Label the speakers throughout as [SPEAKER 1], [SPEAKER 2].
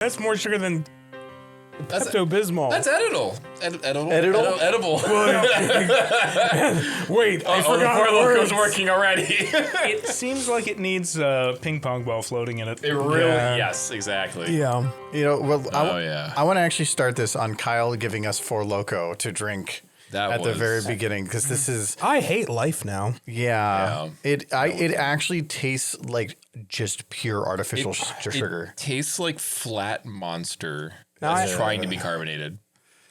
[SPEAKER 1] That's more sugar than Pepto-Bismol.
[SPEAKER 2] That's edible. Edible.
[SPEAKER 1] Wait, I forgot
[SPEAKER 2] the
[SPEAKER 1] the
[SPEAKER 2] Four
[SPEAKER 1] words.
[SPEAKER 2] Locos working already.
[SPEAKER 1] It seems like it needs a ping pong ball floating in it.
[SPEAKER 2] It really, yes, exactly.
[SPEAKER 1] Yeah.
[SPEAKER 3] You know, well,
[SPEAKER 2] yeah.
[SPEAKER 3] I want to actually start this on Kyle giving us Four Loko to drink at the very beginning because this is.
[SPEAKER 1] I hate life now.
[SPEAKER 3] Yeah. It actually tastes like just pure artificial sugar.
[SPEAKER 2] It tastes like flat Monster
[SPEAKER 1] No,
[SPEAKER 2] that's trying to be carbonated.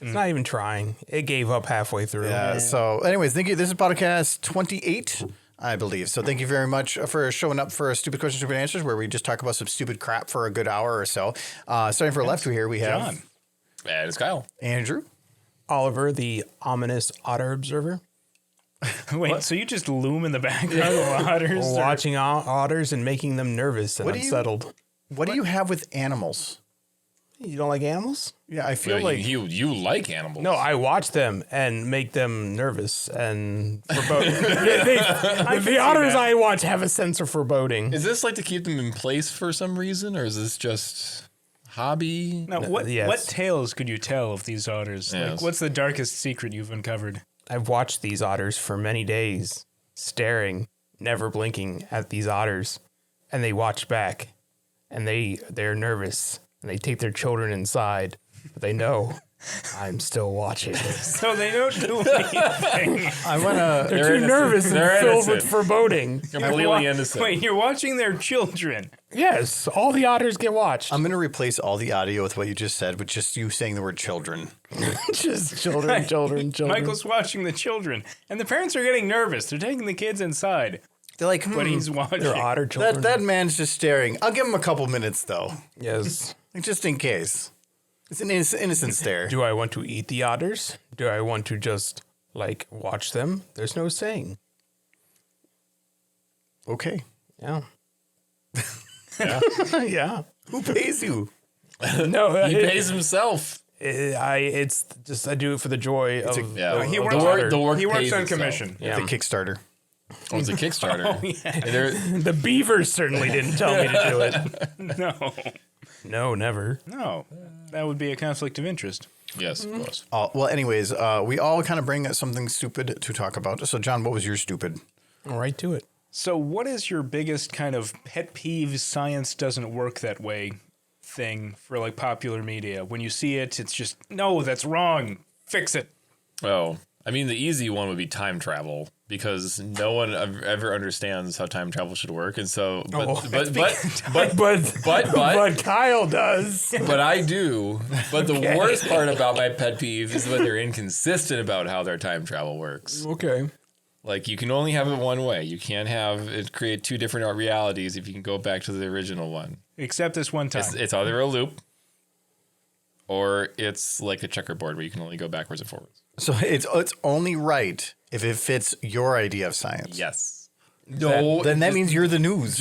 [SPEAKER 1] It's not even trying. It gave up halfway through.
[SPEAKER 3] Yeah. So, anyways, thank you. This is podcast 28. I believe. So thank you very much for showing up for Stupid Questions, Stupid Answers, where we just talk about some stupid crap for a good hour or so. Starting for left here, we have
[SPEAKER 1] John.
[SPEAKER 2] And it's Kyle.
[SPEAKER 3] Andrew.
[SPEAKER 1] Oliver, the ominous otter observer.
[SPEAKER 4] Wait, so you just loom in the background of otters?
[SPEAKER 1] Watching otters and making them nervous and unsettled.
[SPEAKER 3] What do you have with animals?
[SPEAKER 1] You don't like animals?
[SPEAKER 3] Yeah, I feel
[SPEAKER 2] Well,
[SPEAKER 3] like
[SPEAKER 2] you like animals.
[SPEAKER 1] No, I watch them and make them nervous and foreboding. The otters I watch have a sense of foreboding.
[SPEAKER 2] Is this like to keep them in place for some reason, or is this just hobby?
[SPEAKER 4] No, what tales could you tell of these otters?
[SPEAKER 2] Yes.
[SPEAKER 4] Like, what's the darkest secret you've uncovered?
[SPEAKER 1] I've watched these otters for many days, staring, never blinking at these otters, and they watch back, and they're nervous, and they take their children inside, but they know I'm still watching.
[SPEAKER 4] So they don't do anything.
[SPEAKER 1] They're too nervous and filled with foreboding.
[SPEAKER 2] Completely innocent.
[SPEAKER 4] Wait, you're watching their children.
[SPEAKER 1] Yes, all the otters get watched.
[SPEAKER 3] I'm going to replace all the audio with what you just said with just you saying the word children.
[SPEAKER 1] Just children.
[SPEAKER 4] Michael's watching the children, and the parents are getting nervous. They're taking the kids inside,
[SPEAKER 3] They're like,
[SPEAKER 4] but he's watching.
[SPEAKER 1] They're otter children.
[SPEAKER 3] that man's just staring. I'll give him a couple minutes, though,
[SPEAKER 1] Yes.
[SPEAKER 3] just in case. It's an innocent stare.
[SPEAKER 1] Do I want to eat the otters? Do I want to just, watch them? There's no saying.
[SPEAKER 3] Okay.
[SPEAKER 1] Yeah. Yeah.
[SPEAKER 3] Who pays you?
[SPEAKER 1] No,
[SPEAKER 2] He pays himself.
[SPEAKER 1] I do it for the joy of
[SPEAKER 4] He
[SPEAKER 1] of
[SPEAKER 4] works
[SPEAKER 1] the otter.
[SPEAKER 2] The work
[SPEAKER 4] He works
[SPEAKER 2] pays
[SPEAKER 4] on
[SPEAKER 2] itself.
[SPEAKER 4] commission.
[SPEAKER 1] Yeah.
[SPEAKER 3] The Kickstarter.
[SPEAKER 2] Oh, it's a Kickstarter.
[SPEAKER 1] The beavers certainly didn't tell me to do it.
[SPEAKER 4] No,
[SPEAKER 1] No, never.
[SPEAKER 4] no, that would be a conflict of interest.
[SPEAKER 2] Yes, of course.
[SPEAKER 3] Well, anyways, we all kind of bring something stupid to talk about. So, John, what was your stupid?
[SPEAKER 1] Right to it.
[SPEAKER 4] So, what is your biggest kind of pet peeve? Science doesn't work that way thing for popular media. When you see it, it's just no, that's wrong. Fix it.
[SPEAKER 2] Oh, I mean, the easy one would be time travel because no one ever understands how time travel should work, and so but
[SPEAKER 1] Kyle does.
[SPEAKER 2] But I do. But the worst part about my pet peeve is when they're inconsistent about how their time travel works.
[SPEAKER 1] Okay.
[SPEAKER 2] Like, you can only have it one way. You can't have it create two different realities if you can go back to the original one.
[SPEAKER 4] Except this one time.
[SPEAKER 2] It's either a loop or it's like a checkerboard where you can only go backwards and forwards.
[SPEAKER 3] So it's only right if it fits your idea of science.
[SPEAKER 2] Yes. No.
[SPEAKER 3] Then that means you're the news.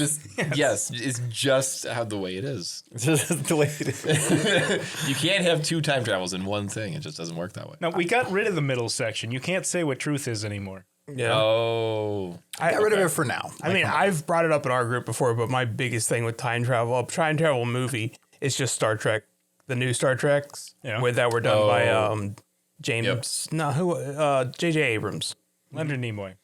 [SPEAKER 2] Yes. It's just how the way it is.
[SPEAKER 3] The way it is.
[SPEAKER 2] You can't have two time travels in one thing. It just doesn't work that way.
[SPEAKER 4] No, we got rid of the middle section. You can't say what truth is anymore.
[SPEAKER 1] Yeah.
[SPEAKER 2] Oh.
[SPEAKER 3] I got rid of it for now.
[SPEAKER 1] I mean, I've brought it up in our group before, but my biggest thing with time travel movie is just Star Trek, the new Star Treks, that were done by James, J.J. Abrams.
[SPEAKER 4] Leonard Nimoy.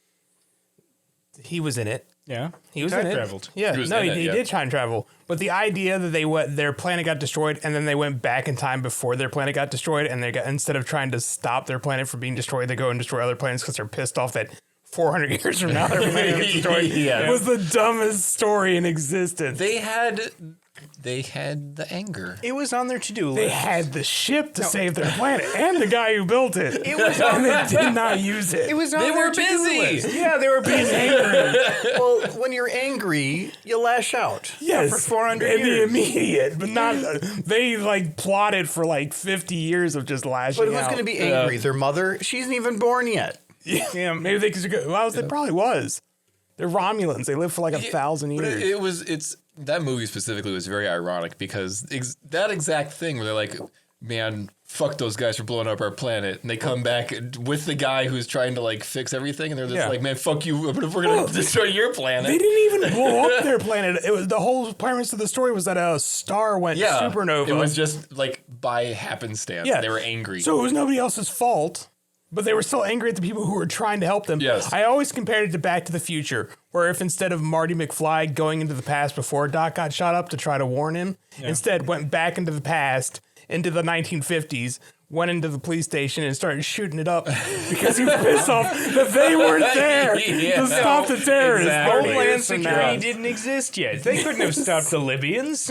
[SPEAKER 1] He was in it.
[SPEAKER 4] Yeah.
[SPEAKER 1] He was
[SPEAKER 4] time
[SPEAKER 1] in it.
[SPEAKER 4] traveled.
[SPEAKER 1] Yeah, he did time travel. But the idea that their planet got destroyed and then they went back in time before their planet got destroyed, and instead of trying to stop their planet from being destroyed, they go and destroy other planets because they're pissed off that 400 years from now their planet gets destroyed.
[SPEAKER 2] Yeah.
[SPEAKER 1] Was the dumbest story in existence.
[SPEAKER 2] They had the anger.
[SPEAKER 4] It was on their to-do list.
[SPEAKER 1] They had the ship to save their planet and the guy who built it. It was and they did not use it.
[SPEAKER 4] It was on
[SPEAKER 2] They
[SPEAKER 4] their
[SPEAKER 2] were
[SPEAKER 4] to-do
[SPEAKER 2] busy.
[SPEAKER 4] list. Yeah, they were being angry.
[SPEAKER 3] Well, when you're angry, you lash out.
[SPEAKER 1] Yes,
[SPEAKER 4] for 400
[SPEAKER 1] in the
[SPEAKER 4] years.
[SPEAKER 1] immediate, but not. They plotted for 50 years of just lashing
[SPEAKER 3] But who's
[SPEAKER 1] out.
[SPEAKER 3] going to be angry? Their mother? She isn't even born yet.
[SPEAKER 1] Yeah, maybe they could go. Well, it probably was. They're Romulans. They lived for 1,000
[SPEAKER 2] But
[SPEAKER 1] years.
[SPEAKER 2] that movie specifically was very ironic because that exact thing where they're like, man, fuck those guys for blowing up our planet. And they come back with the guy who's trying to like fix everything. And they're just like, man, fuck you. We're going to destroy your planet.
[SPEAKER 1] They didn't even blow up their planet. It was the whole premise of the story was that a star went supernova.
[SPEAKER 2] It was just like by happenstance.
[SPEAKER 1] Yeah.
[SPEAKER 2] They were angry.
[SPEAKER 1] So it was nobody else's fault. But they were still angry at the people who were trying to help them.
[SPEAKER 2] Yes.
[SPEAKER 1] I always compared it to Back to the Future, where if instead of Marty McFly going into the past before Doc got shot up to try to warn him, instead went back into the past, into the 1950s, went into the police station and started shooting it up because he was pissed off that they weren't there to stop the terrorists.
[SPEAKER 2] Exactly.
[SPEAKER 4] Homeland Security didn't exist yet. They couldn't have stopped the Libyans.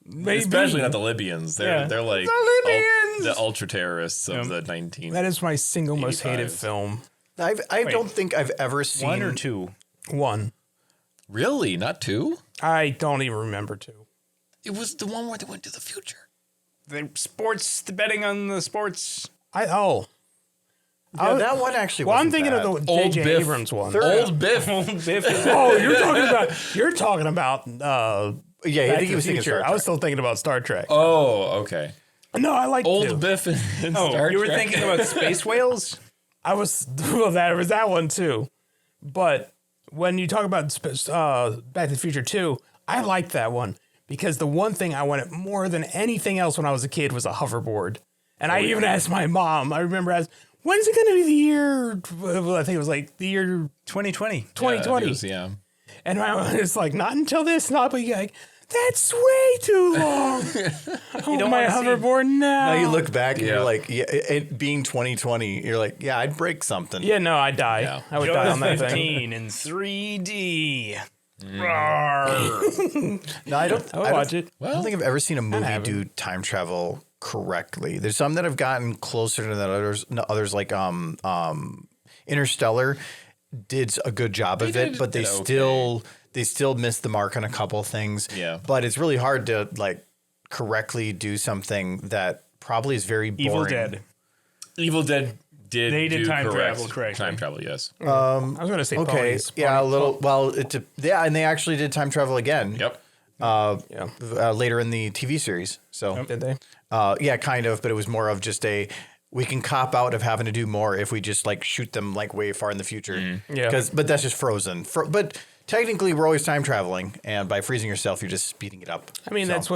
[SPEAKER 1] Maybe.
[SPEAKER 2] Especially not the Libyans. They're like
[SPEAKER 1] The Libyans!
[SPEAKER 2] the ultra terrorists of the 19.
[SPEAKER 1] That is my single most hated
[SPEAKER 2] 85.
[SPEAKER 1] film.
[SPEAKER 3] I don't think I've ever seen
[SPEAKER 4] 1 or 2.
[SPEAKER 1] One.
[SPEAKER 2] Really? Not 2?
[SPEAKER 1] I don't even remember two.
[SPEAKER 2] It was the one where they went to the future.
[SPEAKER 4] The sports, the betting on the sports.
[SPEAKER 3] Yeah, that one actually.
[SPEAKER 1] Well, I'm
[SPEAKER 3] wasn't
[SPEAKER 1] thinking
[SPEAKER 3] bad.
[SPEAKER 1] of the
[SPEAKER 2] Old
[SPEAKER 1] J.J.
[SPEAKER 2] Biff.
[SPEAKER 1] Abrams one.
[SPEAKER 2] Old Biff.
[SPEAKER 4] Biff is
[SPEAKER 1] Oh, you're talking about
[SPEAKER 3] Yeah, I
[SPEAKER 1] Back
[SPEAKER 3] think he
[SPEAKER 1] to
[SPEAKER 3] was
[SPEAKER 1] the
[SPEAKER 3] thinking
[SPEAKER 1] Future.
[SPEAKER 3] Star
[SPEAKER 1] I was
[SPEAKER 3] Trek.
[SPEAKER 1] still thinking about Star Trek.
[SPEAKER 2] Oh, okay.
[SPEAKER 1] No, I like
[SPEAKER 2] Old
[SPEAKER 1] two.
[SPEAKER 2] Biff and
[SPEAKER 4] Oh,
[SPEAKER 2] Star
[SPEAKER 4] you were
[SPEAKER 2] Trek.
[SPEAKER 4] thinking about space whales?
[SPEAKER 1] I was well, that was that one too. But when you talk about Back to the Future 2, I liked that one because the one thing I wanted more than anything else when I was a kid was a hoverboard. And I even asked my mom. I remember asking, when's it going to be the year? Well, I think it was like the year
[SPEAKER 4] 2020.
[SPEAKER 1] 2020.
[SPEAKER 2] Yeah.
[SPEAKER 1] And I was like, not until this, not. But you're like, that's way too long. I want my
[SPEAKER 4] wanna see-
[SPEAKER 1] hoverboard now.
[SPEAKER 3] Now you look back and
[SPEAKER 2] Yeah.
[SPEAKER 3] you're like, yeah, it being 2020, you're like, yeah, I'd break something.
[SPEAKER 1] Yeah, no, I'd die.
[SPEAKER 2] Yeah.
[SPEAKER 1] I would die on that thing.
[SPEAKER 4] 15 in 3D.
[SPEAKER 3] No, I don't.
[SPEAKER 1] I would watch it.
[SPEAKER 3] I don't think I've ever seen a movie
[SPEAKER 1] haven't.
[SPEAKER 3] do time travel correctly. There's some that have gotten closer to that. Others like Interstellar did a good job of it, but they still missed the mark on a couple things.
[SPEAKER 2] Yeah.
[SPEAKER 3] But it's really hard to like correctly do something that probably is very boring.
[SPEAKER 4] Evil Dead.
[SPEAKER 2] Evil Dead did
[SPEAKER 4] They did
[SPEAKER 2] do
[SPEAKER 4] time
[SPEAKER 2] correct
[SPEAKER 4] travel correctly.
[SPEAKER 2] Time travel, yes.
[SPEAKER 1] I was going to say
[SPEAKER 3] Okay.
[SPEAKER 1] ponies.
[SPEAKER 3] Yeah, a little. Well, yeah, and they actually did time travel again.
[SPEAKER 2] Yep.
[SPEAKER 1] Yeah.
[SPEAKER 3] Later in the TV series. So
[SPEAKER 1] Did they?
[SPEAKER 3] yeah, kind of, but it was more of just we can cop out of having to do more if we just like shoot them like way far in the future.
[SPEAKER 1] Yeah.
[SPEAKER 3] But that's just frozen. But technically, we're always time traveling, and by freezing yourself, you're just speeding it up.
[SPEAKER 1] I mean,
[SPEAKER 3] So,
[SPEAKER 1] that's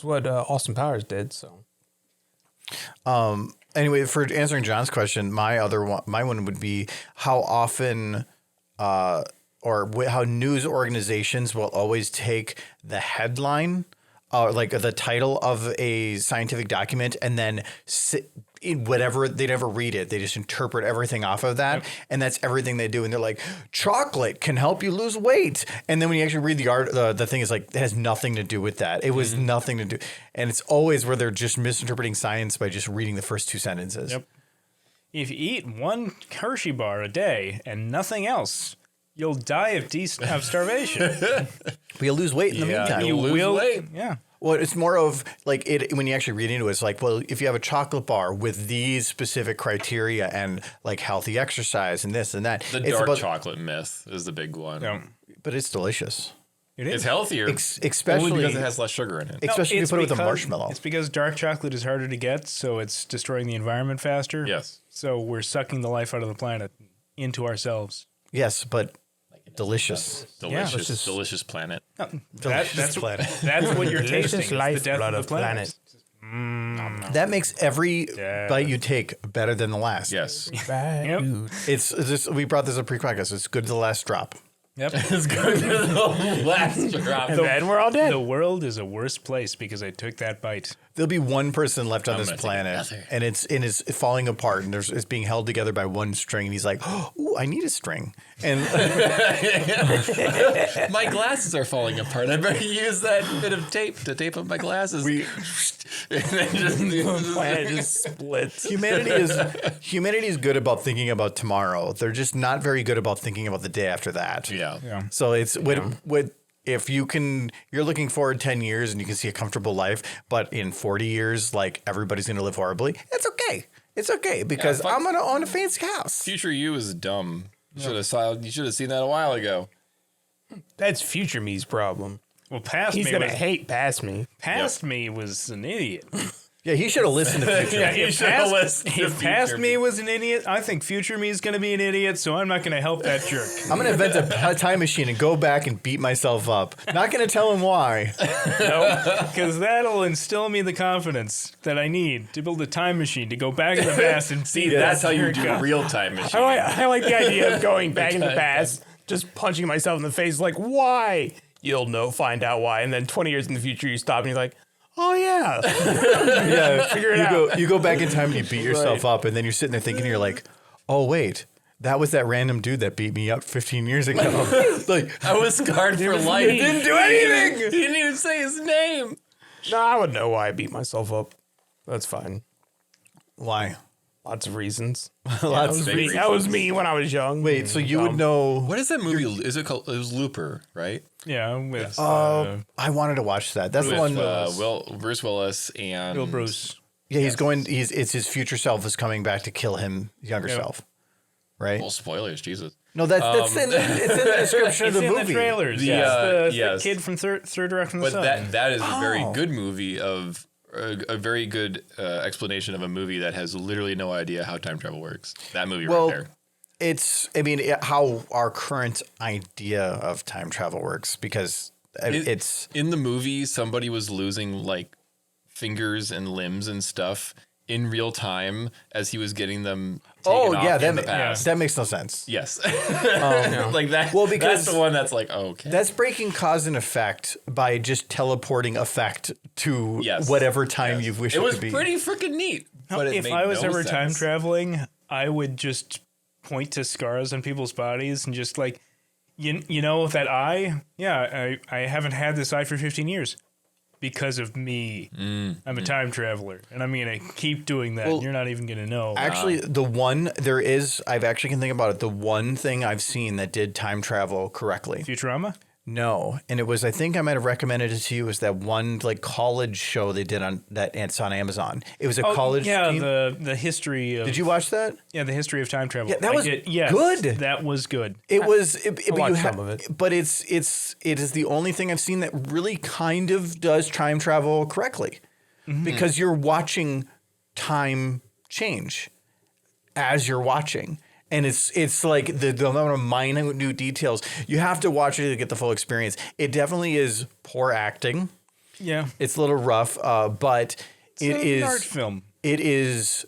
[SPEAKER 1] what Austin Powers did. So
[SPEAKER 3] anyway, for answering John's question, my one would be how often how news organizations will always take the headline, like the title of a scientific document, and then whatever, they never read it. They just interpret everything off of that. And that's everything they do. And they're like, chocolate can help you lose weight. And then when you actually read the thing is like, it has nothing to do with that. It was nothing to do. And it's always where they're just misinterpreting science by just reading the first two sentences.
[SPEAKER 4] Yep. If you eat one Hershey bar a day and nothing else, you'll die of starvation.
[SPEAKER 3] But you lose weight in the meantime.
[SPEAKER 2] you lose weight.
[SPEAKER 4] Yeah.
[SPEAKER 3] Well, it's more of like it when you actually read into it, it's like, well, if you have a chocolate bar with these specific criteria and like healthy exercise and this and that,
[SPEAKER 2] The
[SPEAKER 3] it's
[SPEAKER 2] dark chocolate myth is the big one.
[SPEAKER 4] Yeah.
[SPEAKER 3] but it's delicious.
[SPEAKER 4] It
[SPEAKER 2] It's
[SPEAKER 4] is.
[SPEAKER 2] healthy
[SPEAKER 3] Especially
[SPEAKER 2] only because it has less sugar in it.
[SPEAKER 3] especially if you
[SPEAKER 4] it's
[SPEAKER 3] put it with a
[SPEAKER 4] because-
[SPEAKER 3] marshmallow.
[SPEAKER 4] It's because dark chocolate is harder to get, so it's destroying the environment faster.
[SPEAKER 2] Yes.
[SPEAKER 4] So we're sucking the life out of the planet into ourselves.
[SPEAKER 3] Yes, but delicious.
[SPEAKER 2] Delicious, delicious planet.
[SPEAKER 3] Delicious planet.
[SPEAKER 4] That's what you're
[SPEAKER 1] Delicious
[SPEAKER 4] tasting. It's the death
[SPEAKER 1] lifeblood
[SPEAKER 4] of
[SPEAKER 1] of
[SPEAKER 4] the planet.
[SPEAKER 3] That makes every bite you take better than the last.
[SPEAKER 2] Yes.
[SPEAKER 1] bad
[SPEAKER 4] Yep.
[SPEAKER 1] dude.
[SPEAKER 3] It's just, we brought this up pre-podcast. It's good to the last drop.
[SPEAKER 4] Yep.
[SPEAKER 2] It's good to the last drop.
[SPEAKER 1] And then we're all dead.
[SPEAKER 4] The world is a worse place because I took that bite.
[SPEAKER 3] There'll be one person left on this
[SPEAKER 2] gonna take
[SPEAKER 3] planet,
[SPEAKER 2] another.
[SPEAKER 3] and it's falling apart, and it's being held together by one string. And he's like, "Oh, I need a string." And
[SPEAKER 2] My glasses are falling apart. I better use that bit of tape to tape up my glasses. And then
[SPEAKER 1] The planet just splits.
[SPEAKER 3] humanity is good about thinking about tomorrow. They're just not very good about thinking about the day after that.
[SPEAKER 2] yeah.
[SPEAKER 3] So it's if you're looking forward 10 years and you can see a comfortable life, but in 40 years, like everybody's going to live horribly. It's okay. It's okay because
[SPEAKER 2] fuck-
[SPEAKER 3] I'm going to own a fancy house.
[SPEAKER 2] Future you is dumb. You should have seen that a while ago.
[SPEAKER 1] That's future me's problem.
[SPEAKER 4] Well, past
[SPEAKER 1] He's
[SPEAKER 4] me
[SPEAKER 1] gonna
[SPEAKER 4] was,
[SPEAKER 1] hate past me.
[SPEAKER 4] past me was an idiot.
[SPEAKER 3] Yeah, he should have listened to Future.
[SPEAKER 2] Yeah, you should have listened to
[SPEAKER 4] If past
[SPEAKER 2] Future
[SPEAKER 4] me was an idiot, I think future me is going to be an idiot, so I'm not going to help that jerk.
[SPEAKER 3] I'm going to invent a time machine and go back and beat myself up. Not going to tell him why.
[SPEAKER 4] Because that'll instill me the confidence that I need to build a time machine to go back in the past and
[SPEAKER 2] See,
[SPEAKER 4] beat
[SPEAKER 2] that's
[SPEAKER 4] that
[SPEAKER 2] how you
[SPEAKER 4] jerk
[SPEAKER 2] do
[SPEAKER 4] up.
[SPEAKER 2] real time machine.
[SPEAKER 1] I like the idea of going back in the past, just punching myself in the face, like, why? You'll find out why. And then 20 years in the future, you stop and you're like, oh, yeah.
[SPEAKER 3] Yeah,
[SPEAKER 1] Figure it out.
[SPEAKER 3] you go back in time and you beat yourself up, and then you're sitting there thinking, you're like, oh, wait. That was that random dude that beat me up 15 years ago. Like,
[SPEAKER 2] I was scarred for life.
[SPEAKER 3] didn't do anything.
[SPEAKER 2] He didn't even say his name.
[SPEAKER 1] No, I would know why I beat myself up. That's fine.
[SPEAKER 3] Why?
[SPEAKER 1] Lots of reasons.
[SPEAKER 3] Lots of
[SPEAKER 2] big
[SPEAKER 3] reasons.
[SPEAKER 1] That was me when I was young.
[SPEAKER 3] Wait, so you would know?
[SPEAKER 2] What is that movie? Is it called? It was Looper, right?
[SPEAKER 4] Yeah, with
[SPEAKER 3] I wanted to watch that. That's the
[SPEAKER 2] With
[SPEAKER 3] one.
[SPEAKER 2] Bruce Willis and
[SPEAKER 4] Bill Bruce.
[SPEAKER 3] Yeah, he's going. It's his future self is coming back to kill him younger self, right?
[SPEAKER 2] Well, spoilers, Jesus.
[SPEAKER 3] No, it's in the description of the
[SPEAKER 4] It's in
[SPEAKER 3] movie.
[SPEAKER 4] the trailers.
[SPEAKER 2] Yeah,
[SPEAKER 4] Yes, the kid from Third Rock from the
[SPEAKER 2] But
[SPEAKER 4] Sun.
[SPEAKER 2] that is a very good movie of a very good explanation of a movie that has literally no idea how time travel works. That movie right there.
[SPEAKER 3] It's, how our current idea of time travel works, because it's
[SPEAKER 2] in the movie, somebody was losing like fingers and limbs and stuff in real time as he was getting them taken off in the past.
[SPEAKER 3] that makes no sense.
[SPEAKER 2] Yes. Like that.
[SPEAKER 3] Well, because
[SPEAKER 2] that's the one that's like, okay.
[SPEAKER 3] That's breaking cause and effect by just teleporting effect to
[SPEAKER 2] Yes.
[SPEAKER 3] whatever time you wish it
[SPEAKER 2] It was
[SPEAKER 3] to be.
[SPEAKER 2] pretty freaking neat. But it
[SPEAKER 4] if
[SPEAKER 2] made
[SPEAKER 4] I was
[SPEAKER 2] no
[SPEAKER 4] ever time
[SPEAKER 2] sense.
[SPEAKER 4] traveling, I would just point to scars on people's bodies and just like, you know, that eye? Yeah, I haven't had this eye for 15 years. Because of me. I'm a time traveler. And I'm going to keep doing that.
[SPEAKER 3] Well,
[SPEAKER 4] You're not even going to know.
[SPEAKER 3] Actually, I've actually can think about it. The one thing I've seen that did time travel correctly.
[SPEAKER 4] Futurama?
[SPEAKER 3] No. And it was, I think I might have recommended it to you, was that one like college show they did on that. It's on Amazon. It was a college.
[SPEAKER 4] Yeah,
[SPEAKER 3] team.
[SPEAKER 4] the history of.
[SPEAKER 3] Did you watch that?
[SPEAKER 4] Yeah, the history of time travel.
[SPEAKER 3] Yeah, that was
[SPEAKER 4] yes,
[SPEAKER 3] good.
[SPEAKER 4] That was good.
[SPEAKER 3] It was.
[SPEAKER 1] watched some of it.
[SPEAKER 3] But it is the only thing I've seen that really kind of does time travel correctly, because you're watching time change as you're watching. And it's like the amount of minute details. You have to watch it to get the full experience. It definitely is poor acting.
[SPEAKER 4] Yeah.
[SPEAKER 3] It's a little rough, but it
[SPEAKER 4] It's
[SPEAKER 3] is
[SPEAKER 4] an art film.
[SPEAKER 3] It is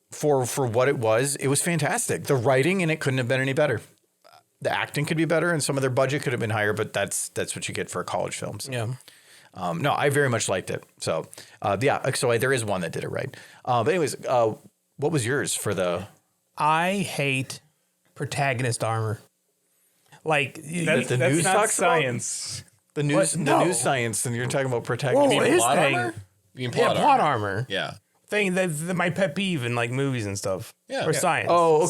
[SPEAKER 3] for what it was. It was fantastic. The writing in it couldn't have been any better. The acting could be better, and some of their budget could have been higher. But that's what you get for college films.
[SPEAKER 1] Yeah.
[SPEAKER 3] No, I very much liked it. So so there is one that did it right. But anyways, what was yours for the?
[SPEAKER 1] I hate protagonist armor. Like,
[SPEAKER 4] That's
[SPEAKER 3] news
[SPEAKER 4] not
[SPEAKER 3] talks about?
[SPEAKER 4] science.
[SPEAKER 3] The news,
[SPEAKER 1] What? No.
[SPEAKER 3] the news science, and you're talking about
[SPEAKER 1] well,
[SPEAKER 3] protagonist.
[SPEAKER 1] his
[SPEAKER 2] plot
[SPEAKER 1] thing.
[SPEAKER 2] armor? You mean
[SPEAKER 1] Plot armor.
[SPEAKER 2] Yeah.
[SPEAKER 1] Thing that my pet peeve in like movies and stuff.
[SPEAKER 2] Yeah.
[SPEAKER 1] Or
[SPEAKER 2] Yeah.
[SPEAKER 1] science.
[SPEAKER 3] Oh,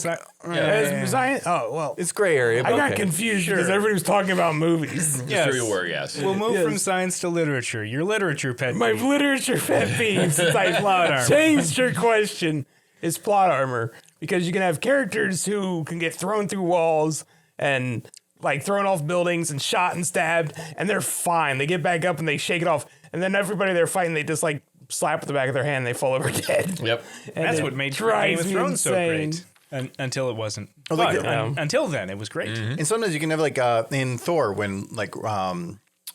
[SPEAKER 3] okay.
[SPEAKER 1] Science? Oh, well.
[SPEAKER 3] It's gray area.
[SPEAKER 1] I
[SPEAKER 3] But
[SPEAKER 1] got
[SPEAKER 3] okay.
[SPEAKER 1] confused because everybody was talking about movies.
[SPEAKER 2] Just so you were, yes.
[SPEAKER 4] We'll move from science to literature. Your literature pet
[SPEAKER 1] My
[SPEAKER 4] peeve.
[SPEAKER 1] literature pet peeve since I
[SPEAKER 4] Plot armor.
[SPEAKER 1] changed your question is plot armor, because you can have characters who can get thrown through walls and like thrown off buildings and shot and stabbed, and they're fine. They get back up and they shake it off, and then everybody they're fighting, they just like slap at the back of their hand and they fall over dead.
[SPEAKER 2] Yep.
[SPEAKER 1] And
[SPEAKER 4] That's
[SPEAKER 1] it
[SPEAKER 4] what made Game
[SPEAKER 1] drives
[SPEAKER 4] of
[SPEAKER 1] me
[SPEAKER 4] Thrones so
[SPEAKER 1] insane.
[SPEAKER 4] great. Until it wasn't.
[SPEAKER 3] like
[SPEAKER 4] But, until then, it was great.
[SPEAKER 3] And sometimes you can have like in Thor when like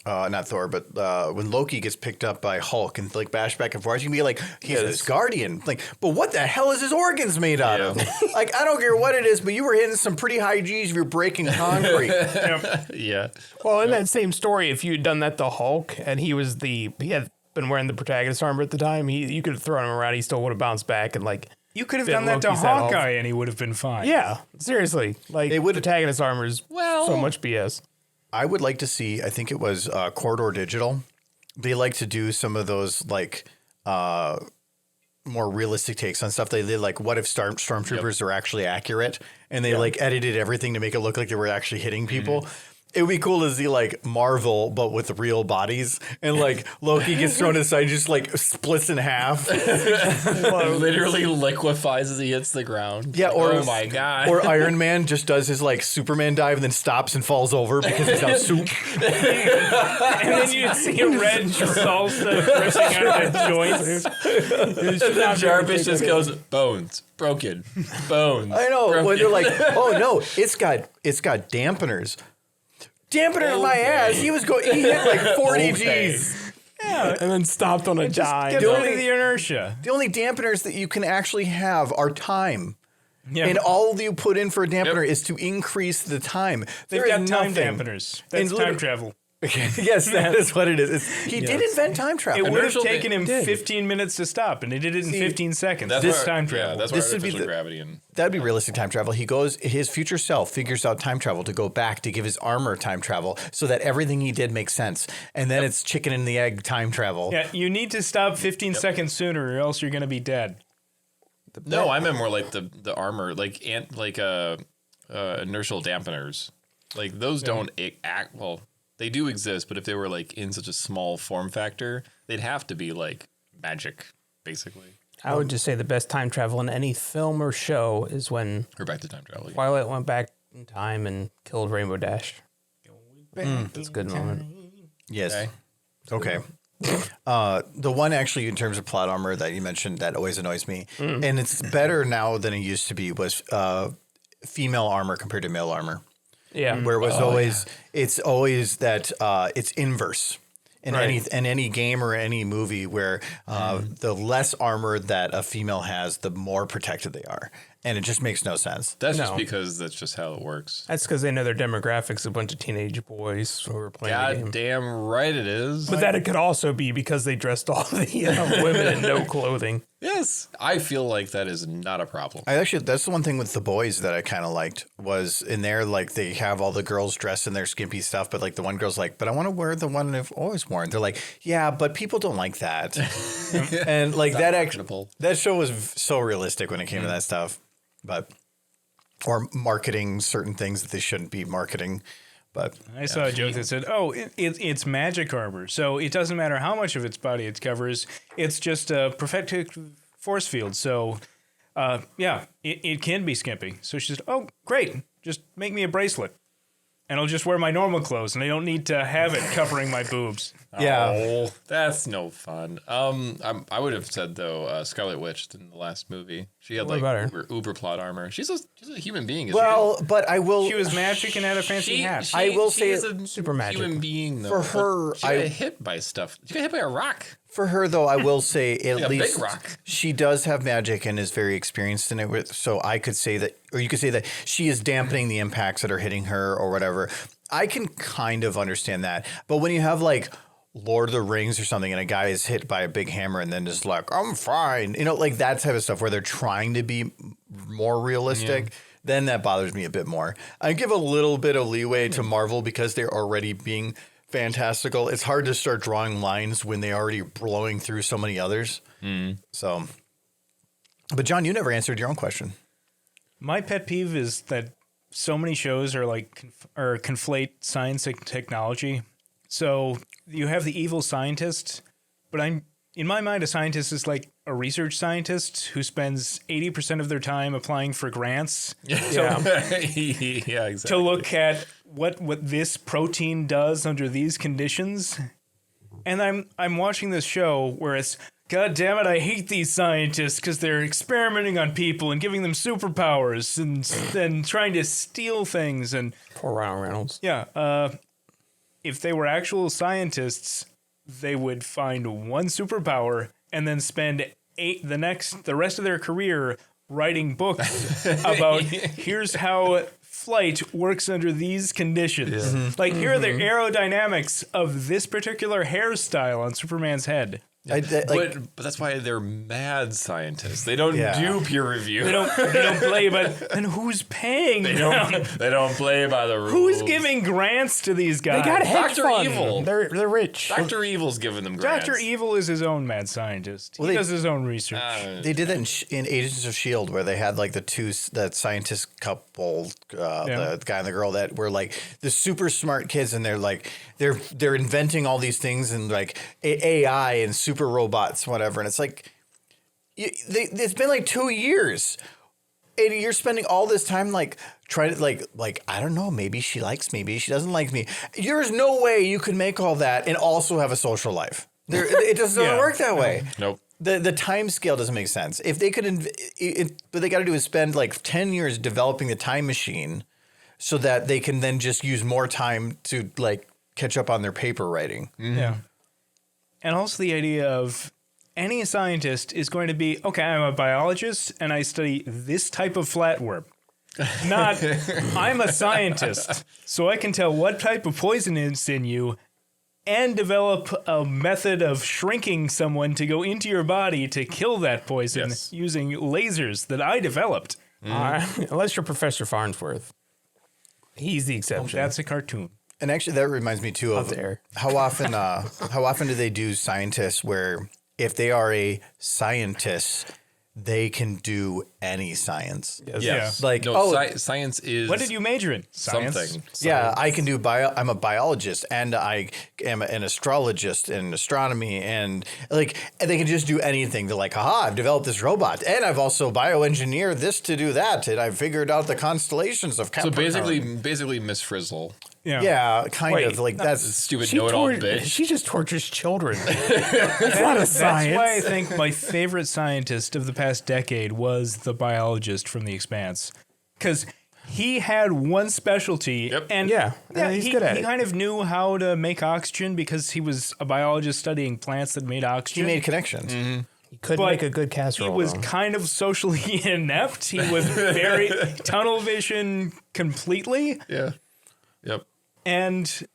[SPEAKER 3] not Thor, but when Loki gets picked up by Hulk and like bash back and forth, you can be like, he's this guardian. Like, but what the hell is his organs made out of? Like, I don't care what it is, but you were hitting some pretty high G's if you're breaking concrete.
[SPEAKER 2] Yeah.
[SPEAKER 1] Well, in that same story, if you had done that to Hulk and he had been wearing the protagonist armor at the time, you could have thrown him around, he still would have bounced back and like.
[SPEAKER 4] You could have
[SPEAKER 1] bit
[SPEAKER 4] done that to
[SPEAKER 1] Loki's head off.
[SPEAKER 4] Hawkeye and he would have been fine.
[SPEAKER 1] Yeah, seriously. Like, protagonist armor is so much BS.
[SPEAKER 3] I would like to see, I think it was Corridor Digital. They like to do some of those like more realistic takes on stuff. They did like, what if stormtroopers are actually accurate? And they like edited everything to make it look like they were actually hitting people. It would be cool to see like Marvel, but with real bodies, and like Loki gets thrown aside, just like splits in half.
[SPEAKER 2] Literally liquefies as he hits the ground.
[SPEAKER 3] Yeah, or
[SPEAKER 2] oh my god.
[SPEAKER 3] Or Iron Man just does his like Superman dive and then stops and falls over because he's out soup.
[SPEAKER 4] And then you see a red salsa pressing out the joints.
[SPEAKER 2] Jarvis just goes, bones, broken, bones.
[SPEAKER 3] I know
[SPEAKER 2] broken.
[SPEAKER 3] when they're like, oh no, it's got dampeners. Dampener in my ass. He hit like 40 G's.
[SPEAKER 4] Yeah,
[SPEAKER 1] And then stopped on a dive.
[SPEAKER 4] get rid of the inertia.
[SPEAKER 3] The only dampeners that you can actually have are time.
[SPEAKER 4] Yeah,
[SPEAKER 3] And all you put in for a dampener is to increase the time.
[SPEAKER 4] they've
[SPEAKER 3] There is
[SPEAKER 4] got time
[SPEAKER 3] nothing.
[SPEAKER 4] dampeners. That's
[SPEAKER 3] And
[SPEAKER 4] time travel.
[SPEAKER 3] Yes, that is what it is. He did invent time travel.
[SPEAKER 4] It would have
[SPEAKER 2] Inertial
[SPEAKER 4] taken him
[SPEAKER 1] did.
[SPEAKER 4] 15 minutes to stop, and he did it in 15 seconds.
[SPEAKER 2] That's
[SPEAKER 4] This
[SPEAKER 2] where-
[SPEAKER 4] time
[SPEAKER 2] Yeah,
[SPEAKER 4] travel.
[SPEAKER 2] that's where
[SPEAKER 3] This would be
[SPEAKER 2] artificial
[SPEAKER 3] the-
[SPEAKER 2] gravity and
[SPEAKER 3] That'd be realistic time travel. His future self figures out time travel to go back to give his armor time travel so that everything he did makes sense. And then it's chicken and the egg time travel.
[SPEAKER 4] Yeah, you need to stop 15 seconds sooner, or else you're going to be dead.
[SPEAKER 2] no, I meant more like the armor, like inertial dampeners. Like those don't act well. They do exist, but if they were like in such a small form factor, they'd have to be like magic, basically.
[SPEAKER 1] I would just say the best time travel in any film or show is when
[SPEAKER 2] Or back to time travel. Yeah.
[SPEAKER 1] Twilight went back in time and killed Rainbow Dash. That's a good moment.
[SPEAKER 3] Yes. Okay. The one actually in terms of plot armor that you mentioned that always annoys me, and it's better now than it used to be, was female armor compared to male armor.
[SPEAKER 1] Yeah.
[SPEAKER 3] Where it was it's always that it's inverse in any game or any movie where the less armor that a female has, the more protected they are, and it just makes no sense.
[SPEAKER 2] That's just
[SPEAKER 1] No.
[SPEAKER 2] because that's just how it works.
[SPEAKER 1] That's because they know their demographics, a bunch of teenage boys who are playing the game.
[SPEAKER 2] God damn right it is.
[SPEAKER 1] But that it could also be because they dressed all the women in no clothing.
[SPEAKER 2] Yes, I feel like that is not a problem.
[SPEAKER 3] That's the one thing with The Boys that I kind of liked was in there, like they have all the girls dressed in their skimpy stuff, but like the one girl's like, but I want to wear the one I've always worn. They're like, yeah, but people don't like that. And like that show was so realistic when it came to that stuff, or marketing certain things that they shouldn't be marketing. But
[SPEAKER 4] I saw a joke that said, "Oh, it's magic armor, so it doesn't matter how much of its body it covers. It's just a perfected force field. So, it can be skimpy." So she said, "Oh, great! Just make me a bracelet, and I'll just wear my normal clothes, and I don't need to have it covering my boobs."
[SPEAKER 3] yeah,
[SPEAKER 2] Oh, that's no fun. I would have said though, Scarlet Witch in the last movie, she had
[SPEAKER 1] What
[SPEAKER 2] like
[SPEAKER 1] about her?
[SPEAKER 2] uber plot armor. She's a human being. Isn't
[SPEAKER 3] well, but I will.
[SPEAKER 4] She was magic and had a fancy hat.
[SPEAKER 3] I will say
[SPEAKER 2] is a
[SPEAKER 1] super magic.
[SPEAKER 2] human being. Though.
[SPEAKER 3] For her,
[SPEAKER 2] she got hit by stuff. She got hit by a rock.
[SPEAKER 3] For her, though, I will say at
[SPEAKER 2] Like a big
[SPEAKER 3] least
[SPEAKER 2] rock.
[SPEAKER 3] she does have magic and is very experienced in it. So I could say that, or you could say that she is dampening the impacts that are hitting her or whatever. I can kind of understand that. But when you have like Lord of the Rings or something and a guy is hit by a big hammer and then just like, I'm fine, like that type of stuff where they're trying to be more realistic, then that bothers me a bit more. I give a little bit of leeway to Marvel because they're already being fantastical. It's hard to start drawing lines when they already blowing through so many others. So, but John, you never answered your own question.
[SPEAKER 4] My pet peeve is that so many shows are like conflate science and technology. So you have the evil scientist, but in my mind, a scientist is like a research scientist who spends 80% of their time applying for grants
[SPEAKER 2] Yeah, exactly.
[SPEAKER 4] to look at what this protein does under these conditions. And I'm watching this show where it's, God damn it, I hate these scientists because they're experimenting on people and giving them superpowers and then trying to steal things. And
[SPEAKER 1] Poor Ryan Reynolds.
[SPEAKER 4] yeah, if they were actual scientists, they would find one superpower and then spend the rest of their career writing books about here's how flight works under these conditions. Like here are the aerodynamics of this particular hairstyle on Superman's head.
[SPEAKER 2] But that's why they're mad scientists. They don't do peer review.
[SPEAKER 4] They don't play by. And who's paying them?
[SPEAKER 2] They don't play by the rules.
[SPEAKER 4] Who's giving grants to these guys?
[SPEAKER 1] They got hedge
[SPEAKER 2] Dr.
[SPEAKER 1] fund.
[SPEAKER 2] Evil.
[SPEAKER 1] They're rich.
[SPEAKER 2] Dr. Evil's giving them grants.
[SPEAKER 4] Dr. Evil is his own mad scientist. He does his own research.
[SPEAKER 3] They did that in Agents of S.H.I.E.L.D. where they had like that scientist couple, the guy and the girl that were like the super smart kids, and they're like they're inventing all these things and like AI and super robots, whatever. And it's like it's been like 2 years, and you're spending all this time like trying to like I don't know, maybe she likes me, maybe she doesn't like me. There's no way you could make all that and also have a social life. It just doesn't work that way.
[SPEAKER 2] Nope.
[SPEAKER 3] The time scale doesn't make sense. If they could, what they got to do is spend like 10 years developing the time machine so that they can then just use more time to like catch up on their paper writing.
[SPEAKER 2] Mm-hmm.
[SPEAKER 4] Yeah. And also the idea of any scientist is going to be, okay, I'm a biologist and I study this type of flatworm. Not, I'm a scientist, so I can tell what type of poison is in you and develop a method of shrinking someone to go into your body to kill that poison using lasers that I developed.
[SPEAKER 1] Unless you're Professor Farnsworth. He's the exception.
[SPEAKER 4] That's a cartoon.
[SPEAKER 3] And actually, that reminds me too of how often do they do scientists where if they are a scientist, they can do any science.
[SPEAKER 2] Yes.
[SPEAKER 3] Like,
[SPEAKER 2] science is.
[SPEAKER 4] What did you major in? Science.
[SPEAKER 2] Something.
[SPEAKER 3] Yeah, I can do I'm a biologist and I am an astrologist in astronomy, and like they can just do anything. They're like, haha, I've developed this robot and I've also bioengineered this to do that, and I've figured out the constellations of Capricorn.
[SPEAKER 2] So basically Miss Frizzle.
[SPEAKER 3] Yeah, kind of like that's
[SPEAKER 2] Stupid know-it-all bitch.
[SPEAKER 1] She just tortures children. That's not a science.
[SPEAKER 4] That's why I think my favorite scientist of the past decade was the biologist from The Expanse, because he had one specialty, and
[SPEAKER 1] he's good at it.
[SPEAKER 4] He kind of knew how to make oxygen because he was a biologist studying plants that made oxygen.
[SPEAKER 3] He made connections.
[SPEAKER 2] Mm-hmm.
[SPEAKER 1] He could make a good casserole.
[SPEAKER 4] He was kind of socially inept. He was very tunnel vision completely.
[SPEAKER 2] Yeah. Yep.
[SPEAKER 4] And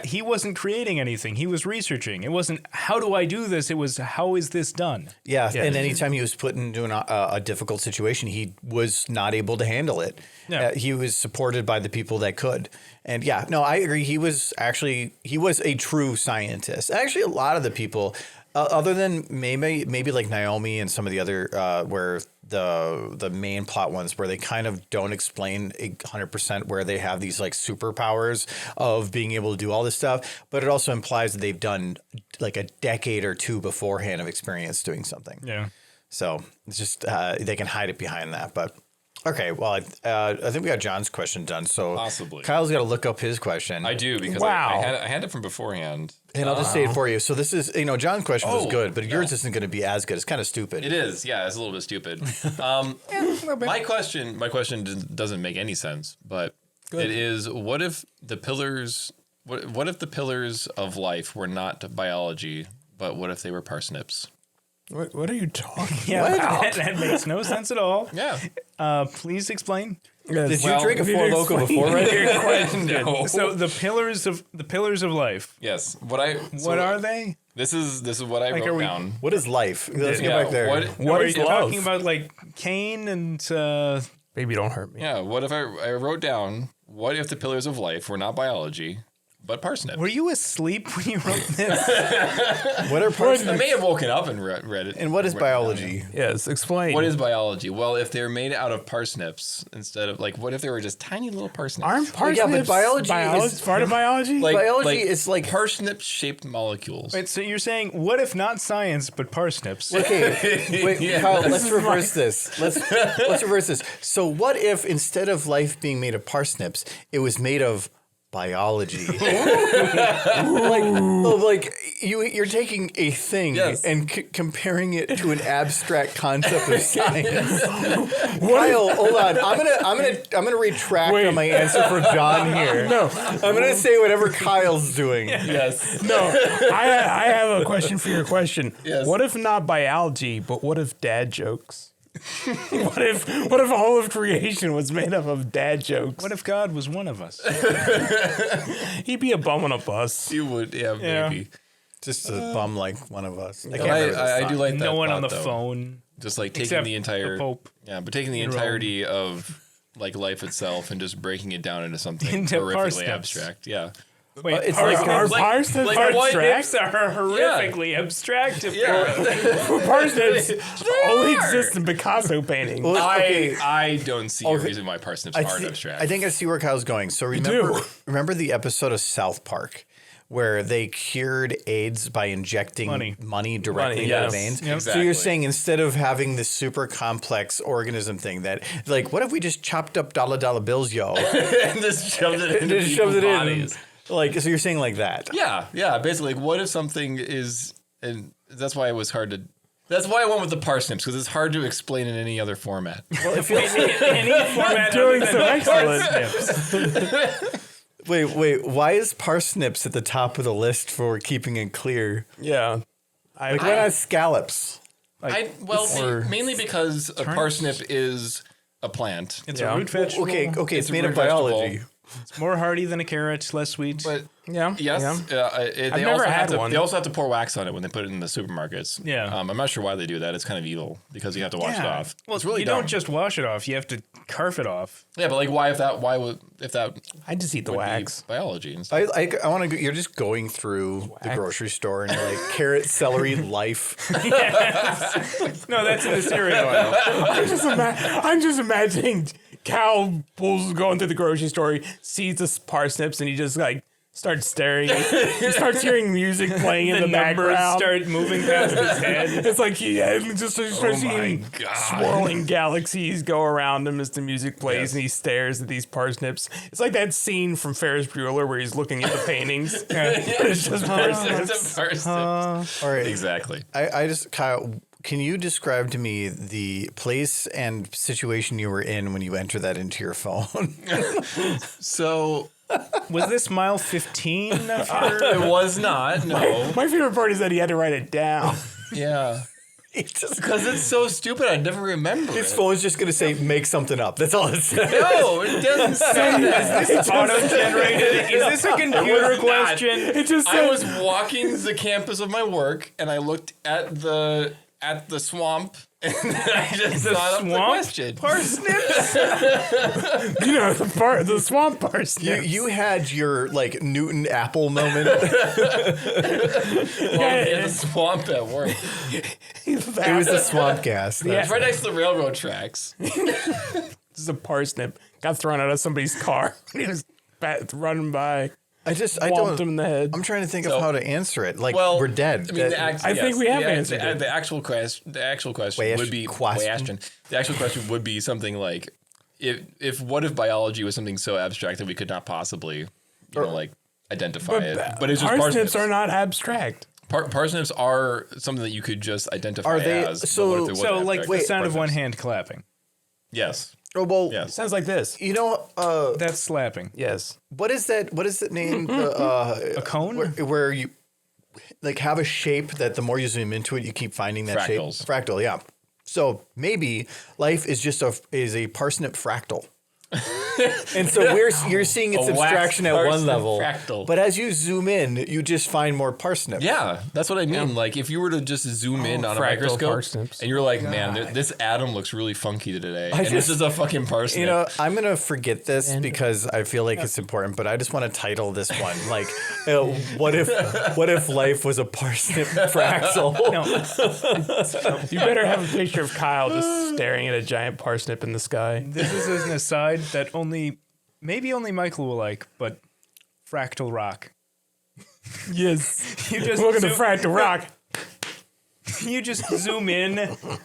[SPEAKER 4] he wasn't creating anything. He was researching. It wasn't, how do I do this? It was, how is this done?
[SPEAKER 3] Yeah, and anytime he was put into a difficult situation, he was not able to handle it.
[SPEAKER 4] Yeah.
[SPEAKER 3] He was supported by the people that could. And I agree. He was a true scientist. Actually, a lot of the people, other than maybe like Naomi and some of the other where the main plot ones where they kind of don't explain 100% where they have these like superpowers of being able to do all this stuff, but it also implies that they've done like a decade or two beforehand of experience doing something.
[SPEAKER 4] Yeah.
[SPEAKER 3] So it's just they can hide it behind that. But okay, well, I think we got John's question done. So
[SPEAKER 2] possibly
[SPEAKER 3] Kyle's got to look up his question.
[SPEAKER 2] I do because
[SPEAKER 1] Wow.
[SPEAKER 2] I had it from beforehand.
[SPEAKER 3] And I'll just say it for you. So this is, John's question was good, but yours isn't going to be as good. It's kind of stupid.
[SPEAKER 2] It is. Yeah, it's a little bit stupid. My question doesn't make any sense, but it is: what if the pillars? What if the pillars of life were not biology, but what if they were parsnips?
[SPEAKER 1] What are you talking
[SPEAKER 4] about? That makes no sense at all.
[SPEAKER 2] Yeah.
[SPEAKER 4] Please explain.
[SPEAKER 3] Did you drink a Four Loko before?
[SPEAKER 2] No.
[SPEAKER 4] So the pillars of life.
[SPEAKER 2] Yes.
[SPEAKER 4] What are they?
[SPEAKER 2] This is what I wrote down.
[SPEAKER 3] What is life? Let's get back there.
[SPEAKER 1] What is
[SPEAKER 4] you
[SPEAKER 1] love?
[SPEAKER 4] talking about, like Cain and
[SPEAKER 1] Baby, don't hurt me.
[SPEAKER 2] Yeah. What if I wrote down? What if the pillars of life were not biology, but parsnips?
[SPEAKER 4] were you asleep when you wrote this?
[SPEAKER 3] What are parsnips?
[SPEAKER 2] I may have woken up and read it.
[SPEAKER 3] And what is biology?
[SPEAKER 1] Yes, explain.
[SPEAKER 2] What is biology? Well, if they're made out of parsnips instead of what if they were just tiny little parsnips?
[SPEAKER 1] Aren't parsnips
[SPEAKER 3] but biology is
[SPEAKER 1] part of biology?
[SPEAKER 3] biology is like
[SPEAKER 2] parsnip-shaped molecules.
[SPEAKER 4] Wait, so you're saying what if not science but parsnips?
[SPEAKER 3] okay. Wait, Kyle, let's reverse this. Let's reverse this. So what if instead of life being made of parsnips, it was made of biology? like you're taking a thing and comparing it to an abstract concept of science. Kyle, hold on. I'm gonna retract on my answer for John here.
[SPEAKER 1] No,
[SPEAKER 3] I'm gonna say whatever Kyle's doing.
[SPEAKER 2] Yes.
[SPEAKER 1] no. I have a question for your question.
[SPEAKER 2] Yes.
[SPEAKER 1] What if not biology, but what if dad jokes? What if all of creation was made up of dad jokes?
[SPEAKER 4] What if God was one of us?
[SPEAKER 1] He'd be a bum on a bus.
[SPEAKER 2] You would, maybe.
[SPEAKER 3] Just to bum like one of us. I can't
[SPEAKER 2] But
[SPEAKER 3] remember the
[SPEAKER 2] I
[SPEAKER 3] song.
[SPEAKER 2] do like that.
[SPEAKER 4] No one on the
[SPEAKER 2] thought, though.
[SPEAKER 4] phone.
[SPEAKER 2] Just like taking
[SPEAKER 4] Except
[SPEAKER 2] the entire
[SPEAKER 4] the Pope.
[SPEAKER 2] Yeah, but taking the
[SPEAKER 4] in Rome.
[SPEAKER 2] entirety of like life itself and just breaking it down into something
[SPEAKER 4] Into
[SPEAKER 2] horrifically
[SPEAKER 4] parsnips.
[SPEAKER 2] abstract. Yeah.
[SPEAKER 4] Wait,
[SPEAKER 3] it's
[SPEAKER 4] parsnips,
[SPEAKER 3] like-
[SPEAKER 1] Are
[SPEAKER 2] Like-
[SPEAKER 1] parsnips
[SPEAKER 2] like
[SPEAKER 1] abstract?
[SPEAKER 4] are horrifically abstract.
[SPEAKER 1] Parsnips only exist in Picasso paintings.
[SPEAKER 3] Well, okay.
[SPEAKER 2] I don't see a reason why parsnips aren't abstract.
[SPEAKER 3] I think I see where Kyle's going. So remember the episode of South Park where they cured AIDS by injecting money directly into the
[SPEAKER 1] yes.
[SPEAKER 3] veins?
[SPEAKER 4] Yep.
[SPEAKER 3] So you're
[SPEAKER 2] Exactly.
[SPEAKER 3] saying instead of having this super complex organism thing that, like, what if we just chopped up dollar bills, yo?
[SPEAKER 2] and just shoved it into
[SPEAKER 3] Just shoved
[SPEAKER 2] people's
[SPEAKER 3] it in.
[SPEAKER 2] bodies.
[SPEAKER 3] Like, so you're saying like that?
[SPEAKER 2] Yeah. Basically, like, what if something is, and that's why it was hard to. That's why I went with the parsnips because it's hard to explain in any other format.
[SPEAKER 3] Well, it feels
[SPEAKER 4] Any format
[SPEAKER 1] Doing
[SPEAKER 4] other
[SPEAKER 1] so
[SPEAKER 4] than
[SPEAKER 1] excellent.
[SPEAKER 4] parsnips.
[SPEAKER 3] Wait. Why is parsnips at the top of the list for keeping it clear?
[SPEAKER 1] Yeah.
[SPEAKER 3] Like, why not scallops?
[SPEAKER 2] Mainly because a parsnip is a plant.
[SPEAKER 4] It's
[SPEAKER 1] Yeah.
[SPEAKER 4] a root vegetable.
[SPEAKER 3] Okay. It's
[SPEAKER 2] a
[SPEAKER 3] made
[SPEAKER 2] root
[SPEAKER 3] of biology.
[SPEAKER 2] vegetable.
[SPEAKER 4] It's more hardy than a carrot, less sweet.
[SPEAKER 2] But
[SPEAKER 1] Yeah.
[SPEAKER 2] yes,
[SPEAKER 1] Yeah.
[SPEAKER 2] they
[SPEAKER 1] never
[SPEAKER 2] also
[SPEAKER 1] had
[SPEAKER 2] have to,
[SPEAKER 1] one.
[SPEAKER 2] They also have to pour wax on it when they put it in the supermarkets.
[SPEAKER 4] Yeah.
[SPEAKER 2] I'm not sure why they do that. It's kind of evil because you have to wash it off.
[SPEAKER 4] Well,
[SPEAKER 2] it's really
[SPEAKER 4] you
[SPEAKER 2] dumb.
[SPEAKER 4] don't just wash it off; you have to carve it off.
[SPEAKER 2] Yeah, but like, why if that
[SPEAKER 1] I just eat the
[SPEAKER 2] would
[SPEAKER 1] wax.
[SPEAKER 2] be biology and stuff?
[SPEAKER 3] I want to. You're just going through the grocery store and you're like carrot, celery, life.
[SPEAKER 4] No, that's in the cereal aisle.
[SPEAKER 1] I'm just imagining Cal pulls going through the grocery store, he sees the parsnips, and he just like starts staring. He starts hearing music playing in
[SPEAKER 4] The
[SPEAKER 1] the
[SPEAKER 4] numbers
[SPEAKER 1] background.
[SPEAKER 4] start moving past his head.
[SPEAKER 1] It's like he just starts seeing
[SPEAKER 2] God.
[SPEAKER 1] swirling galaxies go around him as the music plays,
[SPEAKER 2] Yes.
[SPEAKER 1] and he stares at these parsnips. It's like that scene from Ferris Bueller where he's looking at the paintings. It's just parsnips.
[SPEAKER 2] It's a parsnip.
[SPEAKER 3] All right.
[SPEAKER 2] Exactly.
[SPEAKER 3] I just, Kyle, can you describe to me the place and situation you were in when you entered that into your phone?
[SPEAKER 2] So
[SPEAKER 4] Was this mile 15?
[SPEAKER 2] it was not. No.
[SPEAKER 1] My favorite part is that he had to write it down.
[SPEAKER 2] Yeah.
[SPEAKER 3] It's just,
[SPEAKER 2] Because it's so stupid. I never remember.
[SPEAKER 3] his
[SPEAKER 2] it.
[SPEAKER 3] phone's just going to say, make something up. That's all it says.
[SPEAKER 2] No, it doesn't say that.
[SPEAKER 4] Auto-generated. Is this a computer
[SPEAKER 2] not.
[SPEAKER 4] question?
[SPEAKER 1] It just
[SPEAKER 2] I
[SPEAKER 1] says,
[SPEAKER 2] was walking the campus of my work and I looked at the swamp and I just thought up the
[SPEAKER 4] swamp?
[SPEAKER 2] question.
[SPEAKER 4] Parsnips?
[SPEAKER 1] you know, the swamp parsnip.
[SPEAKER 3] You had your like Newton Apple moment.
[SPEAKER 2] In the swamp at work.
[SPEAKER 3] It was the swamp gas.
[SPEAKER 1] Yeah.
[SPEAKER 2] It's right next to the railroad tracks.
[SPEAKER 1] This is a parsnip. Got thrown out of somebody's car. He was running by.
[SPEAKER 3] I
[SPEAKER 1] Whomped him in the head.
[SPEAKER 3] I'm trying to think
[SPEAKER 2] So-
[SPEAKER 3] of how to answer it. Like
[SPEAKER 2] Well,
[SPEAKER 3] we're dead.
[SPEAKER 2] I mean,
[SPEAKER 1] I think we have answered it.
[SPEAKER 2] The actual question would be
[SPEAKER 3] Question.
[SPEAKER 2] The actual question would be something like, what if biology was something so abstract that we could not possibly, like identify it? But it's just
[SPEAKER 1] parsnips are not abstract.
[SPEAKER 2] Parsnips are something that you could just identify
[SPEAKER 3] Are they-
[SPEAKER 2] as. but
[SPEAKER 3] so-
[SPEAKER 2] what if it
[SPEAKER 4] So,
[SPEAKER 2] wasn't
[SPEAKER 4] like
[SPEAKER 2] abstract?
[SPEAKER 4] the sound of one
[SPEAKER 2] Parsnips.
[SPEAKER 4] hand clapping.
[SPEAKER 2] Yes.
[SPEAKER 3] oh well.
[SPEAKER 2] Yes.
[SPEAKER 1] Sounds like this.
[SPEAKER 3] You know,
[SPEAKER 4] That's slapping.
[SPEAKER 1] Yes.
[SPEAKER 3] what is that? What is that name?
[SPEAKER 4] A cone?
[SPEAKER 3] where you like have a shape that the more you zoom into it, you keep finding that
[SPEAKER 2] Fractals.
[SPEAKER 3] shape. Fractal, yeah. So maybe life is just a parsnip fractal. And so you're seeing its
[SPEAKER 2] A wax
[SPEAKER 3] abstraction at one
[SPEAKER 2] parsnip
[SPEAKER 3] level,
[SPEAKER 2] fractal.
[SPEAKER 3] but as you zoom in, you just find more parsnips.
[SPEAKER 2] Yeah, that's what I mean. Like if you were to just zoom in on a
[SPEAKER 1] fractal
[SPEAKER 2] microscope
[SPEAKER 1] parsnips.
[SPEAKER 2] and you're like, man, this atom looks really funky today. And this is a fucking parsnip.
[SPEAKER 3] You know, I'm gonna forget this because I feel like it's important, but I just want to title this one like, what if life was a parsnip fractal?
[SPEAKER 4] No,
[SPEAKER 1] You better have a picture of Kyle just staring at a giant parsnip in the sky.
[SPEAKER 4] this is an aside that maybe only Michael will like, but Fractal Rock.
[SPEAKER 1] Yes.
[SPEAKER 4] You just
[SPEAKER 1] Welcome to
[SPEAKER 4] zoom-
[SPEAKER 1] Fractal Rock.
[SPEAKER 4] You just zoom in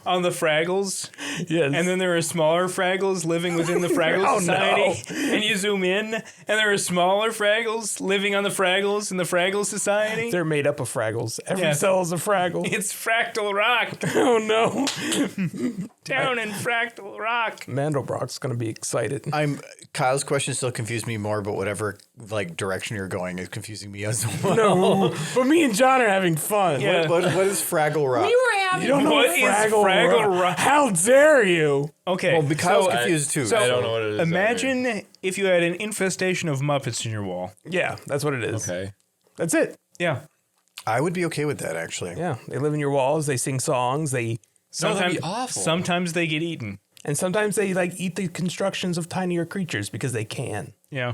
[SPEAKER 4] on the Fraggles,
[SPEAKER 1] Yes.
[SPEAKER 4] and then there are smaller Fraggles living within the Fraggle
[SPEAKER 1] Oh,
[SPEAKER 4] Society. And you zoom in, and there are smaller Fraggles living on the Fraggles in the Fraggle Society.
[SPEAKER 1] they're made up of Fraggles. Every
[SPEAKER 4] Yeah.
[SPEAKER 1] cell is a Fraggle.
[SPEAKER 4] It's Fractal Rock,
[SPEAKER 1] Oh no.
[SPEAKER 4] down in Fractal Rock.
[SPEAKER 1] Mandelbrot's gonna be excited.
[SPEAKER 3] Kyle's question still confused me more, but whatever like direction you're going is confusing me as well.
[SPEAKER 1] No. But me and John are having fun.
[SPEAKER 4] Yeah.
[SPEAKER 3] What is Fraggle Rock?
[SPEAKER 1] You don't know
[SPEAKER 4] What
[SPEAKER 1] what
[SPEAKER 4] is
[SPEAKER 1] Fraggle,
[SPEAKER 4] Fraggle Rock?
[SPEAKER 1] How dare you?
[SPEAKER 4] Okay,
[SPEAKER 3] Well, Kyle's
[SPEAKER 4] so
[SPEAKER 3] confused too.
[SPEAKER 2] I don't know what it is.
[SPEAKER 4] imagine if you had an infestation of Muppets in your wall.
[SPEAKER 1] Yeah, that's what it is.
[SPEAKER 2] Okay.
[SPEAKER 1] That's it.
[SPEAKER 4] Yeah.
[SPEAKER 3] I would be okay with that, actually.
[SPEAKER 1] Yeah, they live in your walls. They sing songs. They
[SPEAKER 2] That'd be awful.
[SPEAKER 4] Sometimes they get eaten.
[SPEAKER 1] and sometimes they like eat the constructions of tinier creatures because they can.
[SPEAKER 4] Yeah.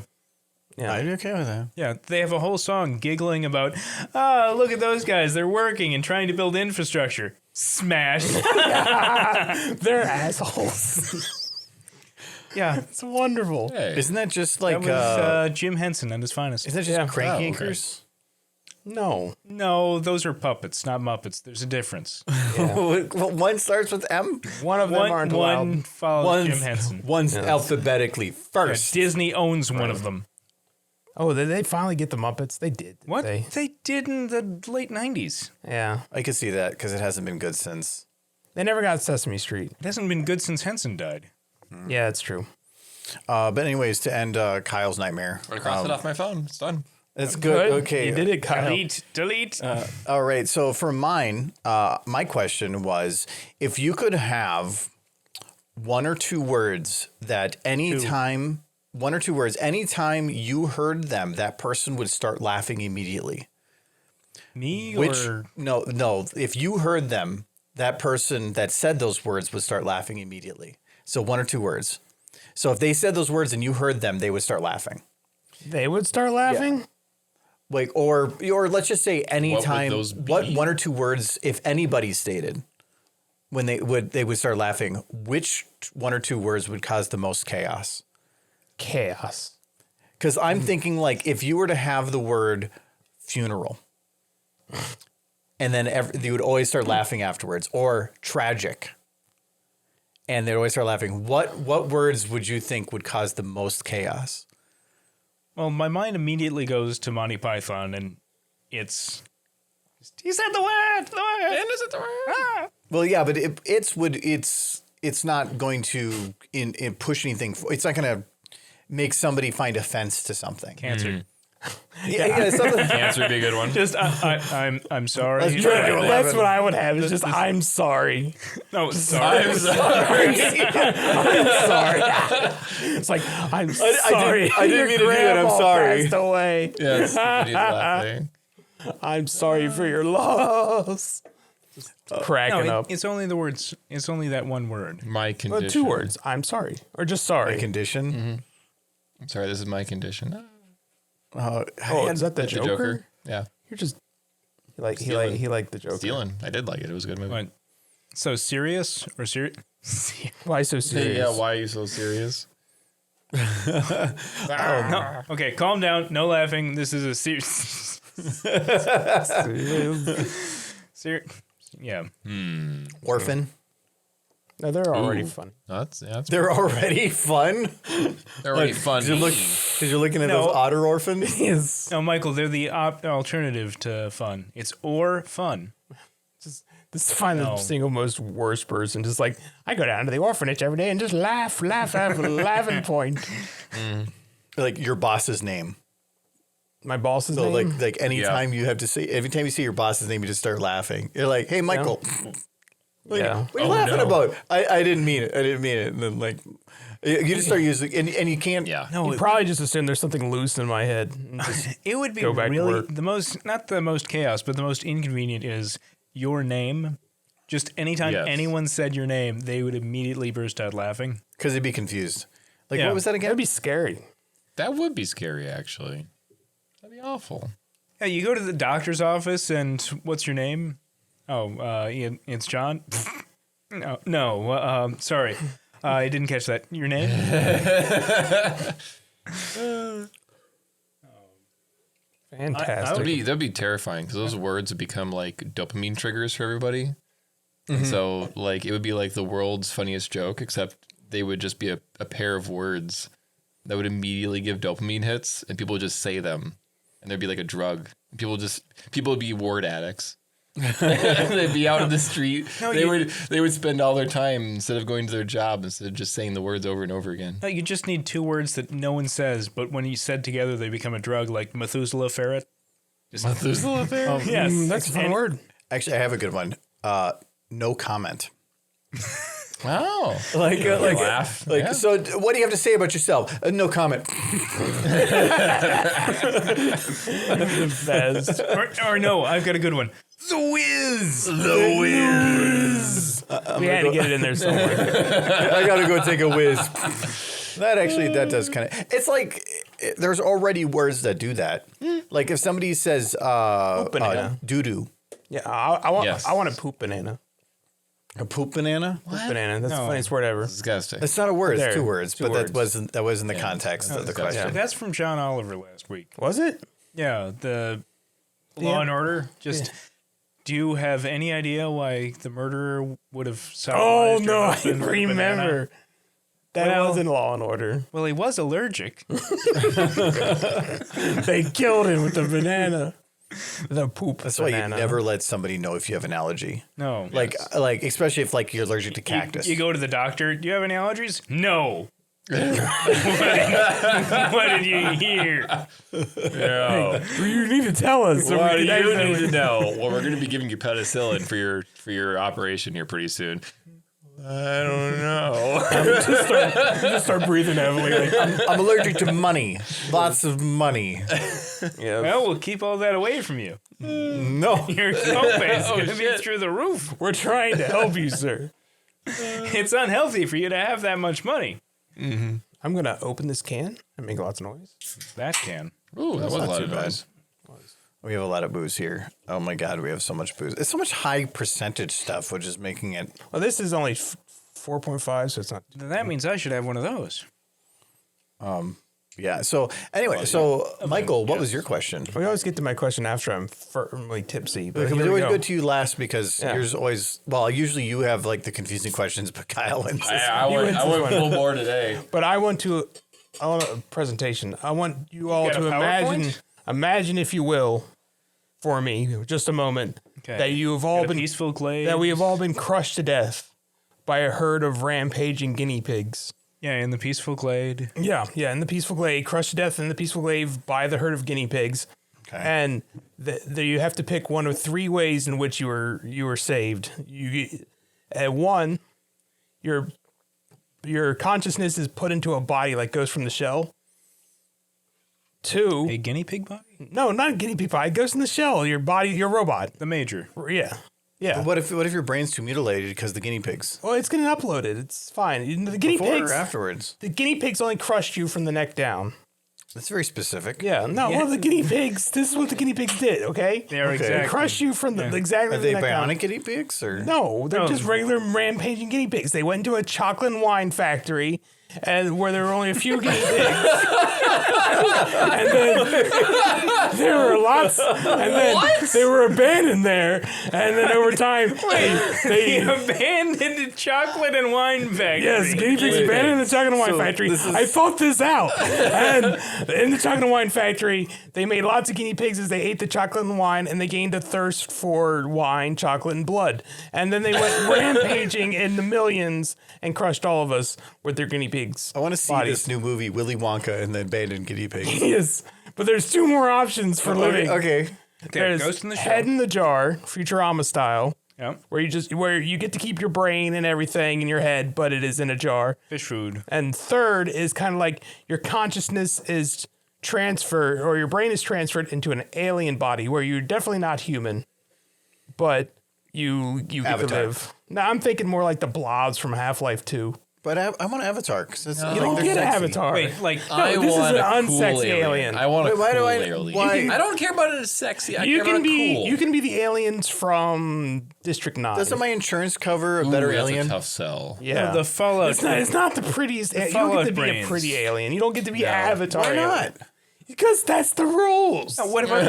[SPEAKER 1] Yeah,
[SPEAKER 3] I'd be okay with that.
[SPEAKER 4] Yeah, they have a whole song giggling about, look at those guys. They're working and trying to build infrastructure. Smash.
[SPEAKER 1] they're assholes.
[SPEAKER 4] Yeah,
[SPEAKER 1] It's wonderful.
[SPEAKER 2] Hey.
[SPEAKER 3] Isn't that just
[SPEAKER 4] that
[SPEAKER 3] like
[SPEAKER 4] was Jim Henson at his finest.
[SPEAKER 3] isn't that just
[SPEAKER 1] Yeah.
[SPEAKER 3] crank
[SPEAKER 2] Oh, okay.
[SPEAKER 3] yankers?
[SPEAKER 1] No,
[SPEAKER 4] No, those are puppets, not Muppets. There's a difference.
[SPEAKER 3] One starts with M.
[SPEAKER 1] one of them aren't
[SPEAKER 4] one
[SPEAKER 1] allowed.
[SPEAKER 4] follows Jim Henson.
[SPEAKER 3] One's alphabetically
[SPEAKER 4] Yeah,
[SPEAKER 3] first.
[SPEAKER 4] Disney owns one of them.
[SPEAKER 1] Oh, did they finally get the Muppets? They did. didn't
[SPEAKER 4] What?
[SPEAKER 1] They?
[SPEAKER 4] They did in the late 90s.
[SPEAKER 1] Yeah,
[SPEAKER 3] I could see that because it hasn't been good since.
[SPEAKER 1] they never got Sesame Street.
[SPEAKER 4] It hasn't been good since Henson died.
[SPEAKER 1] Yeah, it's true.
[SPEAKER 3] But anyways, to end Kyle's nightmare.
[SPEAKER 2] I crossed it off my phone. It's done.
[SPEAKER 3] That's good. Okay.
[SPEAKER 1] you did it, Kyle.
[SPEAKER 4] Delete.
[SPEAKER 3] All right. So for mine, my question was if you could have one or two words that anytime you heard them, that person would start laughing immediately.
[SPEAKER 4] Me
[SPEAKER 3] Which,
[SPEAKER 4] or...
[SPEAKER 3] no, if you heard them, that person that said those words would start laughing immediately. So one or two words. So if they said those words and you heard them, they would start laughing.
[SPEAKER 1] They would start laughing.
[SPEAKER 3] Like, or let's just say anytime,
[SPEAKER 2] those be?
[SPEAKER 3] what one or two words, if anybody stated, when they would start laughing, which one or two words would cause the most chaos?
[SPEAKER 1] Chaos.
[SPEAKER 3] Because I'm thinking like if you were to have the word funeral, and then they would always start laughing afterwards, or tragic, and they'd always start laughing. What words would you think would cause the most chaos?
[SPEAKER 4] Well, my mind immediately goes to Monty Python, and it's... He said the word! The word!
[SPEAKER 2] And is it the word?
[SPEAKER 4] Ah!
[SPEAKER 3] Well, yeah, but it's not going to in push anything. It's not going to make somebody find offense to something.
[SPEAKER 4] Cancer.
[SPEAKER 3] Yeah, something.
[SPEAKER 2] Cancer would be a good one.
[SPEAKER 4] Just, I'm sorry.
[SPEAKER 3] Let's try to
[SPEAKER 1] That's what I would have. It's just I'm sorry.
[SPEAKER 4] No, sorry.
[SPEAKER 2] I'm sorry.
[SPEAKER 1] Sorry. It's like I'm sorry.
[SPEAKER 3] I didn't mean to do that. I'm
[SPEAKER 1] Grandma
[SPEAKER 3] sorry.
[SPEAKER 1] Passed away.
[SPEAKER 2] Yes. He's laughing.
[SPEAKER 1] I'm sorry for your loss. Cracking
[SPEAKER 4] No,
[SPEAKER 1] up.
[SPEAKER 4] it's only the words. It's only that one word.
[SPEAKER 2] My condition.
[SPEAKER 1] Two words. I'm sorry, or just sorry.
[SPEAKER 3] Condition.
[SPEAKER 2] I'm sorry, this is my condition.
[SPEAKER 1] Oh, is that the
[SPEAKER 2] That's the
[SPEAKER 1] Joker?
[SPEAKER 2] Joker. Yeah.
[SPEAKER 1] You're just
[SPEAKER 2] Stealing.
[SPEAKER 1] he liked the Joker.
[SPEAKER 2] Stealing. I did like it. It was a good movie.
[SPEAKER 4] What? So serious or serious?
[SPEAKER 1] Why so serious?
[SPEAKER 2] Yeah, why are you so serious?
[SPEAKER 4] No. Okay, calm down. No laughing. This is a serious. Yeah.
[SPEAKER 3] Orphan.
[SPEAKER 1] No, they're already
[SPEAKER 2] Ooh.
[SPEAKER 1] funny.
[SPEAKER 2] That's
[SPEAKER 3] They're already fun.
[SPEAKER 2] they're already fun.
[SPEAKER 3] Because you're looking at
[SPEAKER 4] No.
[SPEAKER 3] those otter orphans.
[SPEAKER 1] Yes.
[SPEAKER 4] No, Michael, they're the alternative to fun. It's or fun.
[SPEAKER 1] This is find the
[SPEAKER 4] No.
[SPEAKER 1] single most worst person. Just like I go down to the orphanage every day and just laugh, laughing point.
[SPEAKER 3] Like your boss's name.
[SPEAKER 1] My boss's
[SPEAKER 3] So
[SPEAKER 1] name.
[SPEAKER 3] like anytime you have to say, every time you see your boss's name, you just start laughing. You're like, hey, Michael.
[SPEAKER 1] Yeah.
[SPEAKER 3] What are you laughing about? I didn't mean it. And then like, you just start using, and you can't.
[SPEAKER 2] Yeah.
[SPEAKER 1] You probably just assume there's something loose in my head. And just-
[SPEAKER 4] It would be
[SPEAKER 1] Go back to
[SPEAKER 4] really
[SPEAKER 1] work.
[SPEAKER 4] the most, not the most chaos, but the most inconvenient is your name. Just anytime
[SPEAKER 2] Yes.
[SPEAKER 4] anyone said your name, they would immediately burst out laughing.
[SPEAKER 3] Because they'd be confused. Like,
[SPEAKER 4] Yeah.
[SPEAKER 3] what was that again?
[SPEAKER 1] That'd be scary.
[SPEAKER 2] That would be scary, actually. That'd be awful.
[SPEAKER 4] Yeah, you go to the doctor's office and what's your name? Oh, it's John. No, sorry. I didn't catch that. Your name?
[SPEAKER 1] Fantastic.
[SPEAKER 2] That'd be terrifying because those words would become like dopamine triggers for everybody. And so like it would be like the world's funniest joke, except they would just be a pair of words that would immediately give dopamine hits, and people would just say them, and there'd be like a drug. People would be word addicts. They'd be out in the street. They would spend all their time instead of going to their job, instead of just saying the words over and over again.
[SPEAKER 4] No, you just need two words that no one says, but when you said together, they become a drug, like Methuselah ferret.
[SPEAKER 2] Methuselah ferret?
[SPEAKER 4] Yes.
[SPEAKER 1] That's a fun word.
[SPEAKER 3] Actually, I have a good one. No comment.
[SPEAKER 2] Oh, laugh. Yeah.
[SPEAKER 3] So what do you have to say about yourself? No comment.
[SPEAKER 1] The best.
[SPEAKER 4] Or no, I've got a good one.
[SPEAKER 3] The Whiz.
[SPEAKER 1] We had to get it in there somewhere.
[SPEAKER 3] I gotta go take a whiz. That does kind of. It's like there's already words that do that. Like if somebody says
[SPEAKER 1] banana.
[SPEAKER 3] doo doo,
[SPEAKER 1] Yeah, I want
[SPEAKER 2] Yes.
[SPEAKER 1] I want a poop banana.
[SPEAKER 3] a poop banana.
[SPEAKER 1] Poop banana. That's the funniest word ever.
[SPEAKER 2] Disgusting.
[SPEAKER 3] It's not a word. It's
[SPEAKER 1] There.
[SPEAKER 3] two words.
[SPEAKER 1] Two
[SPEAKER 3] But
[SPEAKER 1] words.
[SPEAKER 3] that wasn't the context of the
[SPEAKER 2] disgusting.
[SPEAKER 3] question.
[SPEAKER 4] That's from John Oliver last week.
[SPEAKER 1] Was it?
[SPEAKER 4] Yeah, the Law and Order. Do you have any idea why the murderer would have
[SPEAKER 1] Oh
[SPEAKER 4] sodomized her
[SPEAKER 1] no, I
[SPEAKER 4] husband with a banana?
[SPEAKER 1] remember. That
[SPEAKER 4] Well-
[SPEAKER 1] wasn't Law and Order.
[SPEAKER 4] Well, he was allergic.
[SPEAKER 1] They killed him with the banana. The poop
[SPEAKER 3] That's why you
[SPEAKER 1] banana.
[SPEAKER 3] never let somebody know if you have an allergy.
[SPEAKER 4] No.
[SPEAKER 3] Like especially if like you're allergic to cactus.
[SPEAKER 4] You go to the doctor. Do you have any allergies? No. what did you hear?
[SPEAKER 2] No.
[SPEAKER 1] You need to tell us. So
[SPEAKER 2] What
[SPEAKER 1] we
[SPEAKER 2] do
[SPEAKER 1] can
[SPEAKER 2] you
[SPEAKER 1] actually-
[SPEAKER 2] need to know? Well, we're going to be giving you penicillin for your operation here pretty soon. I don't know.
[SPEAKER 1] Just start breathing heavily. Like,
[SPEAKER 3] I'm allergic to money. Lots of money.
[SPEAKER 1] yeah.
[SPEAKER 4] Well, we'll keep all that away from you.
[SPEAKER 3] No.
[SPEAKER 4] Your copay is going to be
[SPEAKER 2] shit.
[SPEAKER 4] through the roof.
[SPEAKER 1] We're trying to help you, sir.
[SPEAKER 4] It's unhealthy for you to have that much money.
[SPEAKER 1] I'm gonna open this can and make lots of noise.
[SPEAKER 4] That can.
[SPEAKER 2] Ooh, that was a
[SPEAKER 3] not
[SPEAKER 2] lot
[SPEAKER 3] too
[SPEAKER 2] of
[SPEAKER 3] bad.
[SPEAKER 2] noise.
[SPEAKER 3] We have a lot of booze here. Oh my God, we have so much booze. It's so much high percentage stuff, which is making it.
[SPEAKER 1] Well, this is only 4.5, so it's not.
[SPEAKER 4] Then that means I should have one of those.
[SPEAKER 3] Yeah. So anyway, Michael, what was your question?
[SPEAKER 1] We always get to my question after I'm firmly tipsy. But
[SPEAKER 3] Because
[SPEAKER 1] here
[SPEAKER 3] we
[SPEAKER 1] we
[SPEAKER 3] always
[SPEAKER 1] go.
[SPEAKER 3] go to you last because yours always. Well, usually you have like the confusing questions, but Kyle wins.
[SPEAKER 2] I
[SPEAKER 1] wins
[SPEAKER 2] went
[SPEAKER 1] this one.
[SPEAKER 2] full bore today.
[SPEAKER 1] But I want a presentation. I want you all
[SPEAKER 4] got a
[SPEAKER 1] to
[SPEAKER 4] PowerPoint?
[SPEAKER 1] imagine, if you will, for me, just a moment,
[SPEAKER 4] Okay.
[SPEAKER 1] that you have all
[SPEAKER 4] Got a
[SPEAKER 1] been
[SPEAKER 4] peaceful glade.
[SPEAKER 1] that we have all been crushed to death by a herd of rampaging guinea pigs.
[SPEAKER 4] Yeah, in the peaceful glade.
[SPEAKER 1] Yeah, in the peaceful glade, crushed to death in the peaceful glade by the herd of guinea pigs.
[SPEAKER 3] Okay.
[SPEAKER 1] And you have to pick one of three ways in which you were saved. One, your consciousness is put into a body like Ghost from the Shell. Two,
[SPEAKER 4] A guinea pig body?
[SPEAKER 1] no, not a guinea pig body. Ghost in the Shell. Your body, your robot.
[SPEAKER 4] The major.
[SPEAKER 1] Yeah.
[SPEAKER 3] What if your brain's too mutilated because the guinea pigs?
[SPEAKER 1] Well, it's getting uploaded. It's fine. The guinea
[SPEAKER 3] Before
[SPEAKER 1] pigs.
[SPEAKER 3] or afterwards?
[SPEAKER 1] The guinea pigs only crushed you from the neck down.
[SPEAKER 3] That's very specific.
[SPEAKER 1] Yeah. No. Well, the guinea pigs. This is what the guinea pigs did. Okay.
[SPEAKER 4] They are
[SPEAKER 3] Okay.
[SPEAKER 1] They
[SPEAKER 4] exactly.
[SPEAKER 1] crushed you from the exactly.
[SPEAKER 3] Are
[SPEAKER 1] the
[SPEAKER 3] they
[SPEAKER 1] neck down.
[SPEAKER 3] bionic guinea pigs or?
[SPEAKER 1] No, they're
[SPEAKER 4] No.
[SPEAKER 1] just regular rampaging guinea pigs. They went into a chocolate and wine factory, and where there were only a few guinea pigs, and then there were lots, and then they were abandoned there, and then over time, they
[SPEAKER 4] Abandoned chocolate and wine factory.
[SPEAKER 1] yes, guinea pigs abandoned the chocolate and wine factory. I thought this out, and in the chocolate and wine factory, they made lots of guinea pigs as they ate the chocolate and wine, and they gained a thirst for wine, chocolate, and blood, and then they went rampaging in the millions and crushed all of us with their guinea pigs.
[SPEAKER 3] I want to see
[SPEAKER 1] bodies.
[SPEAKER 3] this new movie, Willy Wonka and the Abandoned Guinea Pigs.
[SPEAKER 1] Yes, but there's two more options for living.
[SPEAKER 3] Okay.
[SPEAKER 1] There's
[SPEAKER 4] Ghost in the
[SPEAKER 1] Head
[SPEAKER 4] Shell.
[SPEAKER 1] in the Jar, Futurama style,
[SPEAKER 4] Yeah.
[SPEAKER 1] where you get to keep your brain and everything in your head, but it is in a jar.
[SPEAKER 4] Fish food.
[SPEAKER 1] And third is kind of like your consciousness is transferred, or your brain is transferred into an alien body where you're definitely not human, but you get
[SPEAKER 3] Avatar.
[SPEAKER 1] to live. Now I'm thinking more like the blobs from Half-Life 2.
[SPEAKER 3] But I want Avatar because
[SPEAKER 1] You don't get an Avatar.
[SPEAKER 4] Wait, like
[SPEAKER 2] I
[SPEAKER 1] this is
[SPEAKER 2] want
[SPEAKER 1] an
[SPEAKER 2] a cool
[SPEAKER 1] unsexy alien.
[SPEAKER 2] I want a
[SPEAKER 3] Wait, why do
[SPEAKER 2] cool
[SPEAKER 3] I-
[SPEAKER 2] alien.
[SPEAKER 3] why-
[SPEAKER 2] I don't care about it as sexy. I
[SPEAKER 1] you
[SPEAKER 2] care
[SPEAKER 1] can
[SPEAKER 2] about
[SPEAKER 1] be
[SPEAKER 2] cool.
[SPEAKER 1] you can be the aliens from District 9.
[SPEAKER 3] Doesn't my insurance cover a
[SPEAKER 2] Ooh,
[SPEAKER 3] better
[SPEAKER 2] that's
[SPEAKER 3] alien?
[SPEAKER 2] a tough sell.
[SPEAKER 1] yeah.
[SPEAKER 4] the Fallout.
[SPEAKER 1] it's not the prettiest. You don't
[SPEAKER 4] Fallout
[SPEAKER 1] get to be
[SPEAKER 4] brains.
[SPEAKER 1] a pretty alien. You don't get to be
[SPEAKER 2] No.
[SPEAKER 1] Avatar.
[SPEAKER 3] Why
[SPEAKER 1] alien.
[SPEAKER 3] not?
[SPEAKER 1] Because that's the rules.
[SPEAKER 4] What about